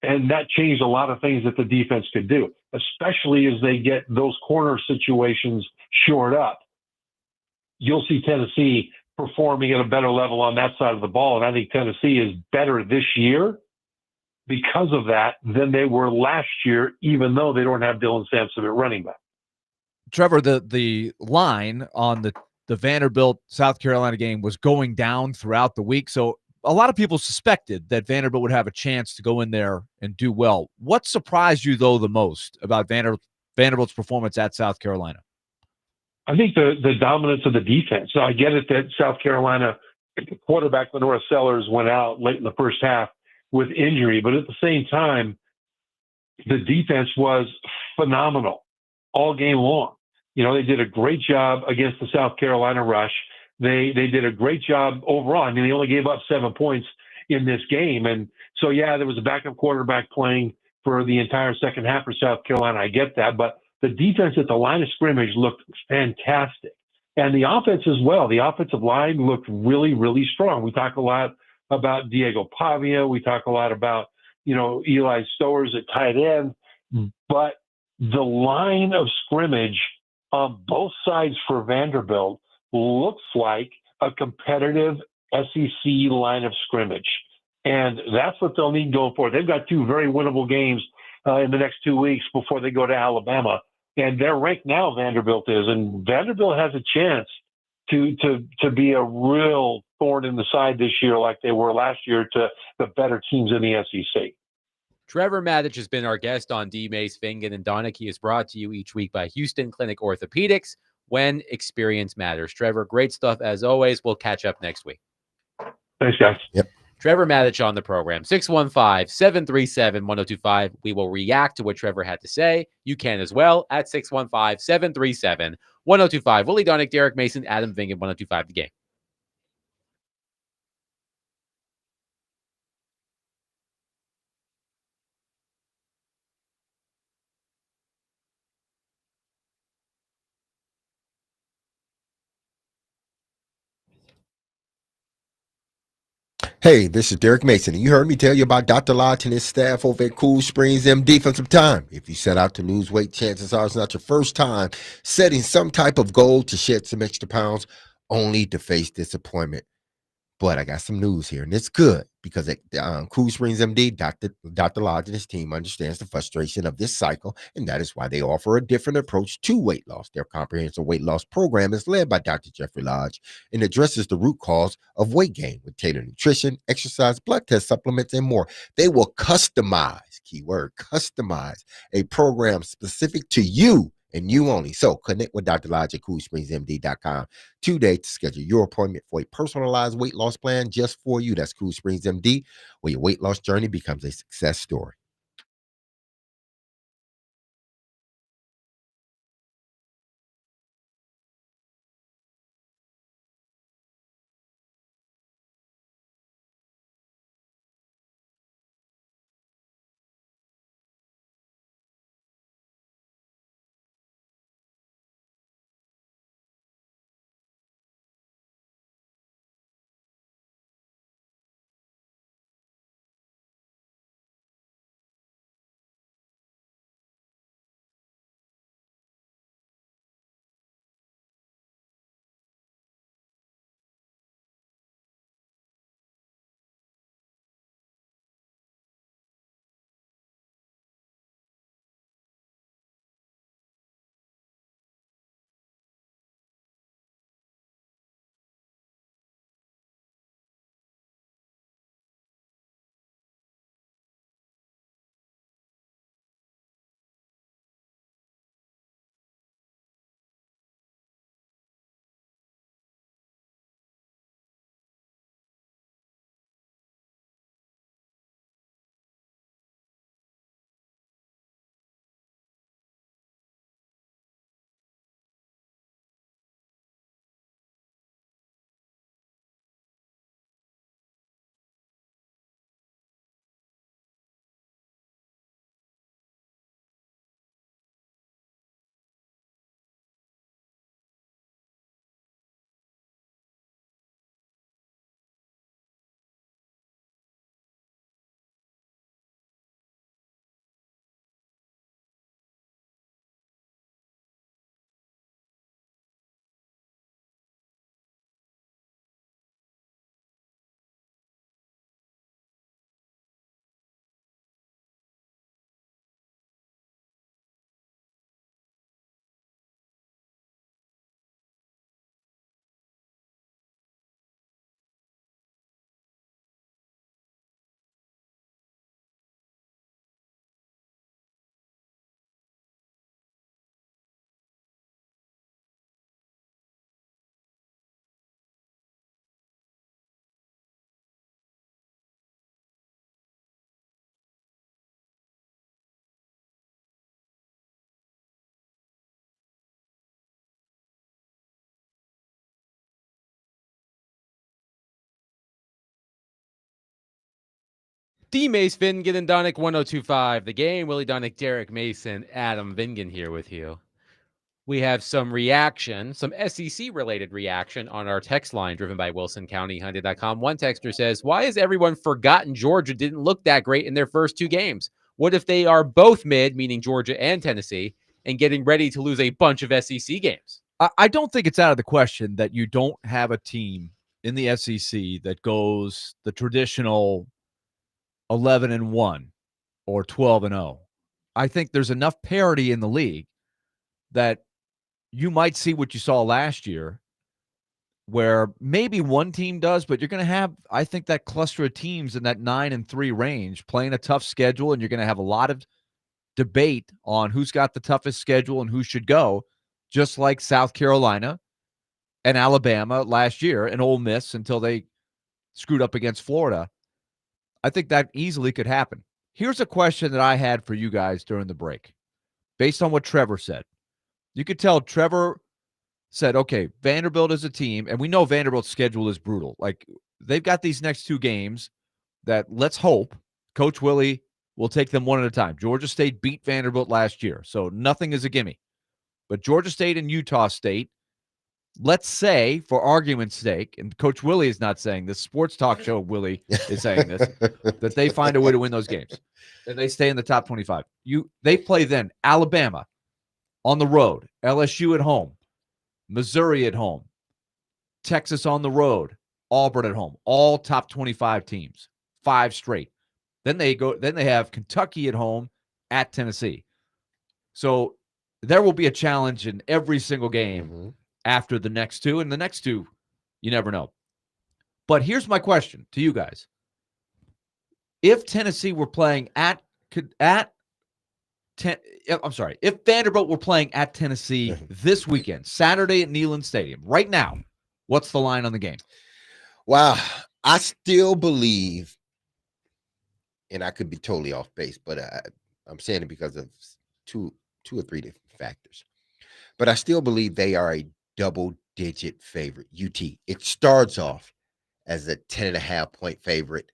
and that changed a lot of things that the defense could do, especially as they get those corner situations shored up. You'll see Tennessee performing at a better level on that side of the ball. And I think Tennessee is better this year because of that than they were last year, even though they don't have Dylan Sampson at running back. Trevor, the line on the Vanderbilt South Carolina game was going down throughout the week. So a lot of people suspected that Vanderbilt would have a chance to go in there and do well. What surprised you, though, the most about Vanderbilt's performance at South Carolina? I think the dominance of the defense. So I get it that South Carolina quarterback Lenora Sellers went out late in the first half with injury, but at the same time, the defense was phenomenal all game long. They did a great job against the South Carolina rush. They did a great job overall. I mean, they only gave up 7 points in this game. And so, yeah, there was a backup quarterback playing for the entire second half for South Carolina. I get that. But the defense at the line of scrimmage looked fantastic. And the offense as well. The offensive line looked really, really strong. We talk a lot about Diego Pavia. We talk a lot about, Eli Stowers at tight end. But the line of scrimmage on both sides for Vanderbilt looks like a competitive SEC line of scrimmage. And that's what they'll need going forward. They've got 2 very winnable games in the next 2 weeks before they go to Alabama. And they're ranked now, Vanderbilt is. And Vanderbilt has a chance to be a real thorn in the side this year like they were last year to the better teams in the SEC. Trevor Matich has been our guest on D. Mace, Fingan, and Donick. He is brought to you each week by Houston Clinic Orthopedics, when experience matters. Trevor, great stuff as always. We'll catch up next week. Thanks, guys. Yep. Trevor Matich on the program, 615-737-1025. We will react to what Trevor had to say. You can as well at 615-737-1025. Willie Donick, Derek Mason, Adam Vingan, 1025 The Game. Hey, this is Derek Mason, and you heard me tell you about Dr. Lodge and his staff over at Cool Springs MD for some time. If you set out to lose weight, chances are it's not your first time setting some type of goal to shed some extra pounds only to face disappointment. But I got some news here, and it's good because at Cool Springs MD, Dr. Lodge and his team understands the frustration of this cycle, and that is why they offer a different approach to weight loss. Their comprehensive weight loss program is led by Dr. Jeffrey Lodge and addresses the root cause of weight gain with tailored nutrition, exercise, blood test supplements, and more. They will customize, keyword, customize a program specific to you and you only. So connect with Dr. Lodge at CoolSpringsMD.com today to schedule your appointment for a personalized weight loss plan just for you. That's Cool Springs MD, where your weight loss journey becomes a success story. D. Mace Vingan and Donick 1025. The game. Willie Donick, Derek Mason, Adam Vingan here with you. We have some reaction, some SEC related reaction on our text line driven by WilsonCountyHunted.com. One texter says, why has everyone forgotten Georgia didn't look that great in their first two games? What if they are both mid, meaning Georgia and Tennessee, and getting ready to lose a bunch of SEC games? I don't think it's out of the question that you don't have a team in the SEC that goes the traditional 11-1 or 12-0. I think there's enough parity in the league that you might see what you saw last year, where maybe one team does, but you're going to have, I think, that cluster of teams in that 9-3 range playing a tough schedule, and you're going to have a lot of debate on who's got the toughest schedule and who should go, just like South Carolina and Alabama last year and Ole Miss until they screwed up against Florida. I think that easily could happen. Here's a question that I had for you guys during the break, based on what Trevor said. You could tell Trevor said, okay, Vanderbilt is a team, and we know Vanderbilt's schedule is brutal. Like, they've got these next two games that, let's hope, Coach Willie will take them one at a time. Georgia State beat Vanderbilt last year, so nothing is a gimme. But Georgia State and Utah State let's say, for argument's sake, and Coach Willie is not saying this, sports talk show Willie is saying this, that they find a way to win those games and they stay in the top 25. They play then Alabama on the road, LSU at home, Missouri at home, Texas on the road, Auburn at home, all top 25 teams, 5 straight. Then they have Kentucky at home, at Tennessee. So there will be a challenge in every single game after the next 2, and the next 2, you never know. But here's my question to you guys. If Tennessee were playing if Vanderbilt were playing at Tennessee this weekend, Saturday at Neyland Stadium, right now, what's the line on the game? Wow. I still believe, and I could be totally off base, but I'm saying it because of two or three different factors. But I still believe they are a double-digit favorite, UT. It starts off as a 10.5-point favorite.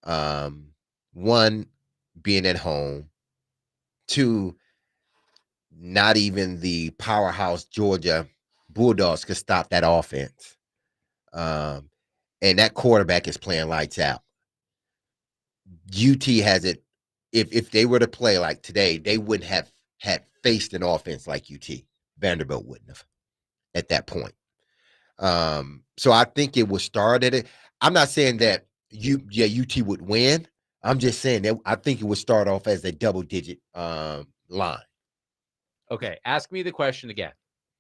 1, being at home. 2, not even the powerhouse Georgia Bulldogs could stop that offense. And that quarterback is playing lights out. UT has it. If they were to play like today, they wouldn't have had faced an offense like UT. Vanderbilt wouldn't have at that point. So I think it would start at it. I'm not saying that UT would win. I'm just saying that I think it would start off as a double-digit line. Okay, ask me the question again.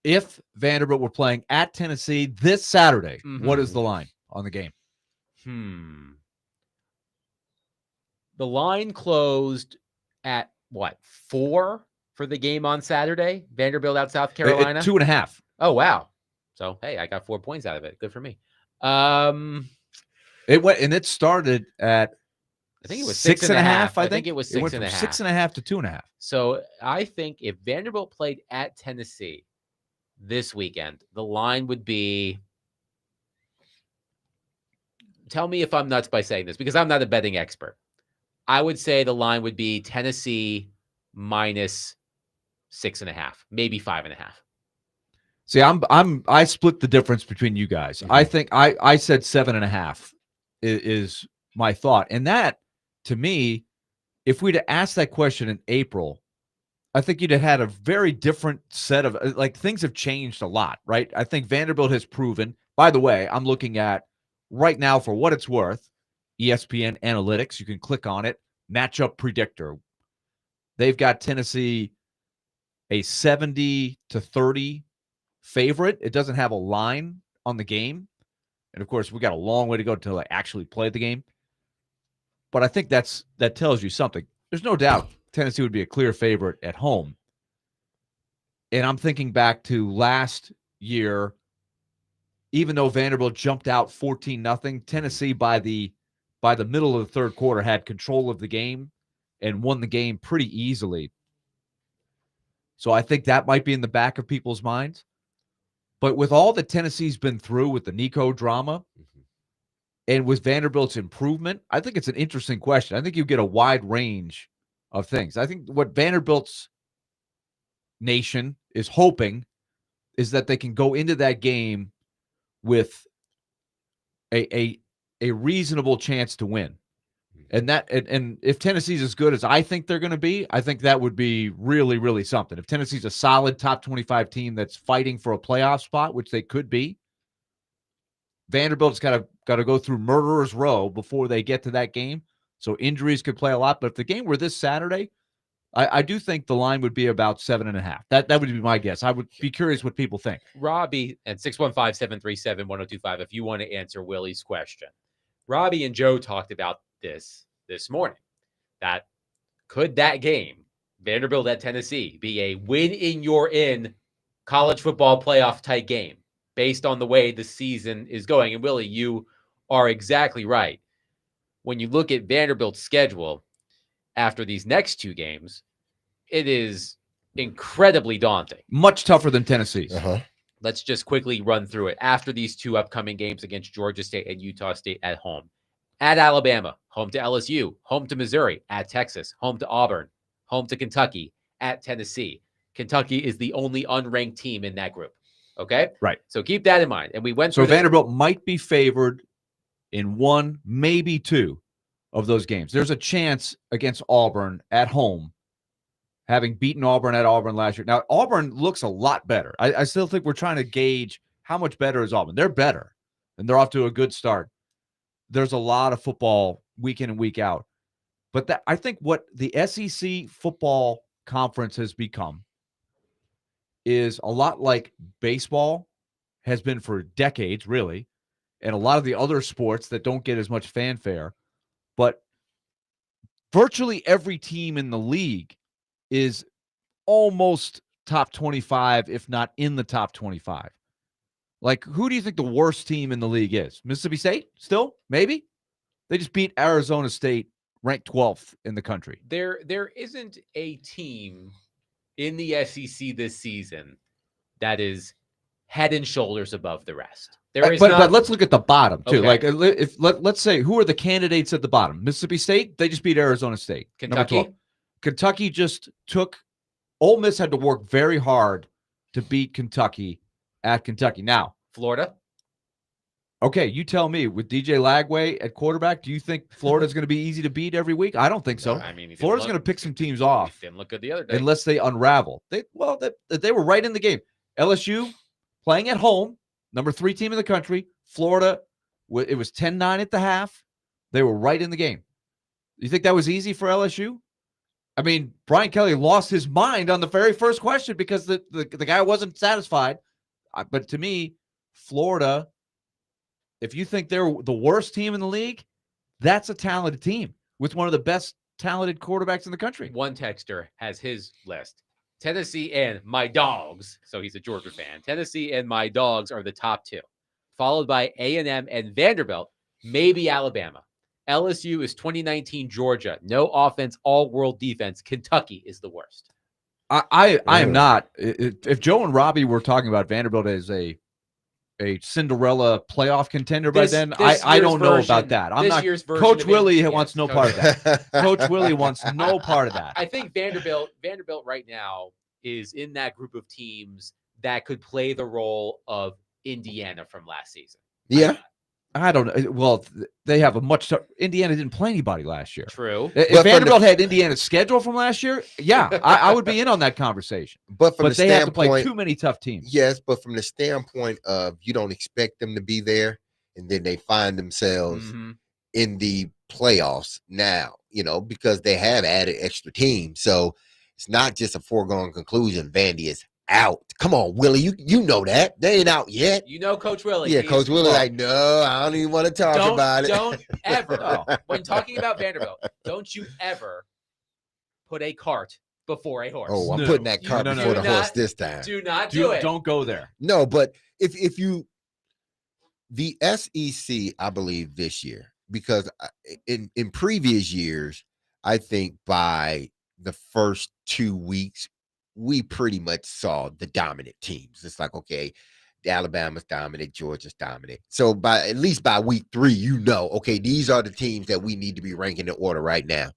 If Vanderbilt were playing at Tennessee this Saturday, what is the line on the game? The line closed at what, 4 for the game on Saturday? Vanderbilt out South Carolina? 2.5. Oh, wow. So, hey, I got 4 points out of it. Good for me. It started at, I think it was 6.5. I think it was 6.5. It went from 6.5 to 2.5. So I think if Vanderbilt played at Tennessee this weekend, the line would be, tell me if I'm nuts by saying this, because I'm not a betting expert. I would say the line would be Tennessee minus 6.5, maybe 5.5. See, I split the difference between you guys. I think I said 7.5 is my thought. And that, to me, if we'd have asked that question in April, I think you'd have had a very different set of, things have changed a lot, right? I think Vanderbilt has proven, by the way, I'm looking at right now, for what it's worth, ESPN Analytics. You can click on it, matchup predictor. They've got Tennessee a 70-30 favorite. It doesn't have a line on the game. And of course, we got a long way to go until they actually play the game. But I think that tells you something. There's no doubt Tennessee would be a clear favorite at home. And I'm thinking back to last year, even though Vanderbilt jumped out 14-0, Tennessee by the middle of the third quarter had control of the game and won the game pretty easily. So I think that might be in the back of people's minds. But with all that Tennessee's been through with the Nico drama and with Vanderbilt's improvement, I think it's an interesting question. I think you get a wide range of things. I think what Vanderbilt's nation is hoping is that they can go into that game with a reasonable chance to win. And if Tennessee's as good as I think they're going to be, I think that would be really, really something. If Tennessee's a solid top 25 team that's fighting for a playoff spot, which they could be, Vanderbilt's got to go through murderer's row before they get to that game. So injuries could play a lot. But if the game were this Saturday, I do think the line would be about 7.5. That would be my guess. I would be curious what people think. Robbie at 615-737-1025, if you want to answer Willie's question. Robbie and Joe talked about this morning. That could that game, Vanderbilt at Tennessee, be a win in your in college football playoff type game based on the way the season is going? And Willie, you are exactly right. When you look at Vanderbilt's schedule after these next 2 games, it is incredibly daunting. Much tougher than Tennessee's. Let's just quickly run through it. After these 2 upcoming games against Georgia State and Utah State at home, at Alabama, home to LSU, home to Missouri, at Texas, home to Auburn, home to Kentucky, at Tennessee. Kentucky is the only unranked team in that group. Okay? Right. So keep that in mind. And we went So through Vanderbilt might be favored in one, maybe two of those games. There's a chance against Auburn at home, having beaten Auburn at Auburn last year. Now, Auburn looks a lot better. I still think we're trying to gauge how much better is Auburn. They're better, and they're off to a good start. There's a lot of football week in and week out. But I think what the SEC football conference has become is a lot like baseball has been for decades, really, and a lot of the other sports that don't get as much fanfare. But virtually every team in the league is almost top 25, if not in the top 25. Like, who do you think the worst team in the league is? Mississippi State still? Maybe? They just beat Arizona State, ranked 12th in the country. there isn't a team in the SEC this season that is head and shoulders above the rest. There is But let's look at the bottom too. Okay. Like let's say, who are the candidates at the bottom? Mississippi State, they just beat Arizona State. Number 12. Kentucky. Kentucky just took Ole Miss had to work very hard to beat Kentucky at Kentucky. Now, Florida. okay, you tell me, with DJ Lagway at quarterback, do you think Florida's going to be easy to beat every week? I don't think so. I mean, Florida's going to pick some teams off Didn't look good the other day. unless they unravel. They were right in the game. LSU playing at home, number 3 team in the country. Florida, it was 10-9 at the half. They were right in the game. You think that was easy for LSU? I mean, Brian Kelly lost his mind on the very first question because the guy wasn't satisfied. But to me, Florida, if you think they're the worst team in the league, that's a talented team with one of the best talented quarterbacks in the country. One texter has his list. Tennessee and my dogs. So he's a Georgia fan. Tennessee and my dogs are the top 2, followed by A&M and Vanderbilt, maybe Alabama. LSU is 2019 Georgia. No offense, all-world defense. Kentucky is the worst. I am not. If Joe and Robbie were talking about Vanderbilt as a Cinderella playoff contender by then, I don't know about that. I'm not. Coach Willie wants no part of that. Coach Willie wants no part of that. I think Vanderbilt right now is in that group of teams that could play the role of Indiana from last season. Yeah. I don't know. Well, they have a much Indiana didn't play anybody last year. True. If Vanderbilt had Indiana's schedule from last year, yeah, I would be in on that conversation. But they have to play too many tough teams. Yes, but from the standpoint of you don't expect them to be there, and then they find themselves in the playoffs now, because they have added extra teams. So it's not just a foregone conclusion. Vandy is out. Come on, Willie. You know that. They ain't out yet. Coach Willie. Yeah, Coach Willie, like, no, I don't even want to talk about it. Don't ever, when talking about Vanderbilt, don't you ever put a cart before a horse. Oh, I'm putting that cart before the horse this time. Do not do it. Don't go there. No, but if you, the SEC, I believe this year, because in previous years, I think by the first 2 weeks, we pretty much saw the dominant teams. It's like, okay, Alabama's dominant, Georgia's dominant. So at least by week 3, okay, these are the teams that we need to be ranking in order right now.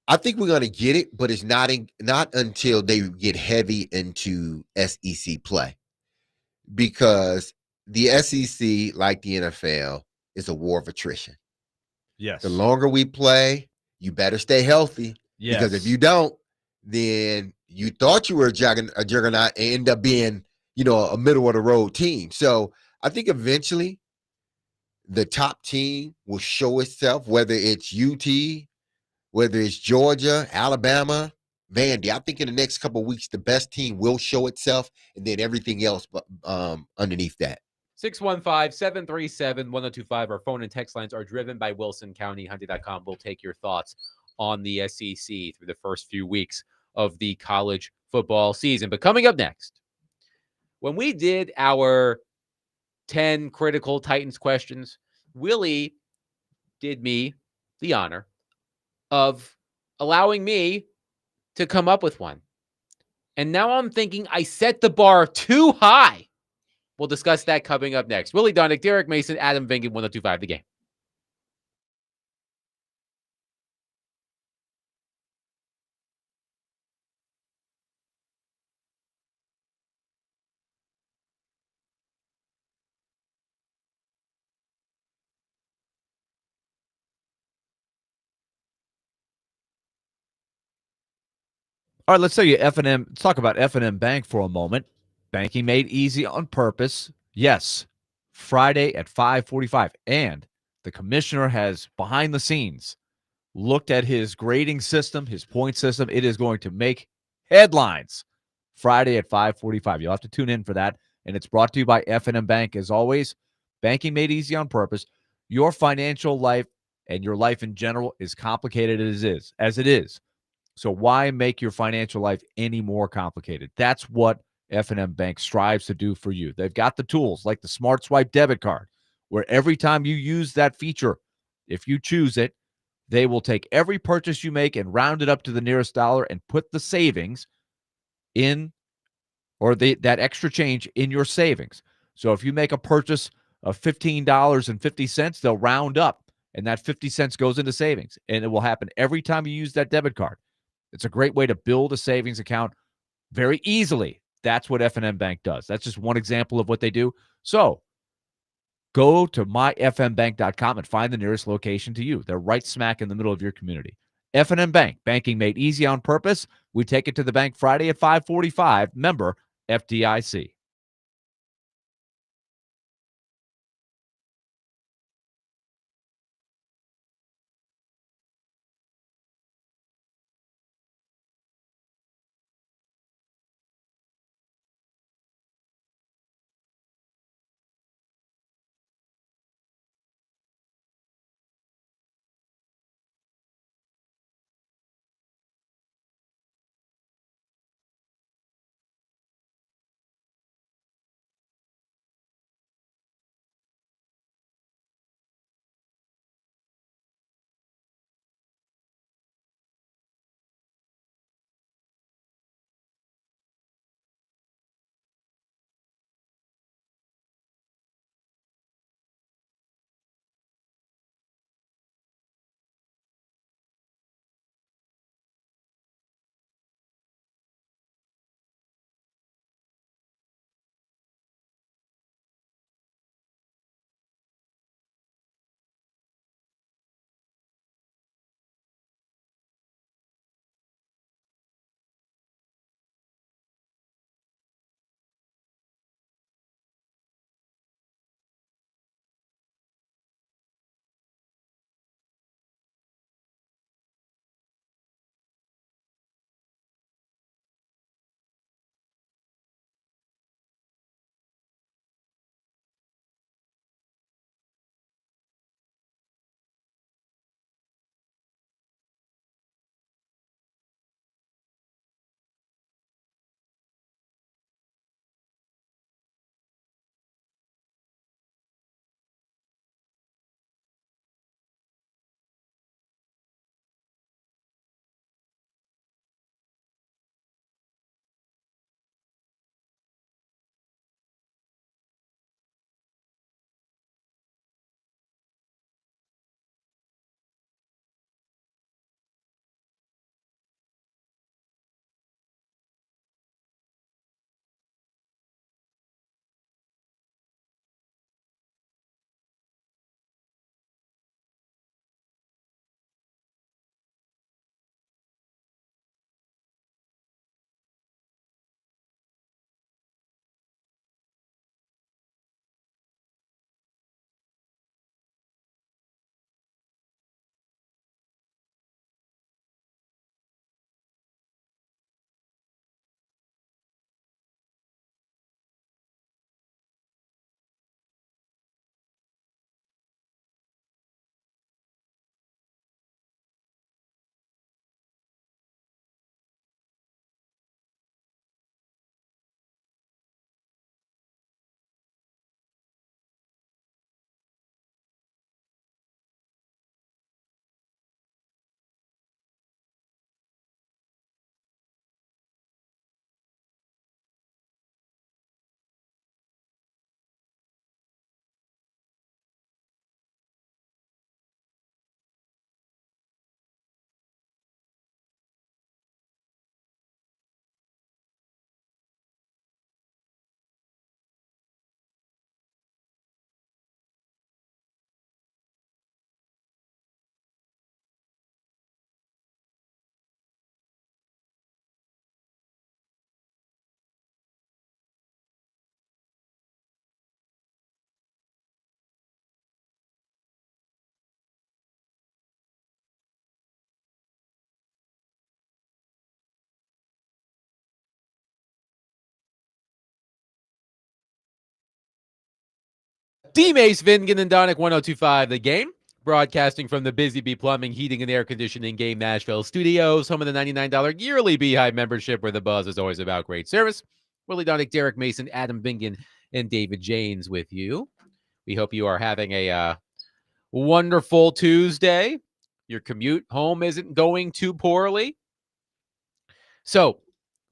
I think we're going to get it, but it's not until they get heavy into SEC play, because the SEC, like the NFL, is a war of attrition. Yes. The longer we play, you better stay healthy. Yes. Because if you don't, then you thought you were a juggernaut and end up being, a middle of the road team. So I think eventually the top team will show itself, whether it's UT, whether it's Georgia, Alabama, Vandy. I think in the next couple of weeks, the best team will show itself, and then everything else underneath that. 615-737-1025. Our phone and text lines are driven by WilsonCountyHunting.com. We'll take your thoughts on the SEC through the first few weeks of the college football season. But coming up next, when we did our 10 critical Titans questions, Willie did me the honor of allowing me to come up with one. And now I'm thinking I set the bar too high. We'll discuss that coming up next. Willie Dunnick, Derek Mason, Adam Vingan, 1025 The Game. All right, let's tell you F&M. Let's talk about F&M Bank for a moment. Banking made easy on purpose. Yes, Friday at 5:45, and the commissioner has behind the scenes looked at his grading system, his point system. It is going to make headlines Friday at 5:45. You'll have to tune in for that, and it's brought to you by F&M Bank. As always, banking made easy on purpose. Your financial life and your life in general is complicated as it is. So why make your financial life any more complicated? That's what F&M Bank strives to do for you. They've got the tools like the Smart Swipe debit card, where every time you use that feature, if you choose it, they will take every purchase you make and round it up to the nearest dollar and put the savings in, or that extra change in your savings. So if you make a purchase of $15.50, they'll round up, and that 50 cents goes into savings. And it will happen every time you use that debit card. It's a great way to build a savings account very easily. That's what F&M Bank does. That's just one example of what they do. So go to myfmbank.com and find the nearest location to you. They're right smack in the middle of your community. F&M Bank, banking made easy on purpose. We take it to the bank Friday at 5:45. Member FDIC. D-Mace, Vingan, and Donick 1025 The Game. Broadcasting from the Busy Bee Plumbing, Heating, and Air Conditioning Game Nashville studios, home of the $99 yearly Beehive membership, where the buzz is always about great service. Willie Donick, Derek Mason, Adam Bingen, and David Janes with you. We hope you are having a wonderful Tuesday. Your commute home isn't going too poorly. So,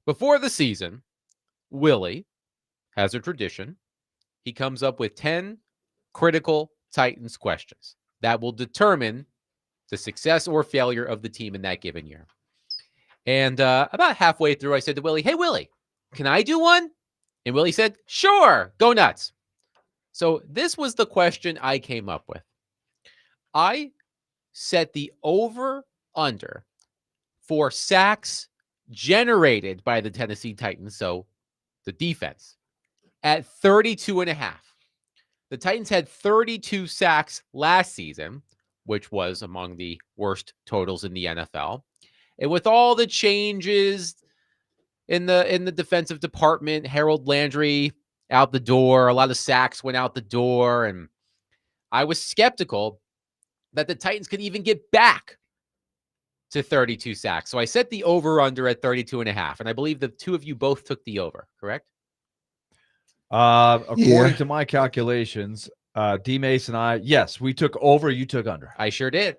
before the season, Willie has a tradition. He comes up with 10 critical Titans questions that will determine the success or failure of the team in that given year. And about halfway through, I said to Willie, hey, Willie, can I do one? And Willie said, sure, go nuts. So this was the question I came up with. I set the over-under for sacks generated by the Tennessee Titans, so the defense, at 32.5. The Titans had 32 sacks last season, which was among the worst totals in the NFL. And with all the changes in the defensive department, Harold Landry out the door, a lot of sacks went out the door, and I was skeptical that the Titans could even get back to 32 sacks. So I set the over-under at 32.5, and I believe the two of you both took the over, correct? According to my calculations, D-Mace and I, yes, we took over, you took under. I sure did.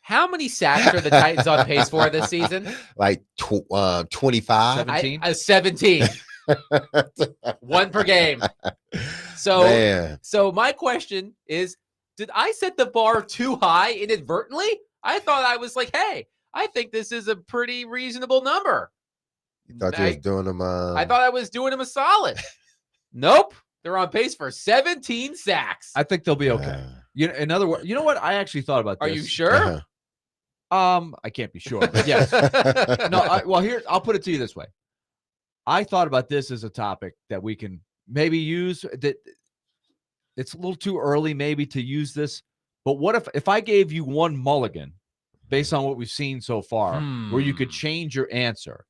How many sacks are the Titans on pace for this season? Like 25? 17? 17. One per game. So my question is, did I set the bar too high inadvertently? I thought I was like, hey, I think this is a pretty reasonable number. You thought you was doing them I thought I was doing them a solid. Nope. They're on pace for 17 sacks. I think they'll be okay. In other words, you know what? I actually thought about this. Are you sure? I can't be sure, but yes. No, here, I'll put it to you this way. I thought about this as a topic that we can maybe use. That it's a little too early maybe to use this, but what if I gave you one mulligan based on what we've seen so far, where you could change your answer?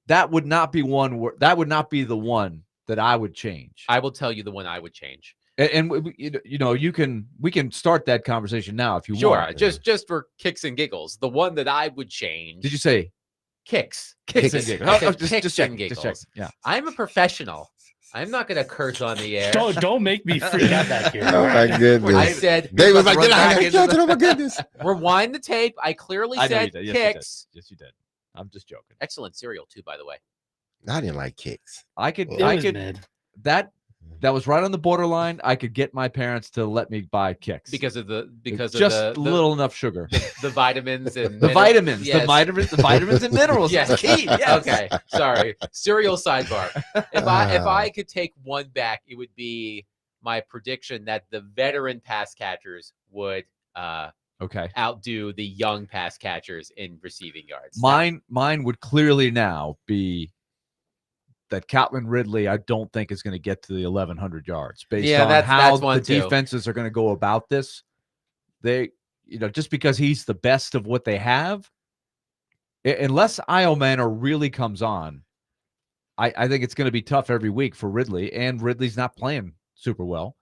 That would not be that would not be the one that I would change. I will tell you the one I would change. And we can start that conversation now if you want. Sure, just for kicks and giggles. The one that I would change. Did you say kicks? Kicks and giggles. Just checking giggles. Just check. Yeah. I'm a professional. I'm not going to curse on the air. Don't make me freak out back here. Oh my goodness! I said Dave was like, "Oh my goodness!" Rewind the tape. I clearly said kicks. Yes, you did. I'm just joking. Excellent cereal too, by the way. I didn't like kicks. That was right on the borderline. I could get my parents to let me buy kicks because of the little enough sugar, the vitamins and the vitamins and minerals. Yes, key. Yes. Okay, sorry. Cereal sidebar. If I could take one back, it would be my prediction that the veteran pass catchers would outdo the young pass catchers in receiving yards. Mine would clearly now be that Calvin Ridley, I don't think is going to get to the 1,100 yards based on how the defenses are going to go about this. They, just because he's the best of what they have, unless Iomana really comes on, I think it's going to be tough every week for Ridley, and Ridley's not playing super well.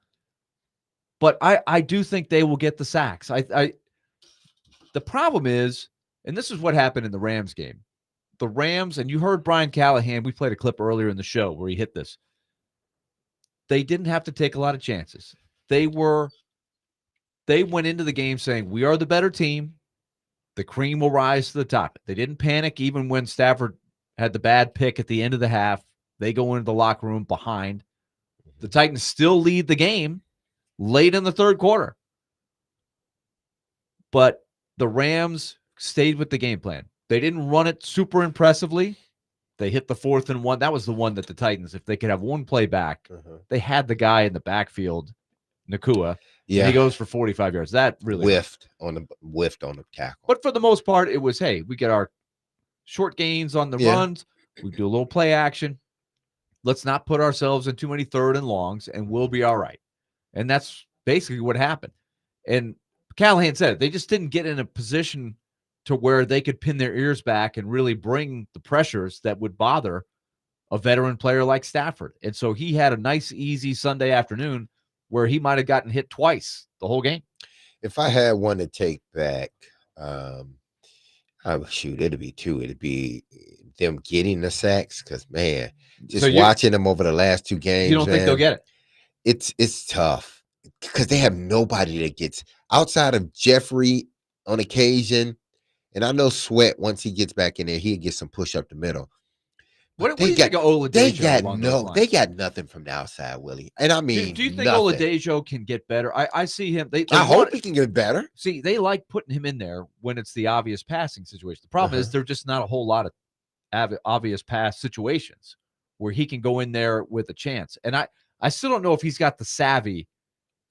But I do think they will get the sacks. The problem is, and this is what happened in the Rams game. The Rams, and you heard Brian Callahan, we played a clip earlier in the show where he hit this. They didn't have to take a lot of chances. They went into the game saying, we are the better team. The cream will rise to the top. They didn't panic even when Stafford had the bad pick at the end of the half. They go into the locker room behind. The Titans still lead the game late in the third quarter. But the Rams stayed with the game plan. They didn't run it super impressively. They hit the 4th and 1. That was the one that the Titans, if they could have one play back, they had the guy in the backfield, Nakua. Yeah, he goes for 45 yards. That really whiffed on the tackle. But for the most part, it was, hey, we get our short gains on the runs. We do a little play action. Let's not put ourselves in too many 3rd and longs, and we'll be all right. And that's basically what happened. And Callahan said it. They just didn't get in a position to where they could pin their ears back and really bring the pressures that would bother a veteran player like Stafford. And so he had a nice, easy Sunday afternoon where he might have gotten hit twice the whole game. If I had one to take back, shoot, it'd be two. It'd be them getting the sacks because, man, just watching them over the last 2 games. You don't think they'll get it? It's tough because they have nobody that gets outside of Jeffrey on occasion. And I know Sweat, once he gets back in there, he'll get some push up the middle. What do you think of Oladejo? They got nothing from the outside, Willie. And I mean, do you think nothing. Oladejo can get better? I see him. I hope he can get better. See, they like putting him in there when it's the obvious passing situation. The problem is there's just not a whole lot of obvious pass situations where he can go in there with a chance. And I still don't know if he's got the savvy.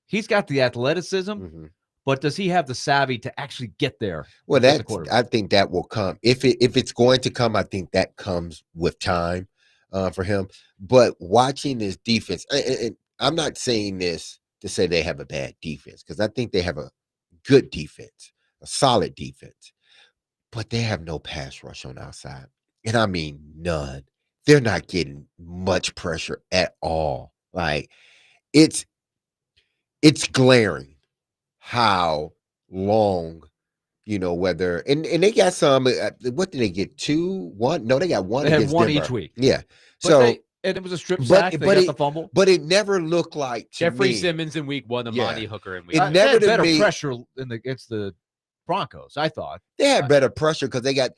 He's got the athleticism, but does he have the savvy to actually get there? Well, I think that will come. If it's going to come, I think that comes with time for him. But watching this defense, and I'm not saying this to say they have a bad defense, because I think they have a good defense, a solid defense, but they have no pass rush on the outside. And I mean, none. They're not getting much pressure at all. Like, it's glaring how long, whether and they got some. What did they get? 2, 1? No, they got one. They had one Denver each week. Yeah. And it was a strip sack. They got the fumble. But it never looked like Jeffrey Simmons in week 1, Amani Hooker in week 2. It never they had better to me, pressure against the Broncos. I thought they had better pressure because they got.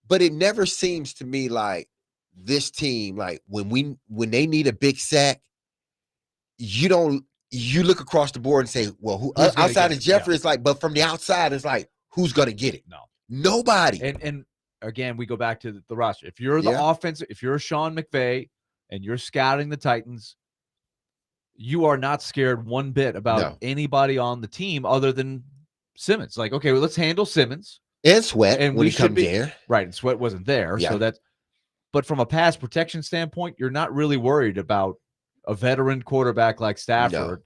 But it never seems to me like this team, like when they need a big sack, you look across the board and say, well, who outside of Jeffrey, it's like, but from the outside, it's like, who's going to get it? No. Nobody. And again, we go back to the roster. If you're the offense, if you're Sean McVay and you're scouting the Titans, you are not scared one bit about anybody on the team other than Simmons. Like, okay, well, let's handle Simmons. And Sweat and when he comes in. Right, and Sweat wasn't there. Yeah. So but from a pass protection standpoint, you're not really worried about a veteran quarterback like Stafford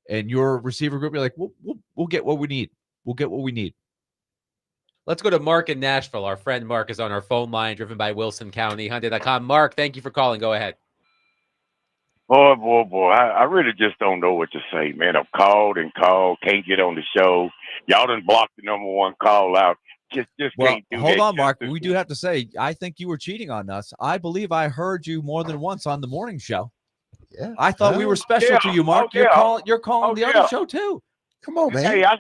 and your receiver group. You're like, we'll get what we need. We'll get what we need. Let's go to Mark in Nashville. Our friend Mark is on our phone line, driven by Wilson County, Hyundai.com. Mark, thank you for calling. Go ahead. Boy. I really just don't know what to say, man. I've called and called, can't get on the show. Y'all done blocked the number 1 call out. Just can't do that. Hold on, Mark. We do have to say, I think you were cheating on us. I believe I heard you more than once on the morning show. Yeah. I thought we were special to you, Mark. You're calling the other show too. Come on, man. Hey, I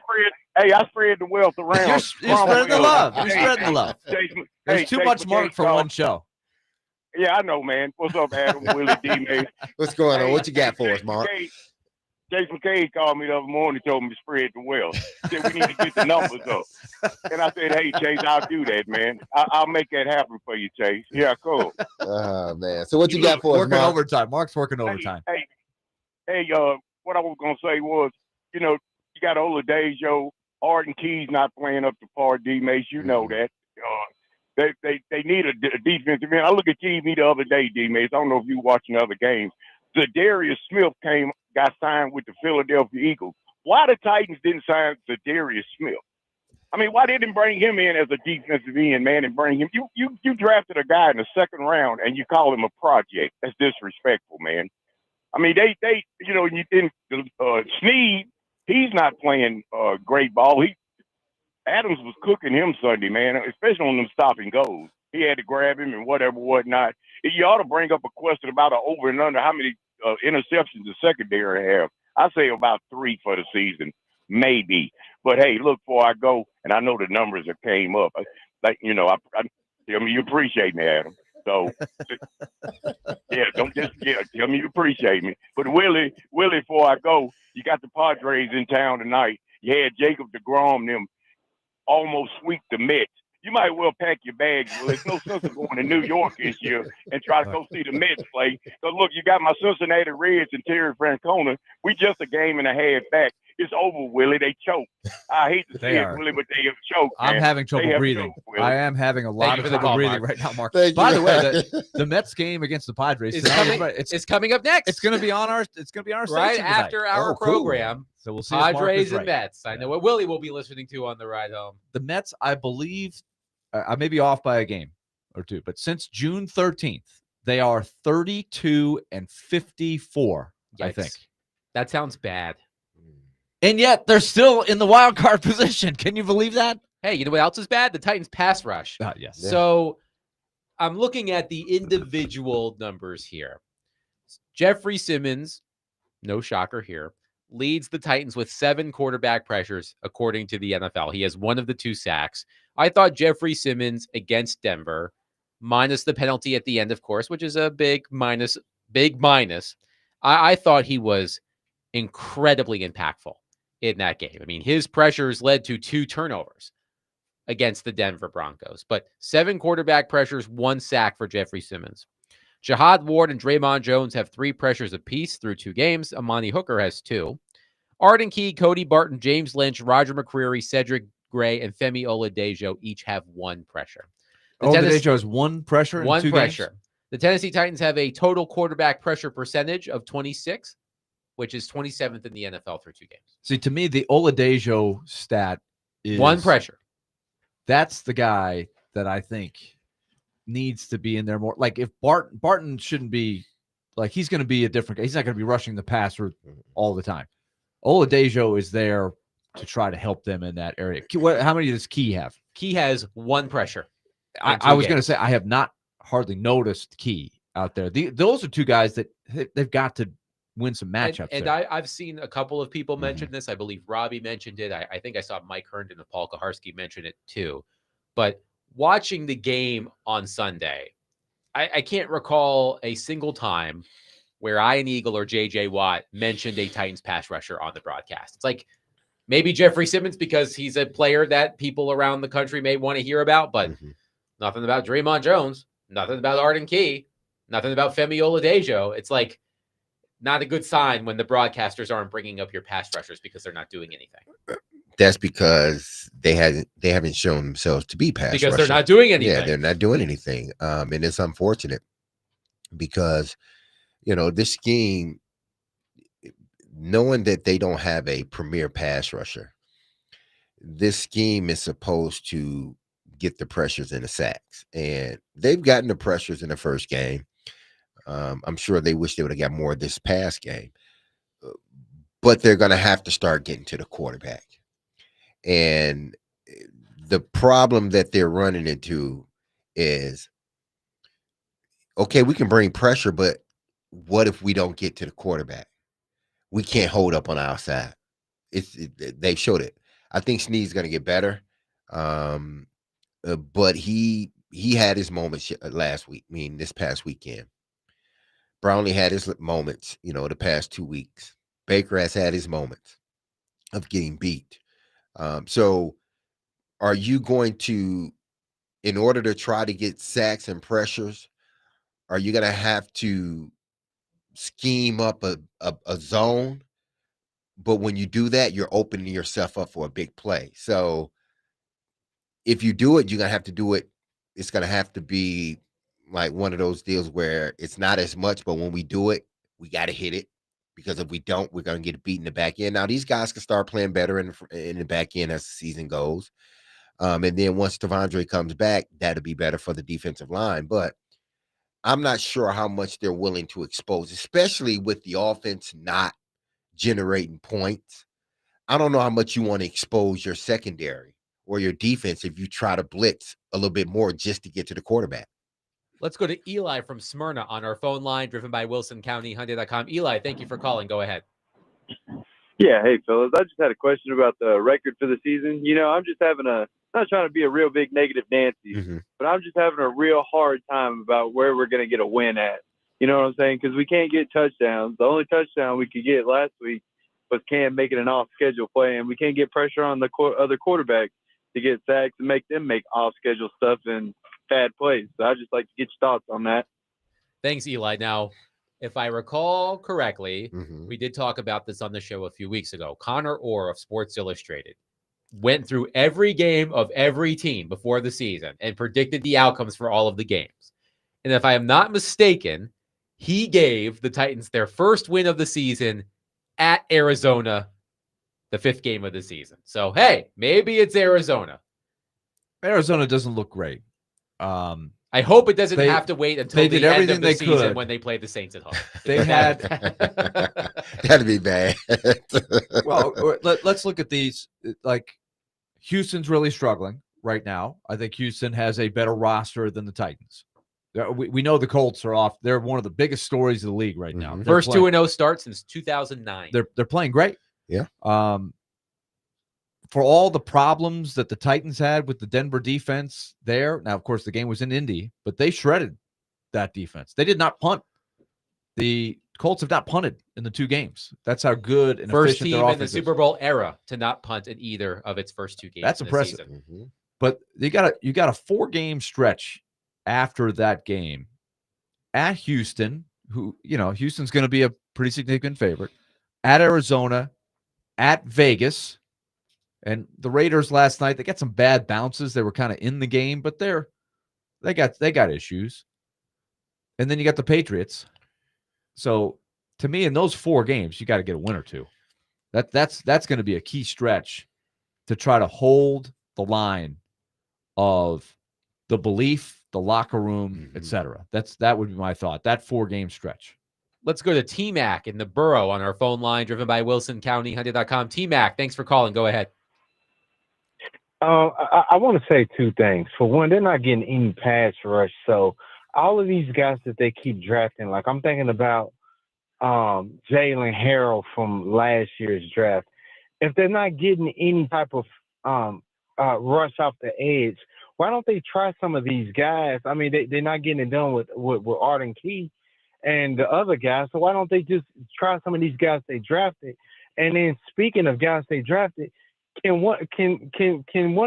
spread the wealth around. You're spreading the love. You're spreading the love. There's too much Mark for one show. Yeah, I know, man. What's up, Adam? Willie D, man? What's going on? What you got for us, Mark? Chase McCabe called me the other morning, told me to spread the wealth. He said we need to get the numbers up. And I said, hey, Chase, I'll do that, man. I'll make that happen for you, Chase. Yeah, cool. Oh, man. So what you got for us, Working Mark? overtime. Mark's working overtime. Hey, what I was going to say was, you got Oladejo, Arden Key's not playing up to par, D-Mace. You know that. They need a defensive end. I look at TV the other day, D-Mace. I don't know if you watching the other games. Zadarius Smith got signed with the Philadelphia Eagles. Why the Titans didn't sign Zadarius Smith? I mean, why didn't bring him in as a defensive end, man, and bring him? You drafted a guy in the 2nd round and you call him a project. That's disrespectful, man. I mean, you didn't. Sneed, he's not playing great ball. Adams was cooking him Sunday, man, especially on them stopping goals. He had to grab him and whatnot. You ought to bring up a question about an over and under how many interceptions the secondary have. I say about 3 for the season, maybe. But hey, look, before I go, and I know the numbers that came up. You appreciate me, Adam. So tell me you appreciate me. But Willie, before I go, you got the Padres in town tonight. You had Jacob deGrom them almost sweep the Mets. You might well pack your bags. Well, there's no sense of going to New York this year and try to go see the Mets play. Because, look, you got my Cincinnati Reds and Terry Francona. We just a game and a half back. It's over, Willie. They choked. I hate to see it, Willie, but they have choked. I'm having trouble breathing. I am having a lot of trouble breathing right now, Mark. By the way, the Mets game against the Padres it's coming up next. It's going to be on our right after our program. So we'll see. Padres and Mets. I know what Willie will be listening to on the ride home. The Mets, I believe, I may be off by a game or two, but since June 13th, they are 32-54. I think that sounds bad. And yet they're still in the wild card position. Can you believe that? Hey, you know what else is bad? The Titans pass rush. Yes. So I'm looking at the individual numbers here. Jeffrey Simmons, no shocker here, leads the Titans with 7 quarterback pressures, according to the NFL. He has one of the 2 sacks. I thought Jeffrey Simmons against Denver, minus the penalty at the end, of course, which is a big minus. I thought he was incredibly impactful in that game. I mean, his pressures led to 2 turnovers against the Denver Broncos, but 7 quarterback pressures, 1 sack for Jeffrey Simmons. Jihad Ward and Draymond Jones have 3 pressures apiece through 2 games. Amani Hooker has 2. Arden Key, Cody Barton, James Lynch, Roger McCreary, Cedric Gray, and Femi Oladejo each have 1 pressure. Oladejo has 1 pressure in 2 pressure. games? The Tennessee Titans have a total quarterback pressure percentage of 26, which is 27th in the NFL through 2 games. See, to me, the Oladejo stat is 1 pressure. That's the guy that I think needs to be in there more. Like if Barton shouldn't be like, he's going to be a different guy. He's not going to be rushing the passer all the time. Oladejo is there to try to help them in that area. How many does Key have? Key has 1 pressure. I was going to say, I have not hardly noticed Key out there. Those are 2 guys that they've got to win some matchups. And I've seen a couple of people mention this. I believe Robbie mentioned it. I think I saw Mike Herndon and Paul Kaharski mention it too. But watching the game on Sunday, I can't recall a single time where Ian Eagle or J.J. Watt mentioned a Titans pass rusher on the broadcast. It's like maybe Jeffrey Simmons because he's a player that people around the country may want to hear about, but nothing about Draymond Jones, nothing about Arden Key, nothing about Femi Oladejo. It's like not a good sign when the broadcasters aren't bringing up your pass rushers because they're not doing anything. That's because they haven't shown themselves to be pass because rushers. they're not doing anything. Yeah, they're not doing anything. And it's unfortunate because, this scheme, knowing that they don't have a premier pass rusher, this scheme is supposed to get the pressures and the sacks. And they've gotten the pressures in the first game. I'm sure they wish they would have got more this past game. But they're going to have to start getting to the quarterback. And the problem that they're running into is, okay, we can bring pressure, but what if we don't get to the quarterback? We can't hold up on our side. They've showed it. I think Snead's going to get better, but he had his moments last week. I mean, this past weekend. Brownlee had his moments, the past 2 weeks. Baker has had his moments of getting beat. So are you going to, in order to try to get sacks and pressures, are you going to have to scheme up a zone? But when you do that, you're opening yourself up for a big play. So if you do it, you're going to have to do it. It's going to have to be like one of those deals where it's not as much, but when we do it, we got to hit it. Because if we don't, we're going to get beat in the back end. Now, these guys can start playing better in the back end as the season goes. And then once Tavondre comes back, that'll be better for the defensive line. But I'm not sure how much they're willing to expose, especially with the offense not generating points. I don't know how much you want to expose your secondary or your defense if you try to blitz a little bit more just to get to the quarterback. Let's go to Eli from Smyrna on our phone line, driven by WilsonCountyHyundai.com. Eli, thank you for calling. Go ahead. Yeah, hey, fellas. I just had a question about the record for the season. I'm just having not trying to be a real big negative Nancy, but I'm just having a real hard time about where we're going to get a win at. You know what I'm saying? Because we can't get touchdowns. The only touchdown we could get last week was Cam making an off-schedule play, and we can't get pressure on the other quarterback to get sacks and make them make off-schedule stuff and bad plays. So I'd just like to get your thoughts on that. Thanks, Eli. Now, if I recall correctly, we did talk about this on the show a few weeks ago. Connor Orr of Sports Illustrated went through every game of every team before the season and predicted the outcomes for all of the games. And if I am not mistaken, he gave the Titans their first win of the season at Arizona, the 5th game of the season. So, hey, maybe it's Arizona. Arizona doesn't look great. I hope it doesn't They- have to wait until they the did end everything of the they season could. when they play the Saints at home. They had That'd be bad. well, let's look at these. Like Houston's really struggling right now. I think Houston has a better roster than the Titans. We know the Colts are off. They're one of the biggest stories of the league right now. Mhm. They're First playing- 2-0 start since 2009. They're playing great. Yeah. For all the problems that the Titans had with the Denver defense there. Now, of course, the game was in Indy, but they shredded that defense. They did not punt. The Colts have not punted in the 2 games. That's how good and First efficient team their in the offense is. Super Bowl era to not punt in either of its first 2 games. That's in the impressive. season. Mhm. But you got a 4-game stretch after that game at Houston, who, Houston's going to be a pretty significant favorite, at Arizona, at Vegas, and the Raiders last night, they got some bad bounces. They were kind of in the game, but they got issues. And then you got the Patriots. So to me, in those 4 games, you got to get a win or 2. That's going to be a key stretch to try to hold the line of the belief, the locker room, etc. That would be my thought. That 4-game stretch. Let's go to T-Mac in the Borough on our phone line, driven by WilsonCountyHunted.com. T-Mac, thanks for calling. Go ahead. I want to say 2 things. For one, they're not getting any pass rush. So all of these guys that they keep drafting, like I'm thinking about Jalen Harrell from last year's draft. If they're not getting any type of rush off the edge, why don't they try some of these guys? I mean, they're not getting it done with Arden Key and the other guys. So why don't they just try some of these guys they drafted? And then speaking of guys they drafted, can one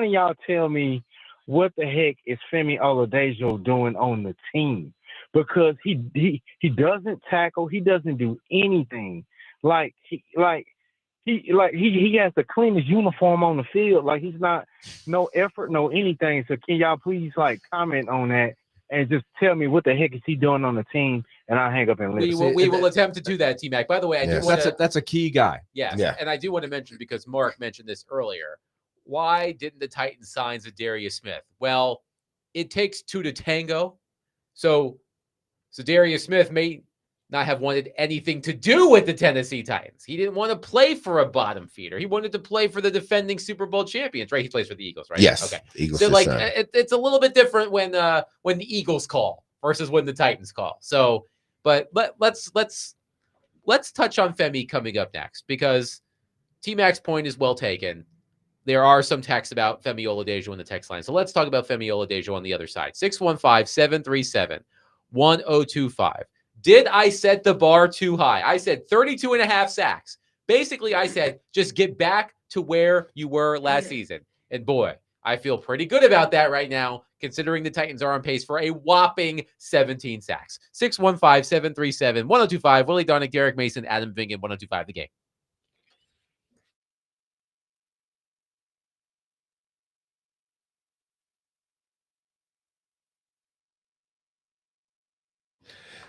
of y'all tell me what the heck is Femi Oladejo doing on the team? Because he doesn't tackle, he doesn't do anything. He has the cleanest uniform on the field. Like he's not no effort, no anything. So can y'all please comment on that and just tell me what the heck is he doing on the team? And I'll hang up and listen. We will attempt to do that, T-Mac. By the way, I do want to. That's a key guy. Yes, Yeah. and I do want to mention, because Mark mentioned this earlier, why didn't the Titans sign Zadarius Smith? Well, it takes 2 to tango. So Zadarius Smith may not have wanted anything to do with the Tennessee Titans. He didn't want to play for a bottom feeder. He wanted to play for the defending Super Bowl champions, right? He plays for the Eagles, right? Yes. Okay. Eagles So is, it's a little bit different when the Eagles call versus when the Titans call. So, but let's touch on Femi coming up next, because T-Mac's point is well taken. There are some texts about Femi Oladejo in the text line. So let's talk about Femi Oladejo on the other side. 615-737-1025. Did I set the bar too high? I said 32 and a half sacks. Basically, I said, just get back to where you were last season. And boy, I feel pretty good about that right now, considering the Titans are on pace for a whopping 17 sacks. 615-737-1025. Willie Donick, Derek Mason, Adam Vingan, 1025 The Game.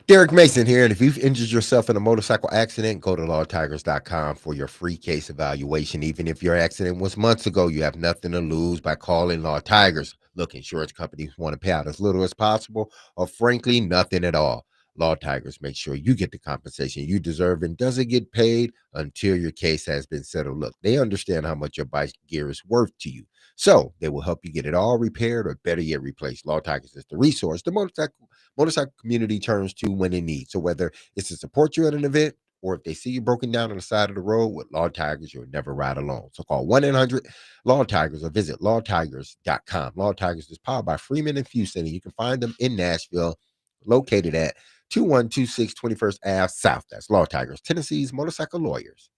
Derek Mason here, and if you've injured yourself in a motorcycle accident, go to lawtigers.com for your free case evaluation. Even if your accident was months ago, you have nothing to lose by calling Law Tigers. Look, insurance companies want to pay out as little as possible, or frankly, nothing at all. Law Tigers make sure you get the compensation you deserve and doesn't get paid until your case has been settled. Look, they understand how much your bike gear is worth to you, so they will help you get it all repaired, or better yet, replaced. Law Tigers is the resource the motorcycle community turns to when in need. So whether it's to support you at an event, or if they see you broken down on the side of the road, with Law Tigers, you'll never ride alone. So call 1-800-LAW-TIGERS or visit lawtigers.com. Law Tigers is powered by Freeman and Houston, and you can find them in Nashville, located at 2126 21st Ave South. That's Law Tigers, Tennessee's motorcycle lawyers.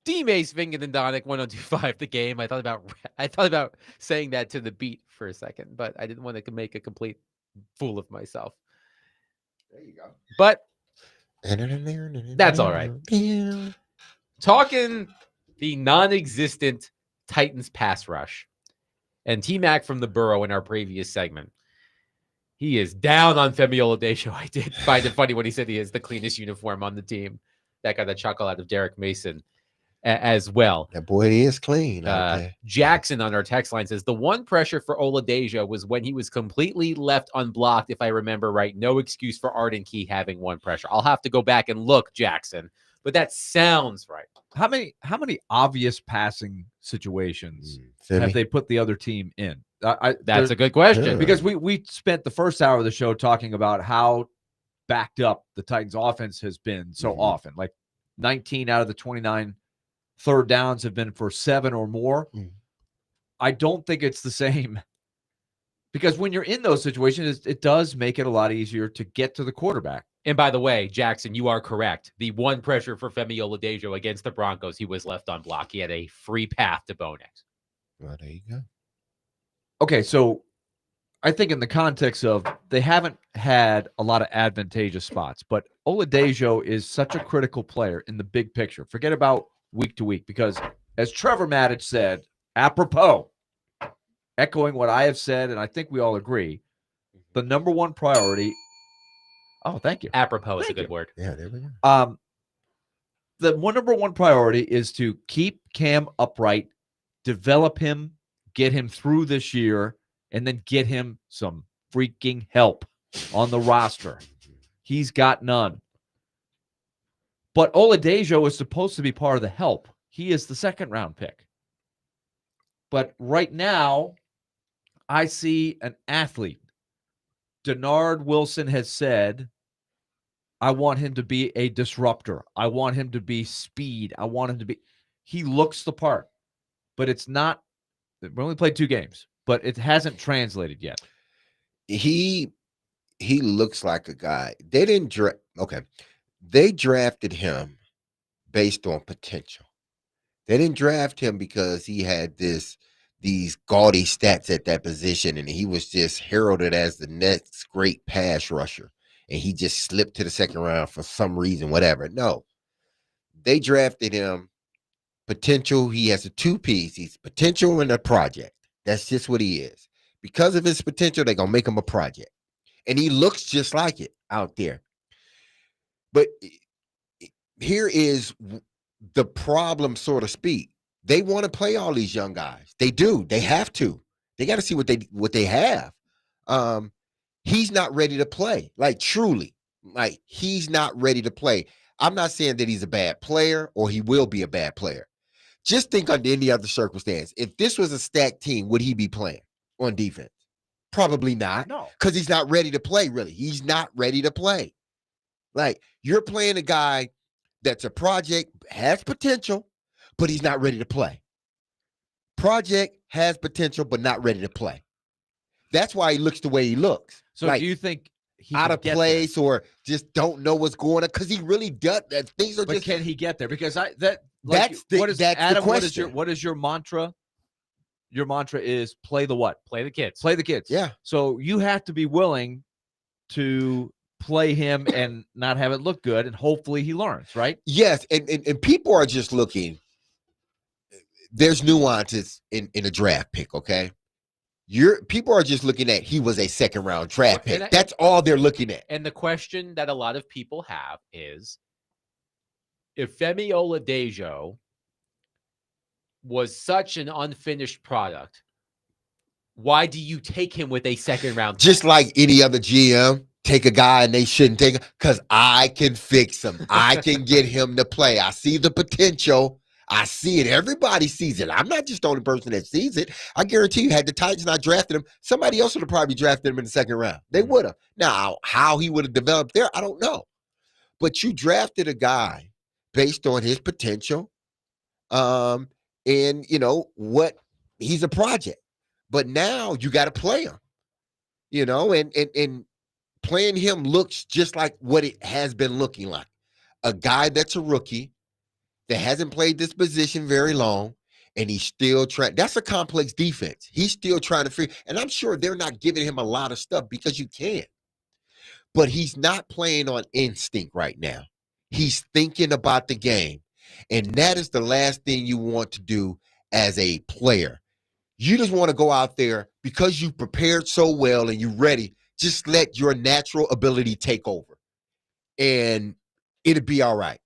D-Mace Vingan and Donick 1025 the game. I thought about saying that to the beat for a second, but I didn't want to make a complete fool of myself. There you go. But that's all right. Talking the non-existent Titans pass rush. And T-Mac from the Burrow in our previous segment. He is down on Femi Oladipo. I did find it funny when he said he has the cleanest uniform on the team. That got a chuckle out of Derek Mason as well. That boy is clean out there. Jackson on our text line says, the one pressure for Oladipo was when he was completely left unblocked, if I remember right. No excuse for Arden Key having one pressure. I'll have to go back and look, Jackson. But that sounds right. How many obvious passing situations have they put the other team in? That's a good question. Because we spent the first hour of the show talking about how backed up the Titans offense has been so often. Like 19 out of the 29 third downs have been for 7 or more. I don't think it's the same. Because when you're in those situations, it does make it a lot easier to get to the quarterback. And by the way, Jackson, you are correct. The one pressure for Femi Oladipo against the Broncos, he was left on block. He had a free path to Bonex. Well, there you go. Okay, so I think in the context of they haven't had a lot of advantageous spots, but Oladipo is such a critical player in the big picture. Forget about week to week, because as Trevor Maddich said, apropos, echoing what I have said, and I think we all agree, the number one priority. Oh, thank you. Apropos is a good word. Yeah, there we go. The number one priority is to keep Cam upright, develop him, get him through this year, and then get him some freaking help on the roster. He's got none. But Oladipo is supposed to be part of the help. He is the second-round pick. But right now, I see an athlete. Denard Wilson has said, I want him to be a disruptor. I want him to be speed. I want him to be. He looks the part, but it's not. We only played 2 games, but it hasn't translated yet. He looks like a guy. They didn't draft. Okay, they drafted him based on potential. They didn't draft him because he had these gaudy stats at that position, and he was just heralded as the next great pass rusher. And he just slipped to the second round for some reason, whatever. No, they drafted him potential. He has a 2-piece. He's potential and a project. That's just what he is. Because of his potential, they're going to make him a project. And he looks just like it out there. But here is the problem, so to speak. They want to play all these young guys. They do. They have to. They got to see what they have. He's not ready to play. Like, truly. Like, he's not ready to play. I'm not saying that he's a bad player or he will be a bad player. Just think under any other circumstance. If this was a stacked team, would he be playing on defense? Probably not. No. Because he's not ready to play, really. He's not ready to play. Like, you're playing a guy that's a project, has potential, but he's not ready to play. Project has potential, but not ready to play. That's why he looks the way he looks. So like, do you think he out can of get place there? or just don't know what's going on? Because he really does. Things are But just. can he get there? Because that's the question. What is your mantra? Your mantra is play the what? Play the kids. Play the kids. Yeah. So you have to be willing to play him and not have it look good, and hopefully he learns, right? Yes, and people are just looking. There's nuances in a draft pick, okay? People are just looking at he was a second-round draft pick. That's all they're looking at. And the question that a lot of people have is, if Femi Oladipo was such an unfinished product, why do you take him with a second-round pick? Just like any other GM, take a guy and they shouldn't take him because I can fix him. I can get him to play. I see the potential. I see it. Everybody sees it. I'm not just the only person that sees it. I guarantee you, had the Titans not drafted him, somebody else would have probably drafted him in the second round. They would have. Now, how he would have developed there, I don't know. But you drafted a guy based on his potential, and what he's a project. But now you got to play him, and playing him looks just like what it has been looking like. A guy that's a rookie that hasn't played this position very long, and he's still trying. That's a complex defense. He's still trying to figure, and I'm sure they're not giving him a lot of stuff because you can. But he's not playing on instinct right now. He's thinking about the game. And that is the last thing you want to do as a player. You just want to go out there because you prepared so well and you're ready. Just let your natural ability take over and it'll be all right.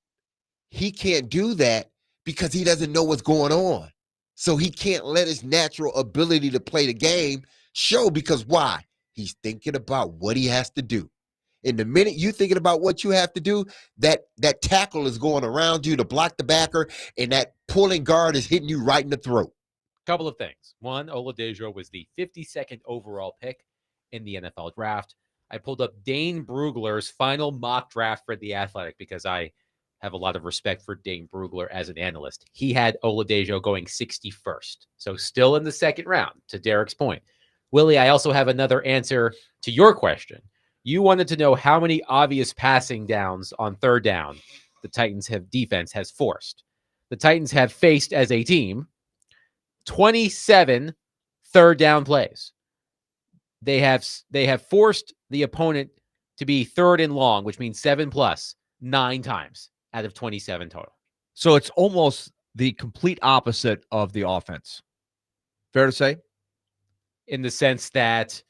He can't do that because he doesn't know what's going on. So he can't let his natural ability to play the game show because why? He's thinking about what he has to do. And the minute you thinking about what you have to do, that tackle is going around you to block the backer, and that pulling guard is hitting you right in the throat. Couple of things. One, Oladejo was the 52nd overall pick in the NFL draft. I pulled up Dane Brugler's final mock draft for The Athletic because I have a lot of respect for Dane Brugler as an analyst. He had Oladejo going 61st, so still in the second round, to Derek's point. Willie, I also have another answer to your question. You wanted to know how many obvious passing downs on third down the Titans defense has forced. The Titans have faced as a team 27 third down plays. They have forced the opponent to be third and long, which means 7+, 9 times out of 27 total. So it's almost the complete opposite of the offense. Fair to say? In the sense that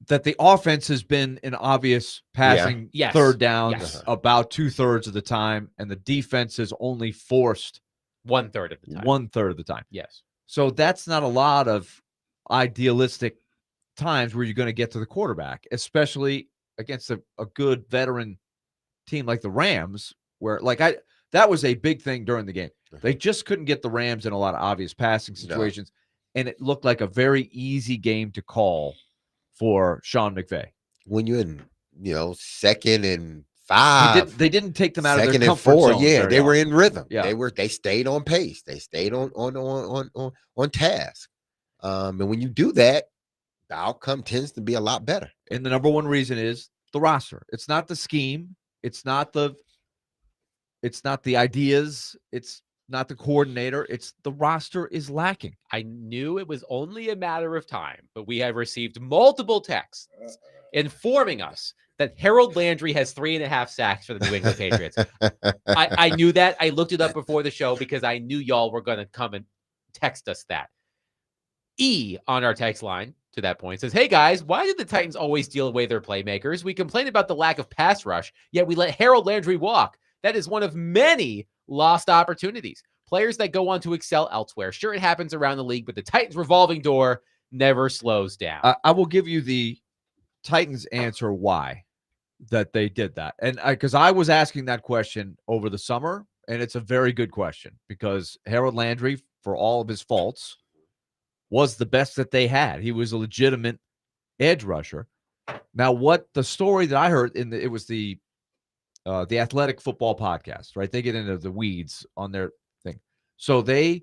the offense has been an obvious passing third downs about 2/3 of the time, and the defense has only forced 1/3 of the time. 1/3 of the time. Yes. So that's not a lot of idealistic times where you're going to get to the quarterback, especially against a good veteran team like the Rams, where that was a big thing during the game. They just couldn't get the Rams in a lot of obvious passing situations, and it looked like a very easy game to call for Sean McVay. When you're in, 2nd and 5, they didn't take them out of their 2nd and comfort 4. zone. Yeah, they were in rhythm. Yeah. They stayed on pace. They stayed on task. And when you do that, the outcome tends to be a lot better. And the number one reason is the roster. It's not the scheme. It's not the ideas. It's not the coordinator. It's the roster is lacking. I knew it was only a matter of time, but we have received multiple texts informing us that Harold Landry has 3.5 sacks for the New England Patriots. I knew that. I looked it up before the show because I knew y'all were going to come and text us that. E on our text line to that point says, hey guys, why did the Titans always deal away their playmakers? We complain about the lack of pass rush, yet we let Harold Landry walk. That is one of many lost opportunities. Players that go on to excel elsewhere. Sure, it happens around the league, but the Titans revolving door never slows down. I will give you the Titans answer why that they did that. And because I was asking that question over the summer, and it's a very good question because Harold Landry, for all of his faults, was the best that they had. He was a legitimate edge rusher. Now, what the story that I heard it was the Athletic Football Podcast, right? They get into the weeds on their thing. So they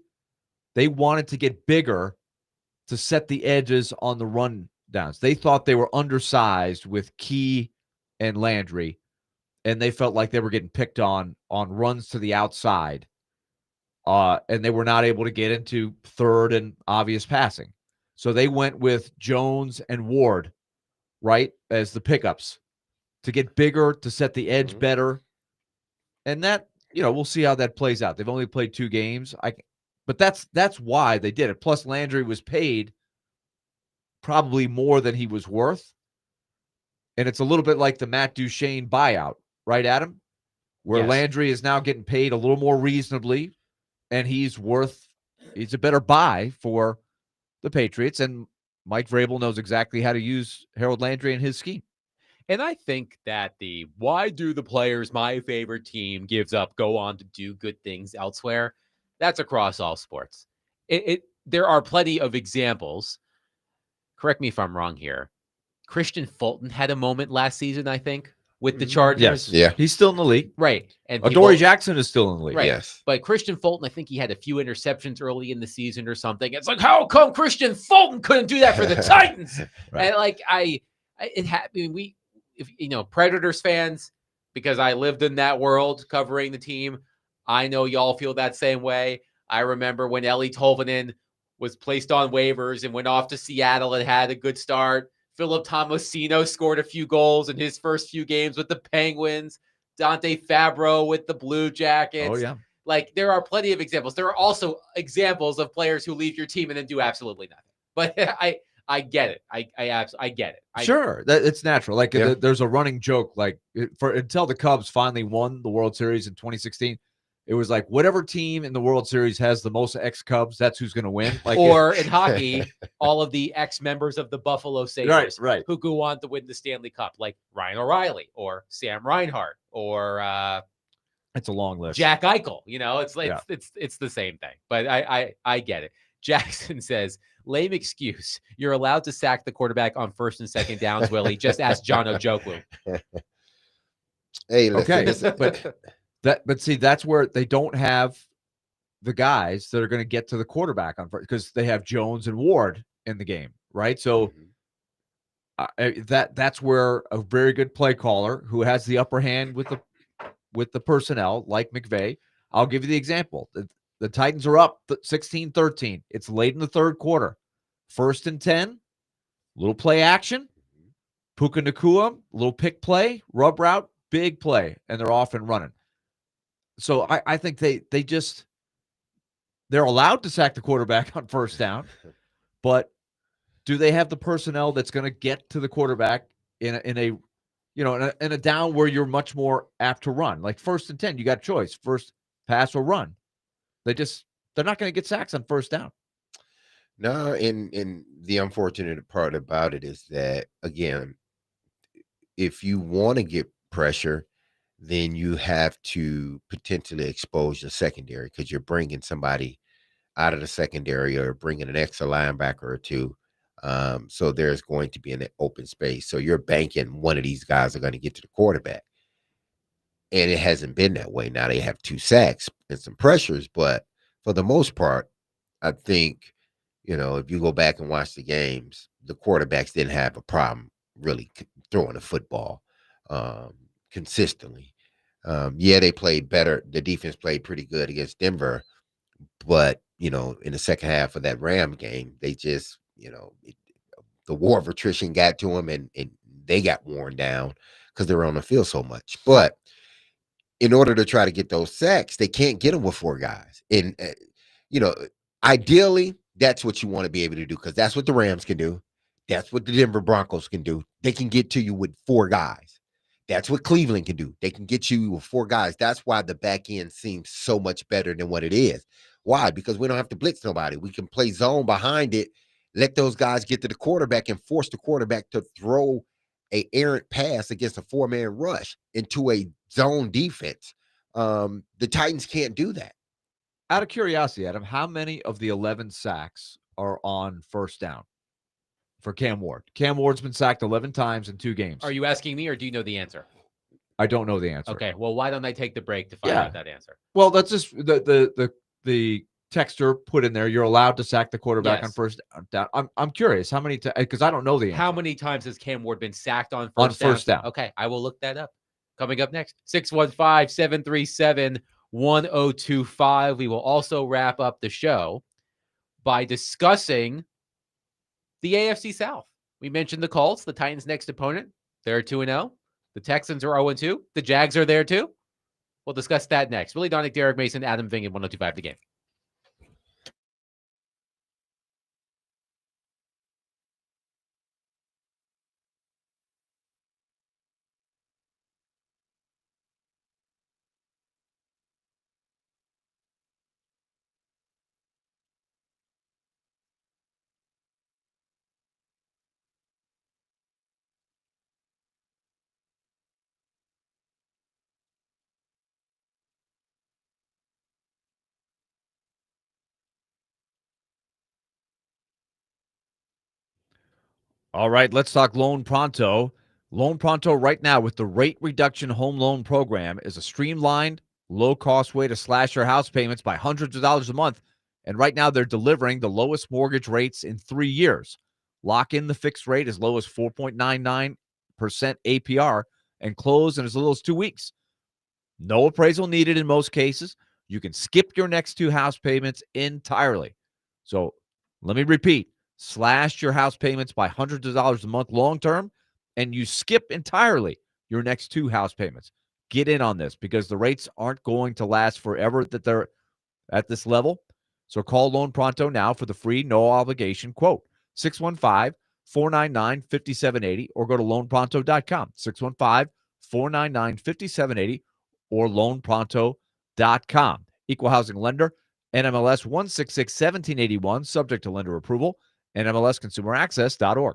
wanted to get bigger to set the edges on the run downs. They thought they were undersized with Key and Landry, and they felt like they were getting picked on runs to the outside. And they were not able to get into third and obvious passing. So they went with Jones and Ward, right, as the pickups to get bigger, to set the edge better. And that, we'll see how that plays out. They've only played 2 games. But that's why they did it. Plus, Landry was paid probably more than he was worth. And it's a little bit like the Matt Duchene buyout, right, Adam? Where Landry is now getting paid a little more reasonably, and he's a better buy for the Patriots. And Mike Vrabel knows exactly how to use Harold Landry in his scheme. And I think that why do the players my favorite team gives up go on to do good things elsewhere? That's across all sports. There are plenty of examples. Correct me if I'm wrong here. Christian Fulton had a moment last season, I think, with the Chargers. Yes. Yeah. He's still in the league. Right. And Adoree Jackson is still in the league. Right. Yes. But Christian Fulton, I think he had a few interceptions early in the season or something. It's like, how come Christian Fulton couldn't do that for the Titans? Right. And Predators fans, because I lived in that world covering the team, I know y'all feel that same way. I remember when Ellie Tolvanen was placed on waivers and went off to Seattle and had a good start. Philip Tomasino scored a few goals in his first few games with the Penguins. Dante Fabro with the Blue Jackets. Oh, yeah. Like, there are plenty of examples. There are also examples of players who leave your team and then do absolutely nothing. But I get it. I get it. Sure, it's natural. Like Yeah. there's a running joke. Like until the Cubs finally won the World Series in 2016, it was like whatever team in the World Series has the most ex-Cubs, that's who's going to win. Like, or in hockey, all of the ex-members of the Buffalo Sabres right. who go on to win the Stanley Cup, like Ryan O'Reilly or Sam Reinhart or it's a long list. Jack Eichel. You know, it's the same thing. But I get it. Jackson says, lame excuse. You're allowed to sack the quarterback on first and second downs, Willie. Just ask John Ojokwu. Hey, okay, but see, that's where they don't have the guys that are going to get to the quarterback on first, because they have Jones and Ward in the game, right? So that's where a very good play caller who has the upper hand with the personnel, like McVay. I'll give you the example. The Titans are up 16-13. It's late in the third quarter. 1st and 10, little play action. Puka Nacua, little pick play, rub route, big play, and they're off and running. So I think they're allowed to sack the quarterback on first down, but do they have the personnel that's going to get to the quarterback in a down where you're much more apt to run? Like 1st and 10, you got a choice: first pass or run. They're not going to get sacks on first down. No, and the unfortunate part about it is that, again, if you want to get pressure, then you have to potentially expose your secondary, because you're bringing somebody out of the secondary or bringing an extra linebacker or two. So there's going to be an open space. So you're banking one of these guys are going to get to the quarterback. And it hasn't been that way. Now they have 2 sacks and some pressures, but for the most part, I think, if you go back and watch the games, the quarterbacks didn't have a problem really throwing the football consistently. Yeah, they played better. The defense played pretty good against Denver, but in the second half of that Ram game, they just, the war of attrition got to them, and they got worn down because they were on the field so much. But in order to try to get those sacks, they can't get them with 4 guys. And ideally, that's what you want to be able to do, because that's what the Rams can do. That's what the Denver Broncos can do. They can get to you with 4 guys. That's what Cleveland can do. They can get you with 4 guys. That's why the back end seems so much better than what it is. Why? Because we don't have to blitz nobody. We can play zone behind it, let those guys get to the quarterback, and force the quarterback to throw a errant pass against a 4-man rush into a zone defense. The Titans can't do that. Out of curiosity, Adam, how many of the 11 sacks are on first down for Cam Ward? Cam Ward's been sacked 11 times in 2 games. Are you asking me, or do you know the answer? I don't know the answer. Okay, well, why don't I take the break to find out that answer? Well, that's just the texter put in there. You're allowed to sack the quarterback on first down. I'm curious how many, because I don't know the answer. How many times has Cam Ward been sacked on first down? Okay, I will look that up. Coming up next, 615-737-1025. We will also wrap up the show by discussing the AFC South. We mentioned the Colts, the Titans' next opponent. They're 2-0. The Texans are 0-2. The Jags are there too. We'll discuss that next. Willie Donick, Derek Mason, Adam Vingan, 102.5 The Game. All right, let's talk Loan Pronto. Loan Pronto right now with the rate reduction home loan program is a streamlined, low-cost way to slash your house payments by hundreds of dollars a month. And right now they're delivering the lowest mortgage rates in 3 years. Lock in the fixed rate as low as 4.99% APR and close in as little as 2 weeks. No appraisal needed in most cases. you can skip your next 2 house payments entirely. So let me repeat, slash your house payments by hundreds of dollars a month long-term, and you skip entirely your next 2 house payments. Get in on this because the rates aren't going to last forever that they're at this level. So call Loan Pronto now for the free, no obligation quote, 615-499-5780, or go to loanpronto.com, 615-499-5780, or loanpronto.com. Equal housing lender, NMLS 1661781, subject to lender approval, NMLSconsumeraccess.org.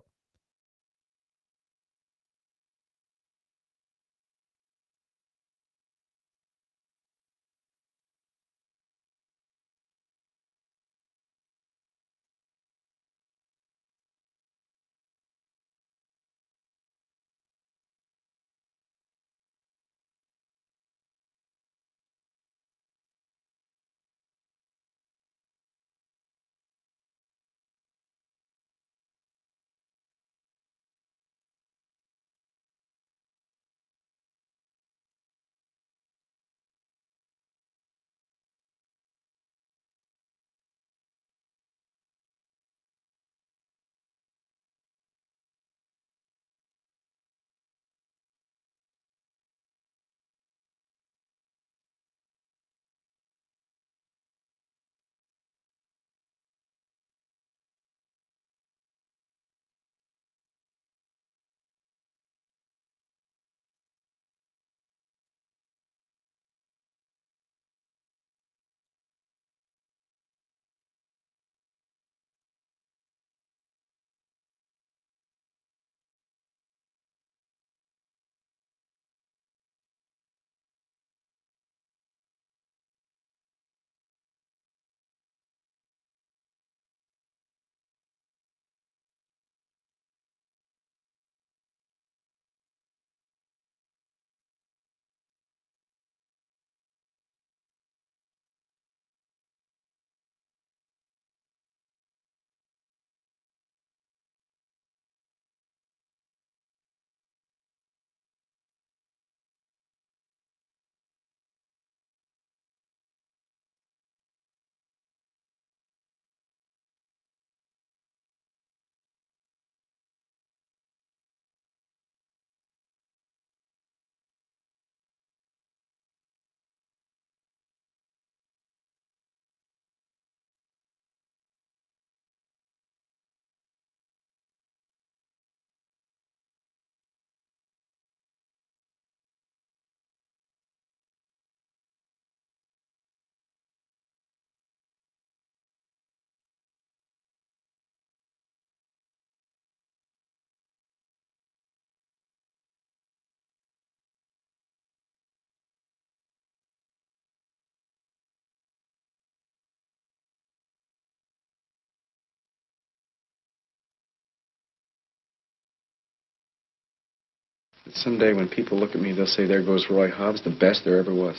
Someday when people look at me, they'll say, there goes Roy Hobbs, the best there ever was.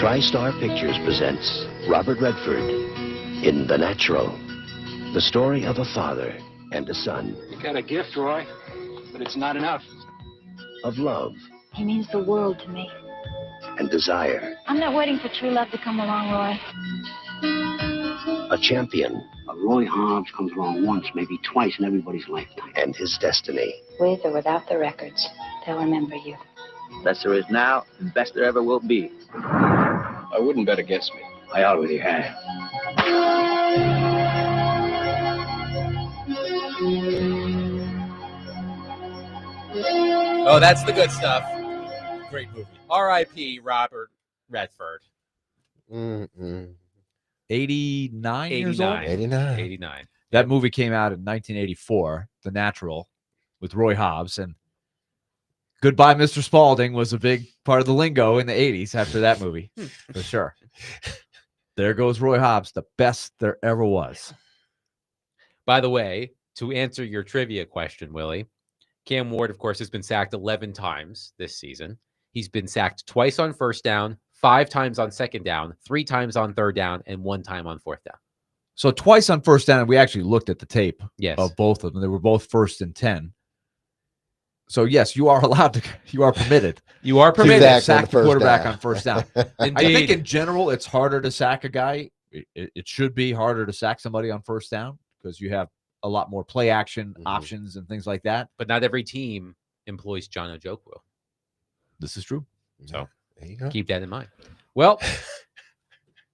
TriStar Pictures presents Robert Redford in The Natural, the story of a father and a son. You got a gift, Roy, but it's not enough. Of love He means the world to me. and desire. I'm not waiting for true love to come along, Roy. A champion Roy Hobbs comes along once, maybe twice in everybody's lifetime. and his destiny. With or without the records, they'll remember you. Best there is now, and best there ever will be. I wouldn't bet against me. I already have. Oh, that's the good stuff. Great movie. R.I.P. Robert Redford. 89 years old? 89. That movie came out in 1984, The Natural, with Roy Hobbs. And Goodbye, Mr. Spaulding was a big part of the lingo in the 80s after that movie, for sure. There goes Roy Hobbs, the best there ever was. By the way, to answer your trivia question, Willie, Cam Ward, of course, has been sacked 11 times this season. He's been sacked twice on first down, 5 times on second down, 3 times on third down, and 1 time on fourth down. So twice on first down, and we actually looked at the tape Yes. of both of them. They were both 1st and 10. So yes, you are allowed to. You are permitted. You are to permitted to sack the quarterback on first down. I think Indeed. in general, it's harder to sack a guy. It should be harder to sack somebody on first down because you have a lot more play action options and things like that. But not every team employs John Ojokwu. This is true. So there you go. Keep that in mind. Well,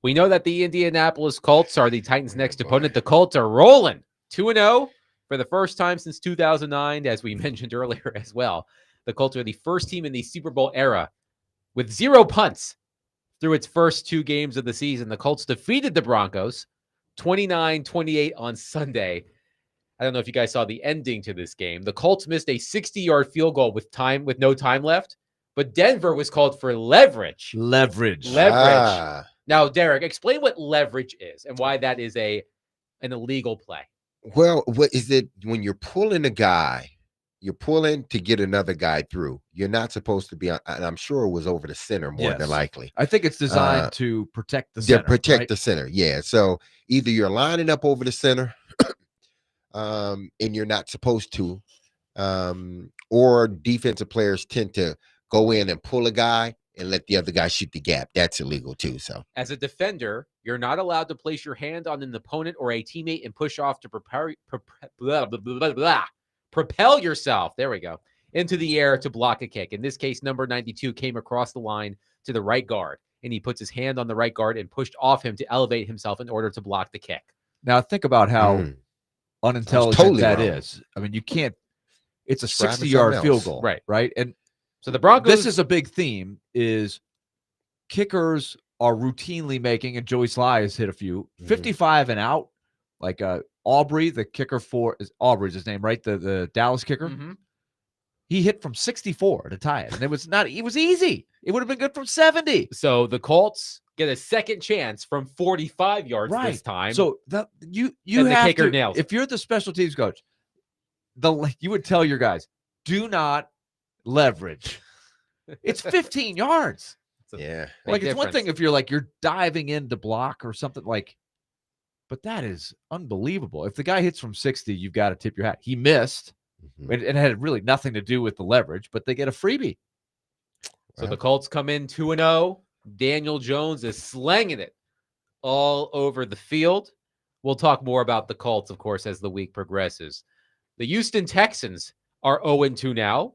we know that the Indianapolis Colts are the Titans' next opponent. The Colts are rolling 2-0 for the first time since 2009, as we mentioned earlier as well. The Colts are the first team in the Super Bowl era with 0 punts through its first 2 games of the season. The Colts defeated the Broncos 29-28 on Sunday. I don't know if you guys saw the ending to this game. The Colts missed a 60-yard field goal with no time left, but Denver was called for leverage. Leverage. Now, Derek, explain what leverage is and why that is an illegal play. Well, what is it when you're pulling a guy? You're pulling to get another guy through. You're not supposed to be on, and I'm sure it was over the center more than likely. I think it's designed to protect the center. Protect right? the center, yeah. So either you're lining up over the center, and you're not supposed to, or defensive players tend to go in and pull a guy and let the other guy shoot the gap. That's illegal too. So as a defender, you're not allowed to place your hand on an opponent or a teammate and push off to propel yourself. There we go. Into the air to block a kick. In this case, number 92 came across the line to the right guard, and he puts his hand on the right guard and pushed off him to elevate himself in order to block the kick. Now think about how unintelligent totally that wrong. is. I mean, you can't. It's a Describing 60-yard something field else. goal, Right. Right, and so the Broncos. This is a big theme. Is kickers are routinely making, and Joey Sly has hit a few 55 and out. Like Aubrey, the kicker for Aubrey's his name, right? The Dallas kicker. He hit from 64 to tie it, and it was easy. It would have been good from 70. So the Colts get a second chance from 45 yards this time. So that you and have the kicker to, nails it. if you're the special teams coach, you would tell your guys, do not leverage. It's 15 yards. Yeah. Like it's one thing if you're diving in to block or something like, but that is unbelievable. If the guy hits from 60, you've got to tip your hat. He missed. It had really nothing to do with the leverage, but they get a freebie. So the Colts come in 2-0. Daniel Jones is slanging it all over the field. We'll talk more about the Colts, of course, as the week progresses. The Houston Texans are 0-2 now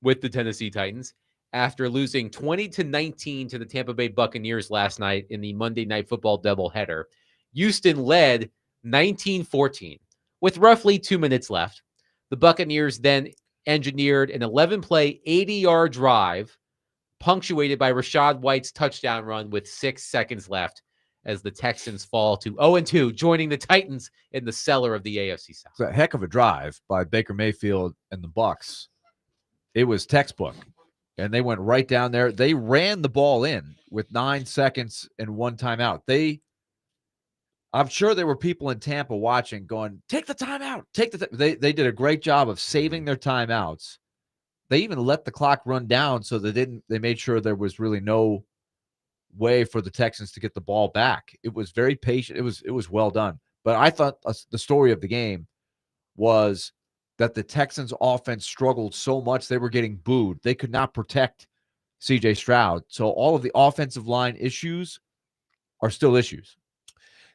with the Tennessee Titans after losing 20-19 to the Tampa Bay Buccaneers last night in the Monday Night Football doubleheader. Houston led 19-14 with roughly 2 minutes left. The Buccaneers then engineered an 11-play, 80-yard drive punctuated by Rachaad White's touchdown run with 6 seconds left as the Texans fall to 0-2, joining the Titans in the cellar of the AFC South. It's a heck of a drive by Baker Mayfield and the Bucs. It was textbook, and they went right down there. They ran the ball in with 9 seconds and 1 timeout. I'm sure there were people in Tampa watching going, take the timeout, they did a great job of saving their timeouts. They even let the clock run down so they made sure there was really no way for the Texans to get the ball back. It was very patient. It was well done. But I thought the story of the game was that the Texans offense struggled so much they were getting booed. They could not protect CJ Stroud. So all of the offensive line issues are still issues.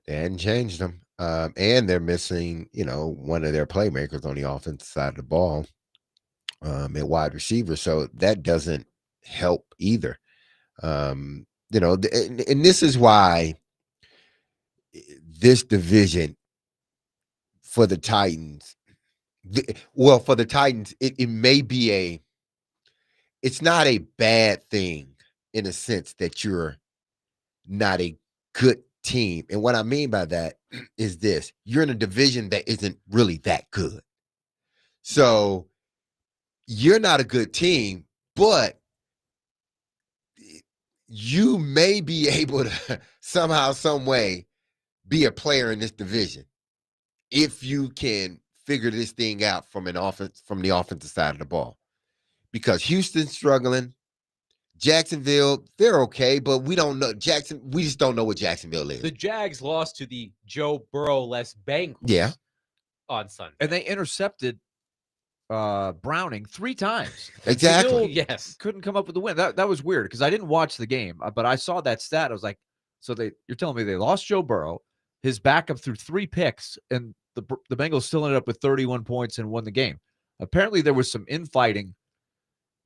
They hadn't changed them. And they're missing, one of their playmakers on the offensive side of the ball at wide receiver. So that doesn't help either. And this is why this division for the Titans, it may be it's not a bad thing in a sense that you're not a good team. And what I mean by that is this: you're in a division that isn't really that good. So you're not a good team, but you may be able to somehow, some way be a player in this division if you can figure this thing out from the offensive side of the ball. Because Houston's struggling. Jacksonville, they're okay, but we don't know. We just don't know what Jacksonville is. The Jags lost to the Joe Burrow-less Bengals Yeah. on Sunday. And they intercepted Browning 3 times. Exactly. Still Yes. couldn't come up with the win. That was weird because I didn't watch the game, but I saw that stat. I was like, so you're telling me they lost Joe Burrow, his backup threw 3 picks, and the Bengals still ended up with 31 points and won the game. Apparently, there was some infighting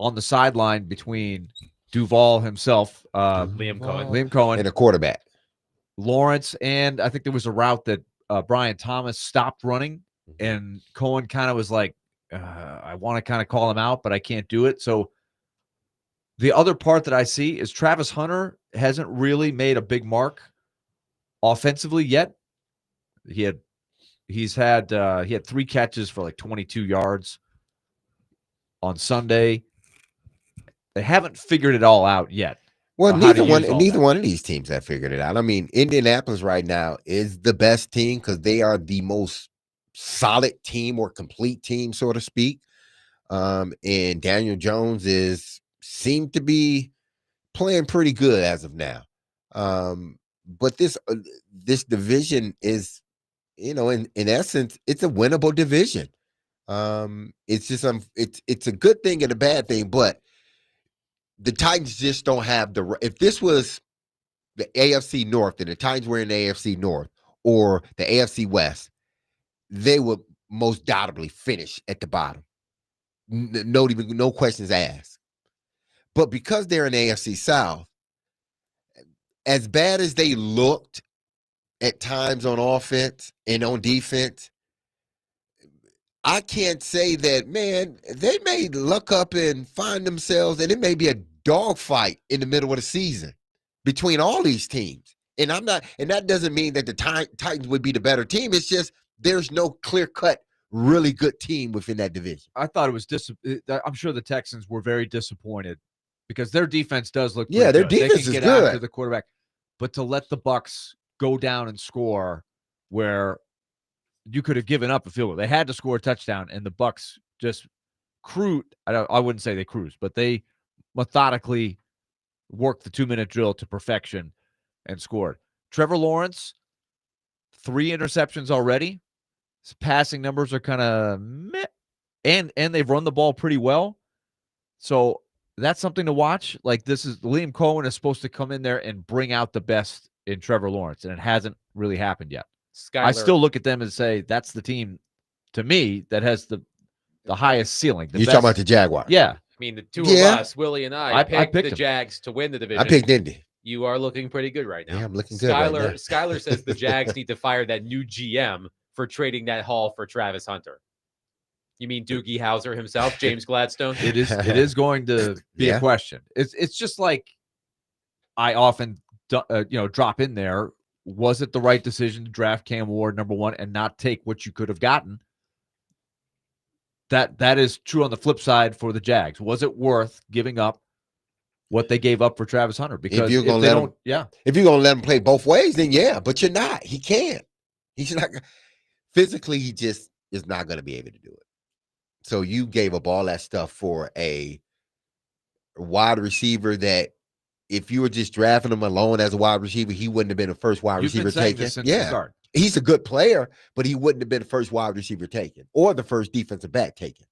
on the sideline between Duval himself, Liam Cohen, and a quarterback, Lawrence, and I think there was a route that Brian Thomas stopped running, and Cohen kind of was like, I want to kind of call him out, but I can't do it. So the other part that I see is Travis Hunter hasn't really made a big mark offensively yet. He had 3 catches for like 22 yards on Sunday. They haven't figured it all out yet. Well, neither one of these teams have figured it out. I mean, Indianapolis right now is the best team because they are the most solid team or complete team, so to speak. And Daniel Jones seemed to be playing pretty good as of now. But this division is, in essence, it's a winnable division. It's just it's a good thing and a bad thing, but the Titans just don't have if this was the AFC North and the Titans were in the AFC North or the AFC West, they would most doubtably finish at the bottom. No questions asked. But because they're in the AFC South, as bad as they looked at times on offense and on defense, I can't say that, man, they may look up and find themselves, and it may be a dogfight in the middle of the season between all these teams. And that doesn't mean that the Titans would be the better team. It's just there's no clear-cut, really good team within that division. I thought it was I'm sure the Texans were very disappointed because their defense does look their good. defense they can is get good after the quarterback, but to let the Bucs go down and score where you could have given up a field goal. They had to score a touchdown, and the Bucs just cruised. I wouldn't say they cruised, but they methodically worked the 2-minute drill to perfection and scored. Trevor Lawrence, 3 interceptions already. His passing numbers are kind of meh, and they've run the ball pretty well. So that's something to watch. Like Liam Cohen is supposed to come in there and bring out the best in Trevor Lawrence, and it hasn't really happened yet. I still look at them and say that's the team, to me, that has the highest ceiling. You're talking about the Jaguars. Yeah. I mean, the two of us, Willie and I picked the them. Jags to win the division. I picked Indy. You are looking pretty good right now. Yeah, I'm looking good right now. Skyler says the Jags need to fire that new GM for trading that haul for Travis Hunter. You mean Doogie Howser himself, James Gladstone? It is going to be a question. It's just like I often drop in there. Was it the right decision to draft Cam Ward #1 and not take what you could have gotten? That is true on the flip side for the Jags. Was it worth giving up what they gave up for Travis Hunter? Because if you're gonna let him play both ways, then yeah, but you're not. He can't. He's not physically. He just is not going to be able to do it. So you gave up all that stuff for a wide receiver that, if you were just drafting him alone as a wide receiver, he wouldn't have been the first wide receiver taken. Yeah, he's a good player, but he wouldn't have been the first wide receiver taken or the first defensive back taken.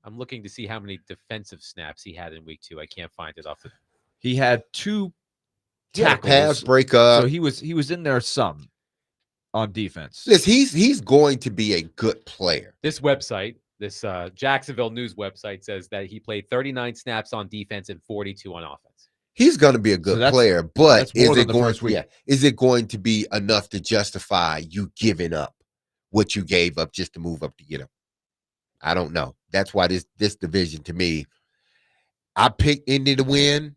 I'm looking to see how many defensive snaps he had in week 2. I can't find it off. He had 2 tackles, pass breakup. So he was in there some on defense. Listen, he's going to be a good player. This website, this Jacksonville News website, says that he played 39 snaps on defense and 42 on offense. He's going to be a good player, but is it going to be enough to justify you giving up what you gave up just to move up to get him? I don't know. That's why this division, to me, I picked Indy to win,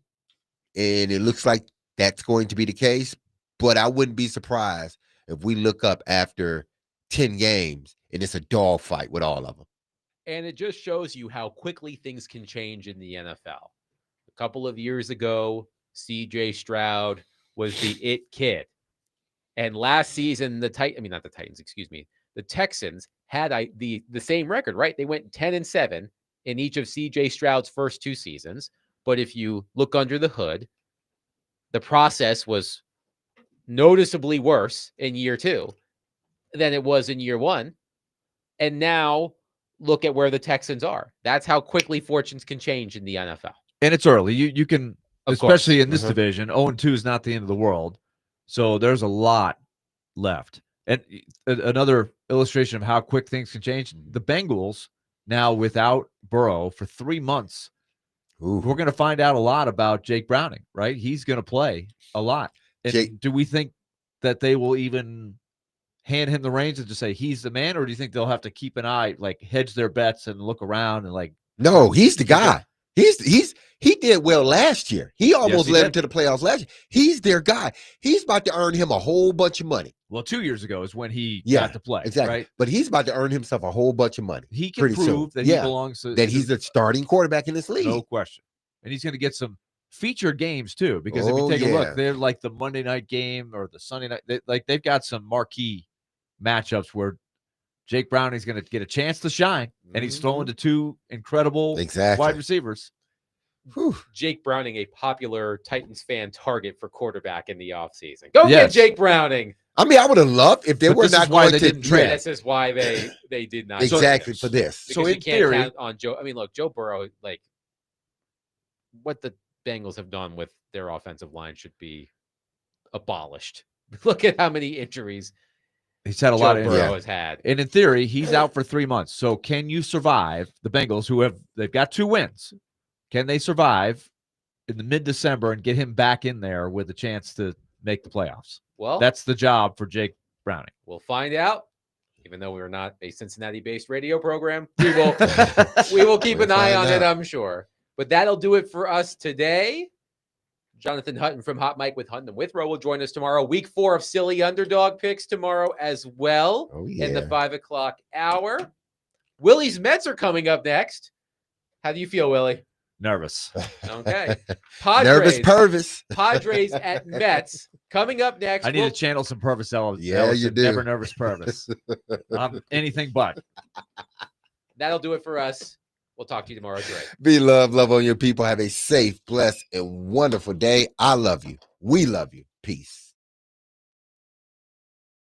and it looks like that's going to be the case. But I wouldn't be surprised if we look up after 10 games and it's a dogfight with all of them. And it just shows you how quickly things can change in the NFL. A couple of years ago, C.J. Stroud was the it kid. And last season, the Texans had the same record, right? They went 10-7 in each of C.J. Stroud's first 2 seasons. But if you look under the hood, the process was noticeably worse in year 2 than it was in year 1. And now look at where the Texans are. That's how quickly fortunes can change in the NFL. And it's early. You can, Of especially course. in this division, 0-2 is not the end of the world. So there's a lot left. And another illustration of how quick things can change, the Bengals now without Burrow for 3 months. Ooh. We're going to find out a lot about Jake Browning, right? He's going to play a lot. And do we think that they will even hand him the reins and just say he's the man, or do you think they'll have to keep an eye, like hedge their bets and look around and like? No, he's the guy. He did well last year. He almost led him to the playoffs last year. He's their guy. He's about to earn him a whole bunch of money. Well, 2 years ago is when he Yeah, got to play. exactly. Right? But he's about to earn himself a whole bunch of money. He can pretty prove soon. that he belongs to that he's the starting quarterback in this league. No question. And he's going to get some featured games too, because if you Oh, take a yeah. look, they're like the Monday night game or the Sunday night. They've got some marquee matchups where Jake Browning's going to get a chance to shine, and he's throwing to two incredible wide receivers. Whew. Jake Browning, a popular Titans fan target for quarterback in the offseason. Go get Jake Browning. I mean, I would have loved if they were not going to trade. This is why they did not exactly for this. Because you can't count on Joe. I mean, look, Joe Burrow, like what the Bengals have done with their offensive line should be abolished. Look at how many injuries he's had. A lot of Burrow has had, and in theory, he's out for 3 months. So, can you survive? The Bengals, they've got 2 wins, can they survive in the mid-December and get him back in there with a chance to make the playoffs? Well, that's the job for Jake Browning. We'll find out. Even though we are not a Cincinnati-based radio program, we will keep an eye on it, I'm sure. But that'll do it for us today. Jonathan Hutton from Hot Mike with Hutton and Withrow will join us tomorrow. Week 4 of Silly Underdog Picks tomorrow as well in the 5 o'clock hour. Willie's Mets are coming up next. How do you feel, Willie? Nervous. Okay. Nervous Purvis. Padres at Mets coming up next. I need to channel some Purvis. Yeah, you do. Never nervous Purvis. Anything but. That'll do it for us. We'll talk to you tomorrow. Great. Be love on your people. Have a safe, blessed, and wonderful day. I love you. We love you. Peace.